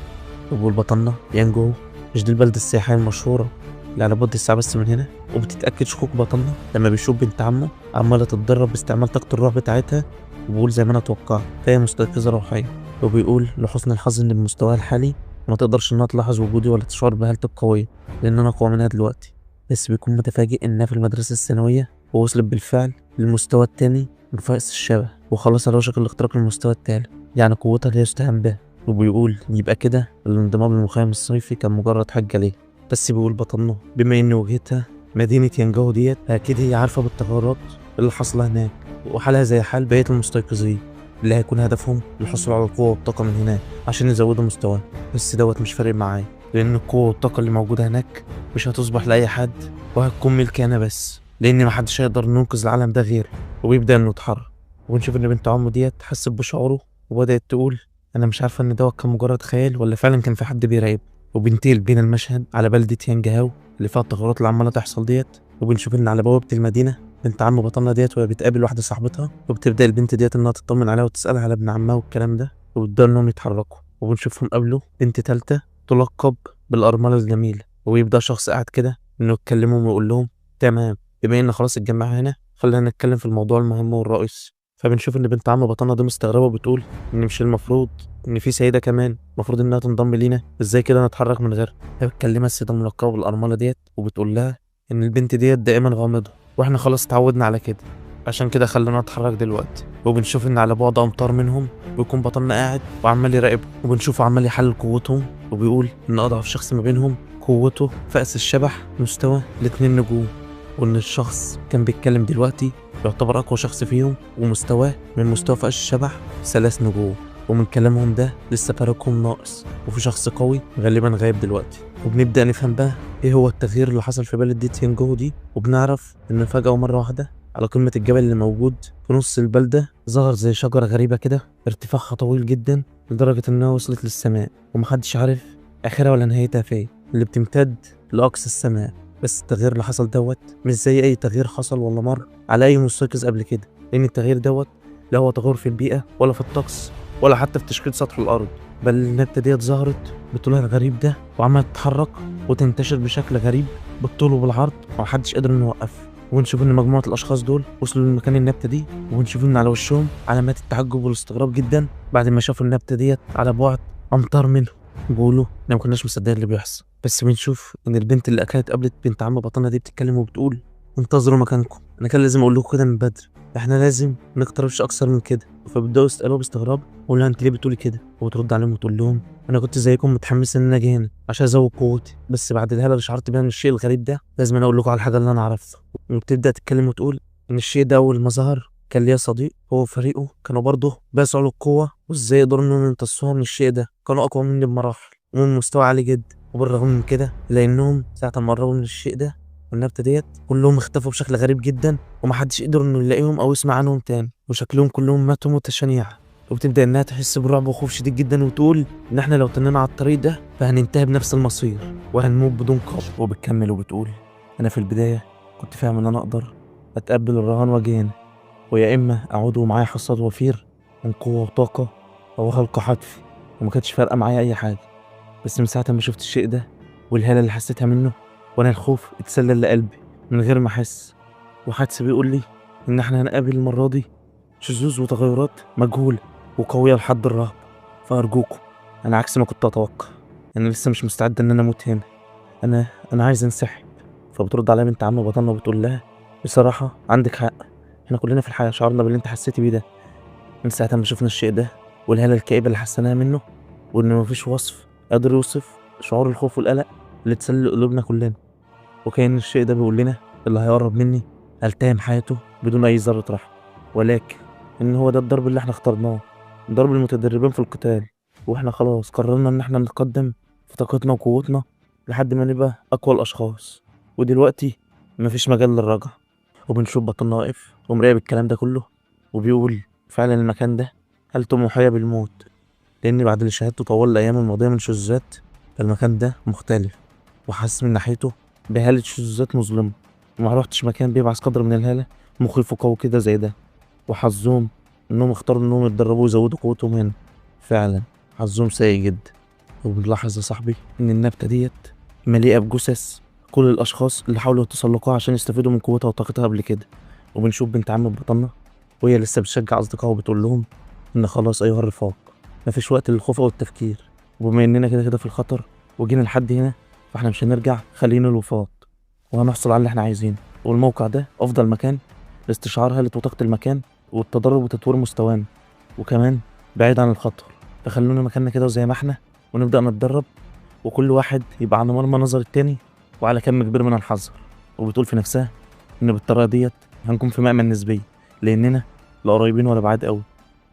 Speaker 1: وبيقول بطلنا يانجو مش دي البلده السياحيه المشهوره اللي على بعد الساعه بس من هنا. وبتتاكد شكوك بطلنا لما بيشوف بنت عمه عماله تتدرب باستعمال طاقه الروح بتاعتها، وبيقول زي ما انا اتوقع فهي مستيقظه روحيا. وبيقول لحسن الحظ ان بمستواها الحالي ما تقدرش انها تلاحظ وجودي ولا تشعر بهالتي القويه لان انا اقوى منها دلوقتي. بس بيكون متفاجئ انها في المدرسه الثانويه ووصلت بالفعل للمستوى التاني من فائز الشبه، وخلاص على وشك الاختراق للمستوى التالت، يعني قوتها لا يستهان بها. وبيقول يبقى كده الانضمام للمخيم الصيفي كان مجرد حجه ليه. بس بيقول بطلنا بما ان وجهتها مدينه يانجو ديت اكيد هي عارفه بالتغيرات اللي حاصله هناك، وحالها زي حال بقيه المستيقظين اللي هيكون هدفهم الحصول على القوة والطاقة من هناك عشان يزودوا مستواه. بس دوت مش فارق معايا لأن القوة والطاقة اللي موجودة هناك مش هتصبح لأي حد وهتكون ملكي أنا بس، لأن محدش هيقدر ينقذ العالم ده غيري. وبيبدأ إنه يتحرك. ونشوف إن بنت عمه ديت حست بشعوره وبدأت تقول أنا مش عارفة إن دوت كان مجرد خيال ولا فعلا كان في حد بيراقب. وبنتقل بينا المشهد على بلدة يانجهاو اللي فيها التغيرات اللي عمالة تحصل ديت. وبنشوف إن على بوابة المدينة بنت عم بطلنا ديت وهي بتقابل واحدة صاحبتها، وبتبدأ البنت ديت إنها تطمن عليها وتسألها على ابن عمها والكلام ده، وبيبدأوا إنهم يتحركوا. وبنشوفهم قابلوا بنت تالتة تلقب بالأرملة الجميلة، ويبدأ شخص قاعد كده إنه يتكلمهم ويقول لهم تمام بما ان خلاص اتجمعنا هنا، خلينا نتكلم في الموضوع المهم والرئيسي. فبنشوف ان بنت عم بطلنا دي مستغربه وبتقول ان مش المفروض ان في سيده كمان المفروض انها تنضم لينا؟ ازاي كده نتحرك من غيرها؟ هي بتكلمها السيده الملقبه بالارمله ديت وبتقول لها ان البنت ديت دائما غامضه، واحنا خلاص اتعودنا على كده، عشان كده خلينا نتحرك دلوقتي. وبنشوف ان على بعد امتار منهم بيكون بطلنا قاعد وعمال يراقبهم، وبنشوفه عمال يحلل قوتهم، وبيقول ان اضعف شخص ما بينهم قوته فأس الشبح مستوى الاتنين نجوم، وان الشخص كان بيتكلم دلوقتي يعتبر اقوى شخص فيهم ومستواه من مستوى فأس الشبح 3 نجوم، ومن كلامهم ده لسه فارقهم ناقص، وفي شخص قوي غالبا غايب دلوقتي. وبنبدأ نفهم بقى ايه هو التغيير اللي حصل في بلد تيانجو دي، وبنعرف ان فجأة ومرة واحدة على قمة الجبل اللي موجود في نص البلدة ظهر زي شجرة غريبة كده ارتفاعها طويل جدا لدرجة انها وصلت للسماء، ومحدش عارف اخرها ولا نهايتها فين، اللي بتمتد لأقصى السماء. بس التغيير اللي حصل دوت مش زي اي تغيير حصل ولا مر على اي مستيقظ قبل كده، لان التغيير دوت لا هو تغير في البيئة ولا في الطقس ولا حتى في تشكيل سطح الارض، بل النبتة ديت ظهرت بطولها الغريب ده وعملت تتحرك وتنتشر بشكل غريب بالطول وبالعرض، ومحدش قادر انه يوقفها. ونشوف ان مجموعة الاشخاص دول وصلوا لمكان النبتة دي، ونشوف ان على وشهم علامات التعجب والاستغراب جدا بعد ما شافوا النبتة ديت على بعد امتار منهم. بيقولوا إحنا ما كناش مصدقين اللي بيحصل، بس بنشوف ان البنت اللي اكلت قابلت بنت عم بطلنا دي بتتكلم وبتقول انتظروا مكانكم، انا كان لازم اقول لكم كده من بدري، احنا لازم ما نقتربش اكثر من كده. فبيبداوا يسالوها باستغراب، ويقول لها انت ليه بتقولي كده؟ وترد عليهم وتقول لهم انا كنت زيكم متحمس ان انا اجي هنا عشان ازود قوتي، بس بعد الهاله اللي شعرت بيها من الشيء الغريب ده لازم انا اقول لكم على الحاجه اللي انا اعرفها. وبتبدا تتكلم وتقول ان الشيء ده اول ما ظهر كان ليا صديق هو وفريقه كانوا برضه بيسعوا للقوه، وازاي يقدروا انهم يمتصوها من الشيء ده، كانوا اقوى مني بمراحل ومن مستوى عالي جدا. وبالرغم من كده لانهم ساعه ما قربوا من الشيء ده والنبته ديت كلهم اختفوا بشكل غريب جدا، ومحدش قدر انه يلاقيهم او يسمع عنهم تاني، وشكلهم كلهم ماتوا موتة شنيعة. وبتبدا انها تحس برعب وخوف شديد جدا وتقول ان احنا لو تنينا على الطريق ده فهننتهي بنفس المصير وهنموت بدون قبل. وبتكمل وبتقول انا في البدايه كنت فاهم ان انا اقدر اتقبل الرهان واجي، ويا اما اعود ومعايا حصاد وفير من قوه وطاقه او خلق حتفي، وما كانتش فارقه معايا اي حاجه. بس من ساعه ما شفت الشيء ده والهاله اللي حسيتها منه وانا الخوف اتسلل لقلبي من غير ما احس، وحدس بيقول لي ان احنا هنقابل المره دي شذوذ وتغيرات مجهوله وقويه لحد الرهب. فارجوكم، انا عكس ما كنت اتوقع، انا لسه مش مستعد ان انا اموت هنا، انا عايز انسحب. فبترد عليا بنت عم بطلنا وبتقول لها بصراحه عندك حق، احنا كلنا في الحياه شعرنا باللي انت حسيتي بيه ده من ساعه ما شفنا الشيء ده والهاله الكئيبه اللي حسيناها منه، وان مفيش وصف قادر يوصف شعور الخوف والقلق اللي اتسلل قلوبنا كلنا. وكأن الشيء ده بيقول لنا اللي هيقرب مني هلتهم حياته بدون أي ذرة رحمة، ولكن إن هو ده الضرب اللي احنا اخترناه، ضرب المتدربين في القتال، واحنا خلاص قررنا إن احنا نتقدم في طاقتنا وقوتنا لحد ما نبقى أقوى الأشخاص، ودلوقتي مفيش مجال للرجعة. وبنشوف بطلنا واقف ومراقب الكلام ده كله، وبيقول فعلا المكان ده حالته محيا بالموت، لأن بعد اللي شاهدته طوال الأيام الماضية من شذوذات المكان ده مختلف، وحاسس من ناحيته بهالة شذوذات مظلمة، وما روحتش مكان بيبعث قدر من الهالة مخيف وقوي كده زي ده. وحظهم انهم اختاروا انهم يتدربوا ويزودوا قوتهم هنا، فعلا حظهم سيء جدا. وبنلاحظ يا صاحبي ان النبتة ديت مليئة بجثث كل الاشخاص اللي حاولوا يتسلقوها عشان يستفيدوا من قوتها وطاقتها قبل كده. وبنشوف بنت عم بطلنا وهي لسه بتشجع اصدقائها وبتقول لهم ان خلاص ايها الرفاق مفيش وقت للخوف او التفكير، وبما اننا كده كده في الخطر وجينا لحد هنا فاحنا مش هنرجع، خلينا الوفاق وهنحصل على اللي احنا عايزينه. والموقع ده افضل مكان لاستشعار هالة وطاقة المكان والتدرب وتطوير مستوانا، وكمان بعيد عن الخطر. فخلونا مكاننا كده وزي ما احنا ونبدأ نتدرب، وكل واحد يبقى على مرمى نظر التاني وعلى كم كبير من الحذر. وبتقول في نفسها ان بالطريقة ديت هنكون في مأمن نسبي، لاننا لا قريبين ولا بعاد قوي.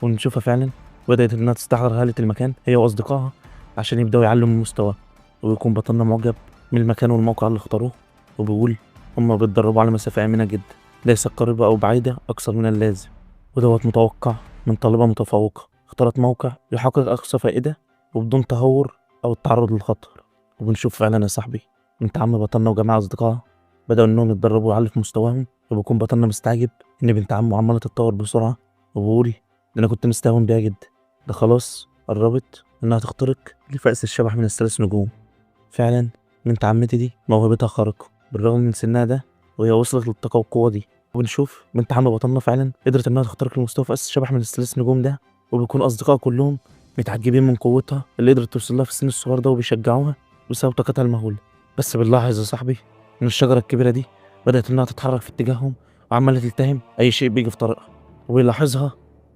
Speaker 1: ونشوفها فعلا بدأت انها تستحضر هالة المكان هي واصدقائها عشان يبدأوا يعلوا من مستواه، ويكون بطلنا معجب من المكان والموقع اللي اختاروه، وبيقول هما بيتدربوا على مسافة آمنة جدا ليست قريبة أو بعيدة أكثر من اللازم، ودوت متوقع من طالبة متفوقة اختارت موقع يحقق أقصى فائدة وبدون تهور أو التعرض للخطر. وبنشوف فعلا يا صاحبي انت عم بطلنا وجماعة أصدقائها بدأوا إنهم يتدربوا ويعلوا في مستواهم، وبيكون بطلنا مستعجب إن بنت عمه عمالة تتطور بسرعة، وبيقول ده أنا كنت مستهون بيها جدا، ده خلاص قربت إنها تخترق لفأس الشبح من ال3 نجوم. فعلا بنت عمتي دي موهبتها خارقة بالرغم من سنها ده، وهي وصلت للطاقة والقوة دي. وبنشوف بنت عم بطلنا فعلا قدرت انها تخترق المستوى في اساس الشبح من الثلاث نجوم ده، وبيكون اصدقائها كلهم متعجبين من قوتها اللي قدرت توصل لها في السن الصغير ده، وبيشجعوها بسبب طاقتها المهولة. بس بنلاحظ يا صاحبي ان الشجرة الكبيرة دي بدأت انها تتحرك في اتجاههم وعمالة تلتهم اي شيء بيجي في طريقها. وبيلاحظها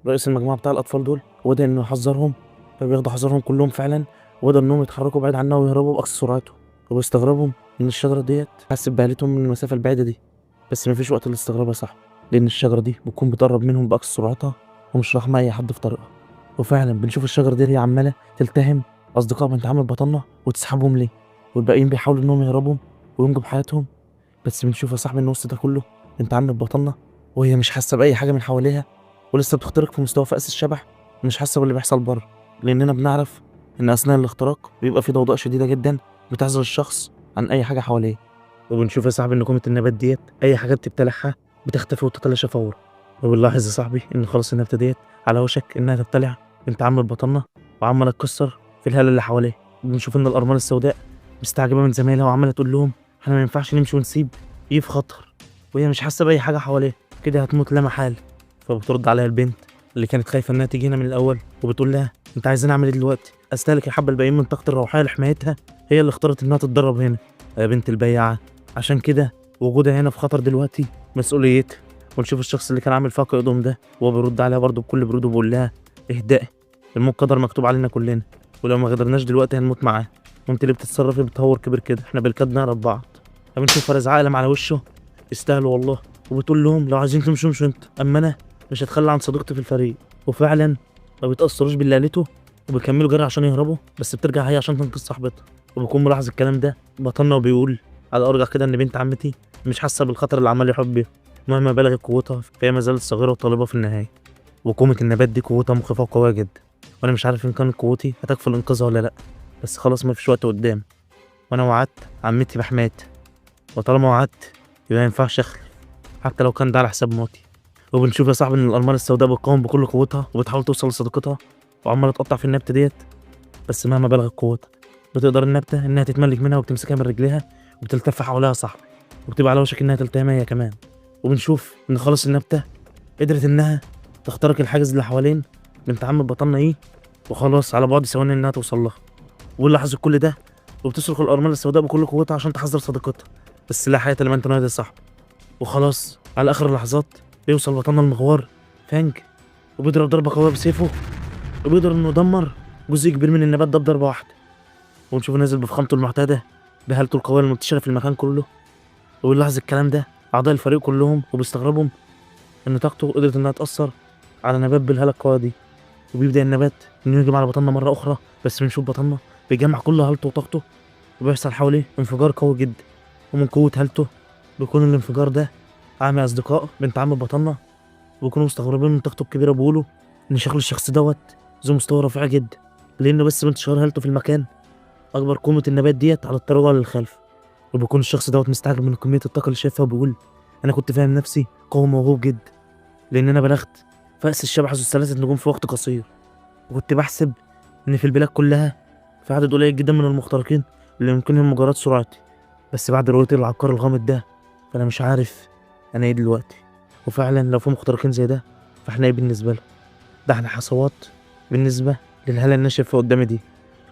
Speaker 1: رئيس المجموعة بتاع الاطفال دول، وبدأ انه يحذرهم، فبياخدوا حذرهم كلهم فعلا، وبدأ انهم يتحركوا بعيد عنها ويهربوا باقصى سرعتهم. وبيستغربوا ان الشجرة ديت حاسة ببهلتهم من المسافة البعيدة دي، بس مفيش وقت للاستغراب يا صاحبي، لان الشجرة دي بتكون بتقرب منهم باقصى سرعتها ومش رحمة اي حد في طريقها. وفعلا بنشوف الشجرة دي هي عمالة تلتهم اصدقاء بنت عم بطلنا وتسحبهم ليه، والباقيين بيحاولوا انهم يهربوا وينجوا بحياتهم. بس بنشوف يا صاحبي ان وسط ده كله بنت عم بطلنا وهي مش حاسة بأي حاجة من حواليها، ولسه بتخترق في مستوى فأس الشبح، مش حاسة باللي بيحصل بره، لأننا بنعرف إن أثناء الاختراق بيبقى في ضوضاء شديدة جدا بتعزل الشخص عن أي حاجة حواليه. وبنشوف يا صاحبي إن قومة النبات ديت أي حاجة بتبتلعها بتختفي وتتلاشى فورا. وبنلاحظ يا صاحبي إن خلاص النبتة ديت على وشك إنها تبتلع بنت عم بطلنا، وعمالة تكسر في الهالة اللي حواليه. وبنشوف إن الأرملة السوداء مستعجبة من زمايلها وعمالة تقول لهم إحنا ما ينفعش نمشي ونسيب إيه في خطر، وهي مش حاسة بأي حاجة حواليها، كده هتموت لا محال. فبترد عليها البنت اللي كانت خايفة إنها تيجي هنا من الأول، وبتقول لها أنت عايزين أعمل إيه دلوقتي؟ أستهلك الحبة الباقيين من طاقة الروحية لحمايتها؟ هي اللي اختارت إنها تتدرب هنا يا بنت البياعة، عشان كده وجودها هنا في خطر دلوقتي مسؤوليتها. ونشوف الشخص اللي كان عامل فيها قيدهم ده وهو بيرد عليها برضه بكل برود وبيقول لها اهدئي، الموت قدر مكتوب علينا كلنا، ولو ما قدرناش دلوقتي هنموت معاه، وانت اللي بتتصرفي بتهور كبير كده، احنا بالكاد نعرف بعض. فبنشوف فرز عالم على وشه يستاهلوا والله، وبتقول لهم لو عايزين تمشوا امشوا انت، اما انا مش هتخلى عن صديقتي في الفريق. وفعلا ما بيتأثروش باللي قالته وبيكملوا جري عشان يهربوا، بس بترجع هي عشان تنقذ صاحبتها. وبيكون ملاحظ الكلام ده بطلنا وبيقول على ارجع كده ان بنت عمتي مش حاسه بالخطر اللي عمال يحب بيه، مهما بلغت قوتها فهي ما زالت صغيره وطالبه في النهايه. وقومة النبات دي قوتها مخيفه وقويه جدا، وانا مش عارف ان كانت قوتي هتكفي لانقاذها ولا لا، بس خلاص ما فيش وقت قدام، وانا وعدت عمتي بحمايتها، وطالما وعدت يبقى ما ينفعش اخلف حتى لو كان ده على حساب موتي. وبنشوف يا صاحبي ان الارمله السوداء بتقاوم بكل قوتها وبتحاول توصل لصديقتها، وعماله تقطع في النبته ديت، بس مهما بلغت قوتها بتقدر النبته انها تتملك منها وبتمسكها من رجليها وبتلتف حواليها صاحبي، وبتبقى على وشك انها تلتهم هي كمان. وبنشوف ان خلاص النبته قدرت انها تخترق الحاجز اللي حوالين بنت عم بطلنا ايه، وخلاص على بعد ثواني انها توصل لها. ولاحظت كل ده وبتصرخ الارمله السوداء بكل قوتها عشان تحذر صديقتها، بس لا حياه لمن تنادي يا صاحبي. وخلاص على اخر اللحظات بيوصل بطلنا المغوار فانج، وبيضرب ضربه قويه بسيفه، وبيقدر انه يدمر جزء كبير من النبات ده بضربه واحده. ونشوفه نازل بفخامته المعتاده بهالته القويه المنتشره في المكان كله. وبنلاحظ الكلام ده اعضاء الفريق كلهم وبيستغربوا ان طاقته قدرت انها تاثر على نبات بالهاله القويه دي. وبيبدا النبات انه يهجم على بطلنا مره اخرى، بس بنشوف بطلنا بيجمع كل هالته وطاقته، وبيحصل حواليه انفجار قوي جدا، ومن قوه هالته بيكون الانفجار ده عامي اصدقاء بنت عم بطلنا، وبيكونوا مستغربين من طاقته الكبيره، بيقولوا ان شكل الشخص دوت ذو مستوى رفيع جدا، لانه بس بانتشار هالته في المكان اكبر قوه النبات ديت على التراجع للخلف. وبيكون الشخص دوت مستعجب من كميه الطاقه اللي شايفها، وبيقول انا كنت فاهم نفسي قوي موهوب جدا، لان انا بلغت فأس الشبح ذو الثلاثه نجوم في وقت قصير، وكنت بحسب ان في البلاد كلها في عدد قليل جدا من المخترقين اللي يمكنهم مجرد سرعتي، بس بعد رؤيتي العقار الغامض ده فانا مش عارف انا ايه دلوقتي. وفعلا لو في مخترقين زي ده فاحنا ايه بالنسبه له؟ ده احنا حصوات بالنسبه للهاله اللي انا شايفها قدامي دي.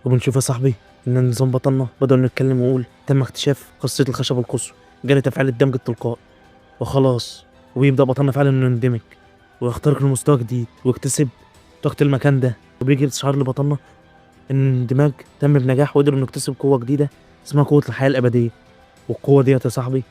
Speaker 1: وبنشوف يا صاحبي ان النظام بطلنا بدأ نتكلم ونقول تم اكتشاف خاصيه الخشب القصوى، جرى تفعيل الدمج التلقائي، وخلاص. وبيبدأ بطلنا فعلا انه يندمج ويخترق لمستوى جديد ويكتسب طاقه المكان ده. وبيجي استشعار لبطلنا ان الاندماج تم بنجاح، وقدر انه يكتسب قوه جديده اسمها قوه الحياه الابديه. والقوه ديت يا صاحبي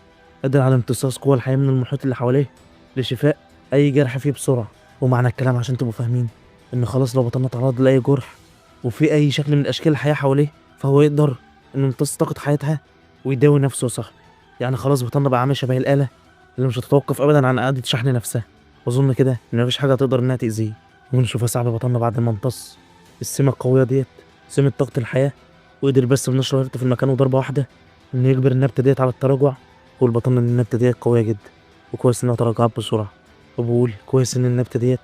Speaker 1: قادر على امتصاص قوى الحياه من المحيط اللي حواليه لشفاء اي جرح فيه بسرعه. ومعنى الكلام عشان تبقوا فاهمين ان خلاص لو بطلنا تعرض لاي جرح وفي اي شكل من اشكال الحياه حواليه فهو يقدر انه يمتص طاقه حياتها ويداوي نفسه يا صاحبي. يعني خلاص بطلنا بقى عامل شبه الاله اللي مش هتتوقف ابدا عن اعاده شحن نفسها، واظن كده ان مفيش حاجه تقدر انها تاذيه. ونشوف يا صاحبي بطلنا بعد ما امتص السمه القويه ديت، سمه طاقه الحياه، وقدر بس بنشر هرته في المكان وضربه واحده انه يجبر النبته ديت على التراجع. والبطلنا ان النبته ديت قويه جدا وكويس انها تراجعت بسرعه، وبقول كويس ان النبته ديت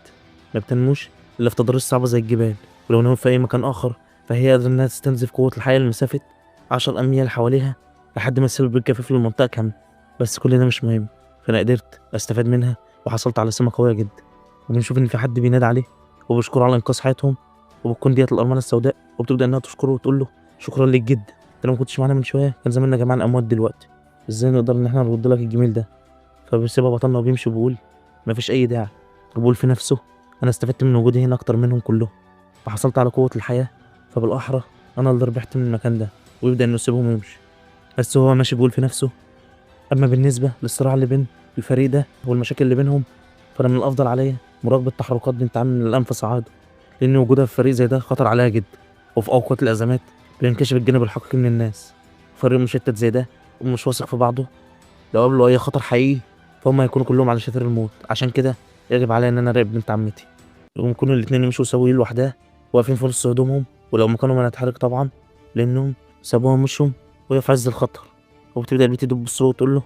Speaker 1: ما بتنموش الا في تضاريس صعبه زي الجبال، ولو نمت في اي مكان اخر فهي قادره انها تستنزف قوه الحياه لمسافه 10 اميال حواليها لحد ما تسبب الجفاف للمنطقه كامله. بس كل ده مش مهم، فانا قدرت استفاد منها وحصلت على سمة قوية جدا. وبنشوف ان في حد بينادي عليه وبيشكره على انقاذ حياتهم، وبتكون ديت الارمله السوداء، وبتبدا انها تشكره وتقول له شكرا ليك جدا، انت لو ما كنتش معانا من شويه كان زماننا جماعه اموات دلوقتي، ازاي نقدر ان احنا نرد لك الجميل ده. فبيسيبها بطلنا وبيمشي وبيقول مفيش اي داعي، وبيقول في نفسه انا استفدت من وجودي هنا اكتر منهم كلهم، فحصلت على قوه الحياه، فبالاحرى انا اللي ربحت من المكان ده. ويبدا انه يسيبهم ويمشي. بس هو ماشي بيقول في نفسه اما بالنسبه للصراع اللي بين الفريق ده والمشاكل اللي بينهم، فانا من الافضل عليا مراقبه تحركات بنت عمي من الانف صاعده، لان وجودها في فريق زي ده خطر عليها جدا، وفي اوقات الازمات بينكشف الجانب الحقيقي من الناس. فريق مشتت زي ده ومش واثق في بعضه، لو قابلوا اي خطر حقيقي فهم هيكونوا كلهم على شفير الموت. عشان كده يجب عليا ان انا اراقب بنت عمتي، ويكونوا الاتنين يمشوا سويين لوحدها واقفين في نص هدومهم، ولو مكانهم انا اتحرك طبعا، لانهم سابوها ومشوا وهي في عز الخطر. وبتبدا البنت تدب بالصوت وتقول له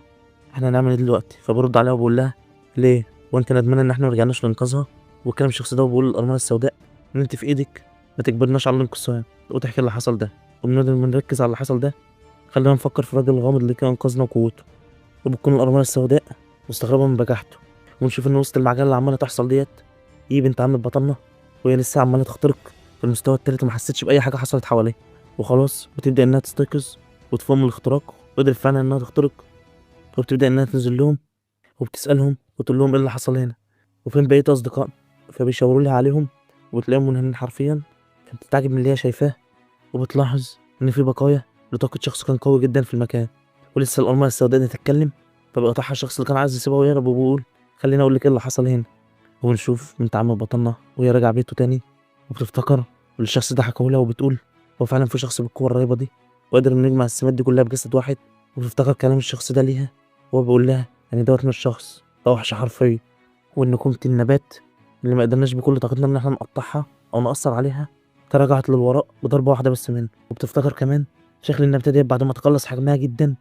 Speaker 1: احنا هنعمل ايه دلوقتي؟ فبرد عليها وبقول لها ليه؟ وانت ندمان ان احنا مرجعناش لانقاذها؟ وكلام الشخص ده وبقول للارمله السوداء ان انت في ايدك ما تجبرناش على الانقسام وتحكي اللي حصل ده، وبنقدر نركز على اللي حصل ده، خلينا نفكر في الراجل الغامض اللي كان انقذنا وقوته. وبتكون الارمله السوداء مستغربه من بجاحته، ونشوف ان وسط المعجله اللي عماله تحصل ديت يجي بنت عم بطلنا، وهي لسه عماله تخترق في المستوى التالت وما حسيتش باي حاجه حصلت حواليها، وخلاص بتبدا انها تستيقظ وتفهم من الاختراق، وقدرت فعلا انها تخترق، وبتبدا انها تنزل لهم وبتسالهم وتقول لهم ايه اللي حصل هنا وفين بقيه اصدقائنا. فبيشاوروا لها عليهم وبتلاقيهم منهمين حرفيا. فبتستعجب من اللي هي شايفاه، وبتلاحظ ان في بقايا لطاقه شخص كان قوي جدا في المكان. ولسه الارمله السوداء دي تتكلم، فبيقطعها الشخص اللي كان عايز يسيبها ويهرب وبيقول خليني اقول لك ايه اللي حصل هنا. ونشوف بنت عم بطلنا وهي راجعه بيته تاني، وبتفتكر الشخص ده حكاهولها، وبتقول هو فعلا في شخص بالقوه الرهيبه دي وقادر انه يجمع السمات دي كلها بجسد واحد. وبتفتكر كلام الشخص ده ليها وهو بيقول لها يعني دوت مش شخص، ده وحش حرفيا، وان كومة النبات اللي ما قدرناش بكل طاقتنا ان احنا نقطعها او نأثر عليها تراجعت للوراء بضربه واحده بس منه. وبتفتكر كمان شكل النبتة دي بعد ما تقلص حجمها جدا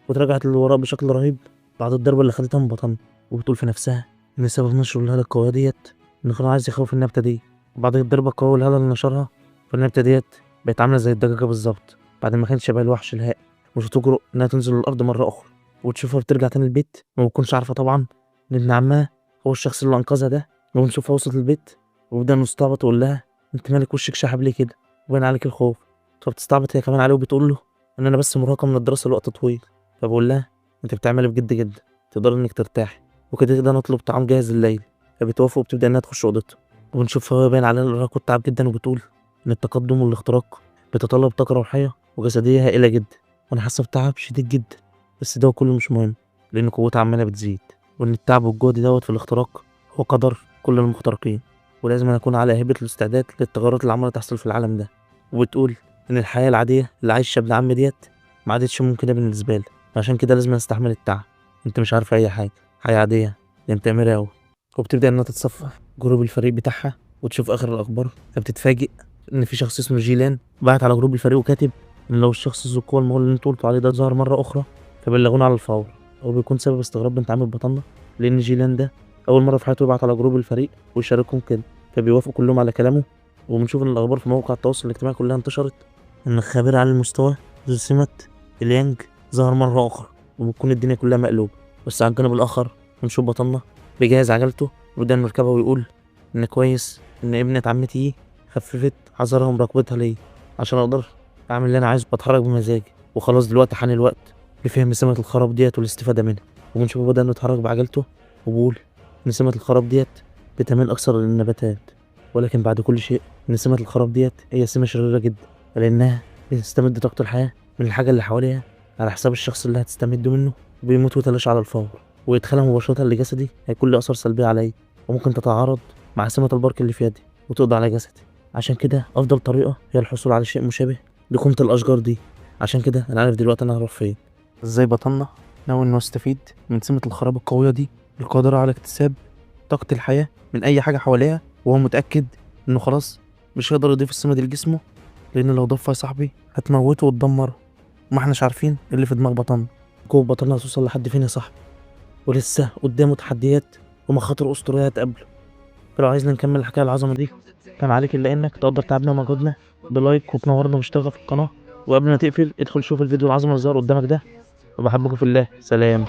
Speaker 1: وتراجعت للوراء بشكل رهيب بعد الضربه اللي خدتها من بطنها. وبتقول في نفسها ان سبب نشر الهالة القوية ديت ان كان عايز يخوف النبتة دي، وبعد الضربة القوية والهالة اللي نشرها فالنبتة ديت بقت عاملة زي الدجاجة بالظبط بعد ما كانت شبه الوحش الهائل، مش هتجرؤ انها تنزل الارض مرة اخرى. وتشوفها بترجع تاني البيت وما بتكونش عارفة طبعا ان ابن عمها هو الشخص اللي انقذها ده. ونشوفها وصلت البيت وبدأ نستعبط تقول لها انت مالك وشك شحب ليه كده وباين عليك الخوف. فبتستعبط هي كمان عليه وبتقول له ان انا بس مرهقة من الدراسة لوقت طويل. فبقول لها انت بتعملي بجد جدا، تقدر انك ترتاحي وكده كده نطلب طعام جاهز الليل. فبتوافق وبتبدأ انها تخش اوضتها، وبنشوفها وهي باين عليها الارهاق والتعب جدا، وبتقول ان التقدم والاختراق بيتطلب طاقة روحية وجسدية هائلة جدا، وانا حاسة بتعب شديد جدا، بس ده كله مش مهم لان قوتها عمالة بتزيد، وان التعب والجهد دوت في الاختراق هو قدر كل المخترقين، ولازم اكون على هيبة الاستعداد للتغيرات اللي عمالة تحصل في العالم ده. وبتقول ان الحياة العادية اللي عايشها ابن عم ديت ما عادتش ممكنة بالنسبة لي، عشان كده لازم استحمل التعب. انت مش عارفة اي حاجة، حياة عادية دي انت أوي. وبتبدأ انها تتصفح جروب الفريق بتاعها وتشوف اخر الاخبار، فبتتفاجئ ان في شخص اسمه جيلان بعت على جروب الفريق وكاتب ان لو الشخص ذو القوة المهول اللي انتوا قلتوا عليه ده ظهر مرة اخرى فبلغونا على الفور. هو بيكون سبب استغراب بنت عم بطلنا لان جيلان ده اول مرة في حياته يبعت على جروب الفريق ويشاركهم كده، فبيوافقوا كلهم على كلامه. وبنشوف ان الاخبار في مواقع التواصل الاجتماعي كلها انتشرت ان الخبير على المستوى ذو سمة اليانج ظهر مرة اخرى، وبتكون الدنيا كلها مقلوبة. بس على الجانب الاخر بنشوف بطلنا بيجهز عجلته وبدأ نركبها ويقول ان كويس ان ابنة عمتي خففت حذرها ومراقبتها ليا عشان اقدر اعمل اللي انا عايزه بتحرك بمزاجي، وخلاص دلوقتي حان الوقت لفهم سمة الخراب ديت والاستفادة منها. وبنشوفه بدأ انه يتحرك بعجلته وبيقول ان سمة الخراب ديت بتميل اكثر للنباتات، ولكن بعد كل شيء ان سمة الخراب ديت هي سمة شريرة جدا لانها بتستمد طاقة الحياة من الحاجة اللي حواليها على حساب الشخص اللي هتستمد منه، وبيموت ويتلاشى على الفور، ويدخلها مباشرة لجسدي هيكون له أثر سلبي عليا وممكن تتعارض مع سمة البرق اللي في يدي وتقضي على جسدي. عشان كده أفضل طريقة هي الحصول على شيء مشابه لقيمة الأشجار دي. عشان كده أنا عارف دلوقتي أنا هروح فين. إزاي بطلنا ناوي إنه يستفيد من سمة الخراب القوية دي القادرة على اكتساب طاقة الحياة من أي حاجة حواليها، وهو متأكد إنه خلاص مش هيقدر يضيف السمة دي لجسمه، لأن لو ضافها يا صاحبي هتموته وتدمره، وما احناش عارفين إيه اللي في دماغ بطلنا. قوة بطلنا هتوصل لحد فين يا صاحبي، ولسه قدامه تحديات ومخاطر أسطورية هتقابله. فلو عايزنا نكمل الحكاية العظمة دي كان عليك إلا إنك تقدر تعبنا ومجهودنا بلايك وتنورنا واشترك في القناة. وقبل ما تقفل ادخل شوف الفيديو العظمة اللي ظهر قدامك ده وبحبكم في الله. سلام.